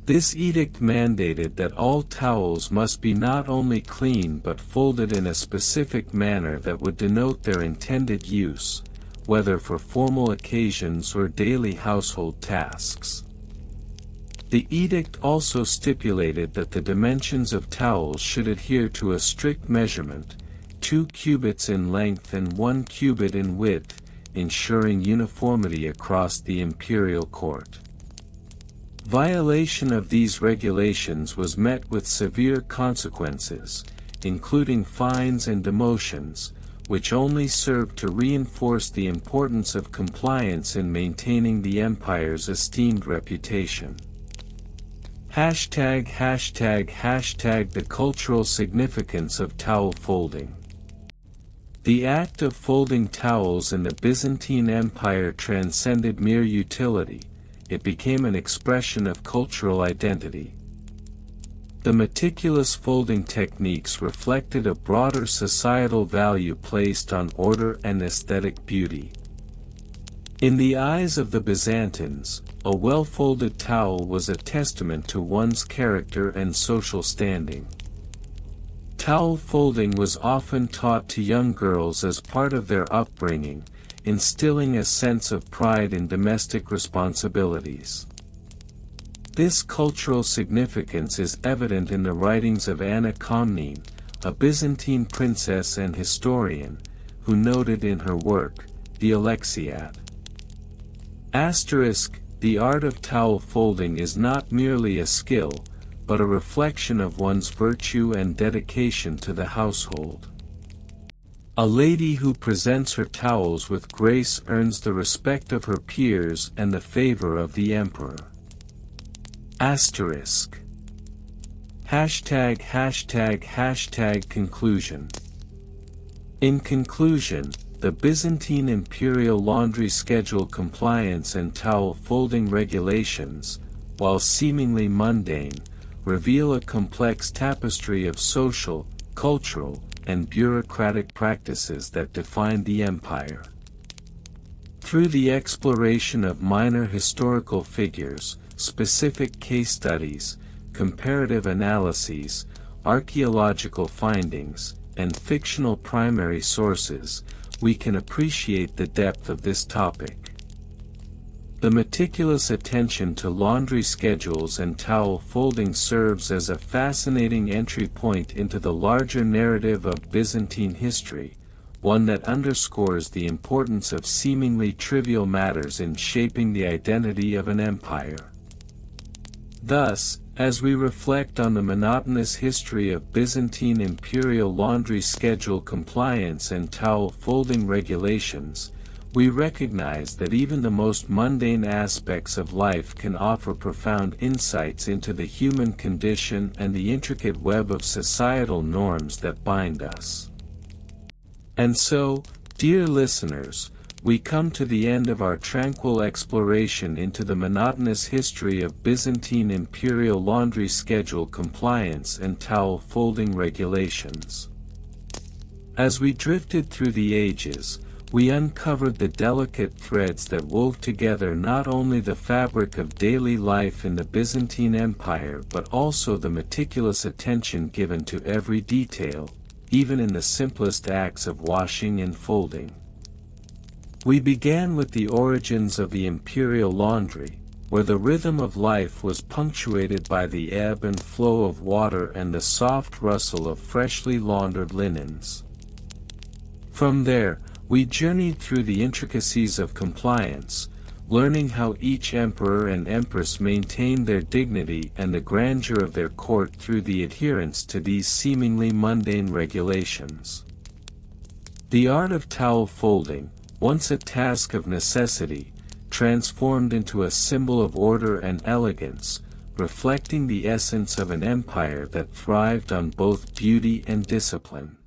Speaker 1: This edict mandated that all towels must be not only clean but folded in a specific manner that would denote their intended use, whether for formal occasions or daily household tasks. The edict also stipulated that the dimensions of towels should adhere to a strict measurement, 2 cubits in length and 1 cubit in width, ensuring uniformity across the imperial court. Violation of these regulations was met with severe consequences, including fines and demotions, which only served to reinforce the importance of compliance in maintaining the empire's esteemed reputation. The cultural significance of towel folding. The act of folding towels in the Byzantine Empire transcended mere utility. it became an expression of cultural identity. The meticulous folding techniques reflected a broader societal value placed on order and aesthetic beauty. In the eyes of the Byzantines, a well-folded towel was a testament to one's character and social standing. Towel folding was often taught to young girls as part of their upbringing, instilling a sense of pride in domestic responsibilities. This cultural significance is evident in the writings of Anna Komnene, a Byzantine princess and historian, who noted in her work, the Alexiad. The art of towel folding is not merely a skill, but a reflection of one's virtue and dedication to the household. A lady who presents her towels with grace earns the respect of her peers and the favor of the emperor. Conclusion. In conclusion, the Byzantine imperial laundry schedule compliance and towel folding regulations, while seemingly mundane, reveal a complex tapestry of social, cultural, and bureaucratic practices that defined the empire. Through the exploration of minor historical figures, specific case studies, comparative analyses, archaeological findings, and fictional primary sources, we can appreciate the depth of this topic. The meticulous attention to laundry schedules and towel folding serves as a fascinating entry point into the larger narrative of Byzantine history, one that underscores the importance of seemingly trivial matters in shaping the identity of an empire. Thus, as we reflect on the monotonous history of Byzantine imperial laundry schedule compliance and towel folding regulations, we recognize that even the most mundane aspects of life can offer profound insights into the human condition and the intricate web of societal norms that bind us. And so, dear listeners, we come to the end of our tranquil exploration into the monotonous history of Byzantine imperial laundry schedule compliance and towel folding regulations. As we drifted through the ages, we uncovered the delicate threads that wove together not only the fabric of daily life in the Byzantine Empire but also the meticulous attention given to every detail, even in the simplest acts of washing and folding. We began with the origins of the imperial laundry, where the rhythm of life was punctuated by the ebb and flow of water and the soft rustle of freshly laundered linens. From there, we journeyed through the intricacies of compliance, learning how each emperor and empress maintained their dignity and the grandeur of their court through the adherence to these seemingly mundane regulations. The art of towel folding, once a task of necessity, transformed into a symbol of order and elegance, reflecting the essence of an empire that thrived on both beauty and discipline.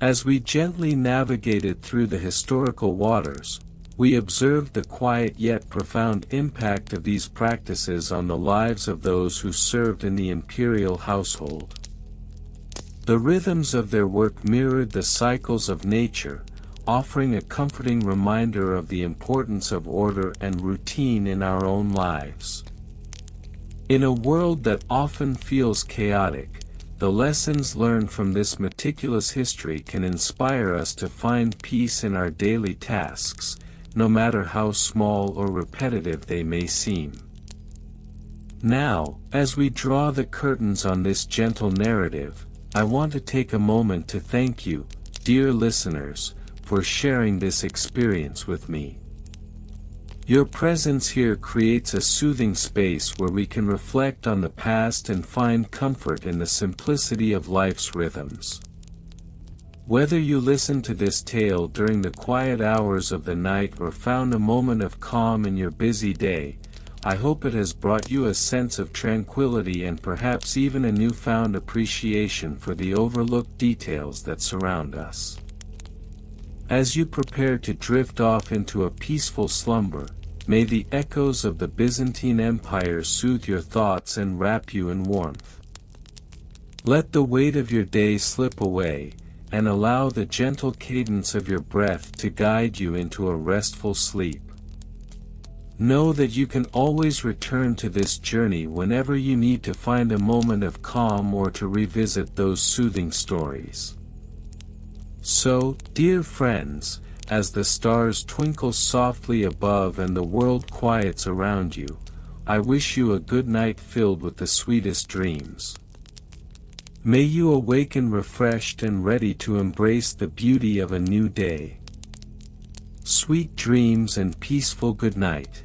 Speaker 1: As we gently navigated through the historical waters, we observed the quiet yet profound impact of these practices on the lives of those who served in the imperial household. The rhythms of their work mirrored the cycles of nature, offering a comforting reminder of the importance of order and routine in our own lives. In a world that often feels chaotic, the lessons learned from this meticulous history can inspire us to find peace in our daily tasks, no matter how small or repetitive they may seem. Now, as we draw the curtains on this gentle narrative, I want to take a moment to thank you, dear listeners, for sharing this experience with me. Your presence here creates a soothing space where we can reflect on the past and find comfort in the simplicity of life's rhythms. Whether you listened to this tale during the quiet hours of the night or found a moment of calm in your busy day, I hope it has brought you a sense of tranquility and perhaps even a newfound appreciation for the overlooked details that surround us. As you prepare to drift off into a peaceful slumber, May the echoes of the Byzantine Empire soothe your thoughts and wrap you in warmth. Let the weight of your day slip away, and allow the gentle cadence of your breath to guide you into a restful sleep. Know that you can always return to this journey whenever you need to find a moment of calm or to revisit those soothing stories. So, dear friends, as the stars twinkle softly above and the world quiets around you, I wish you a good night filled with the sweetest dreams. May you awaken refreshed and ready to embrace the beauty of a new day. Sweet dreams and peaceful good night.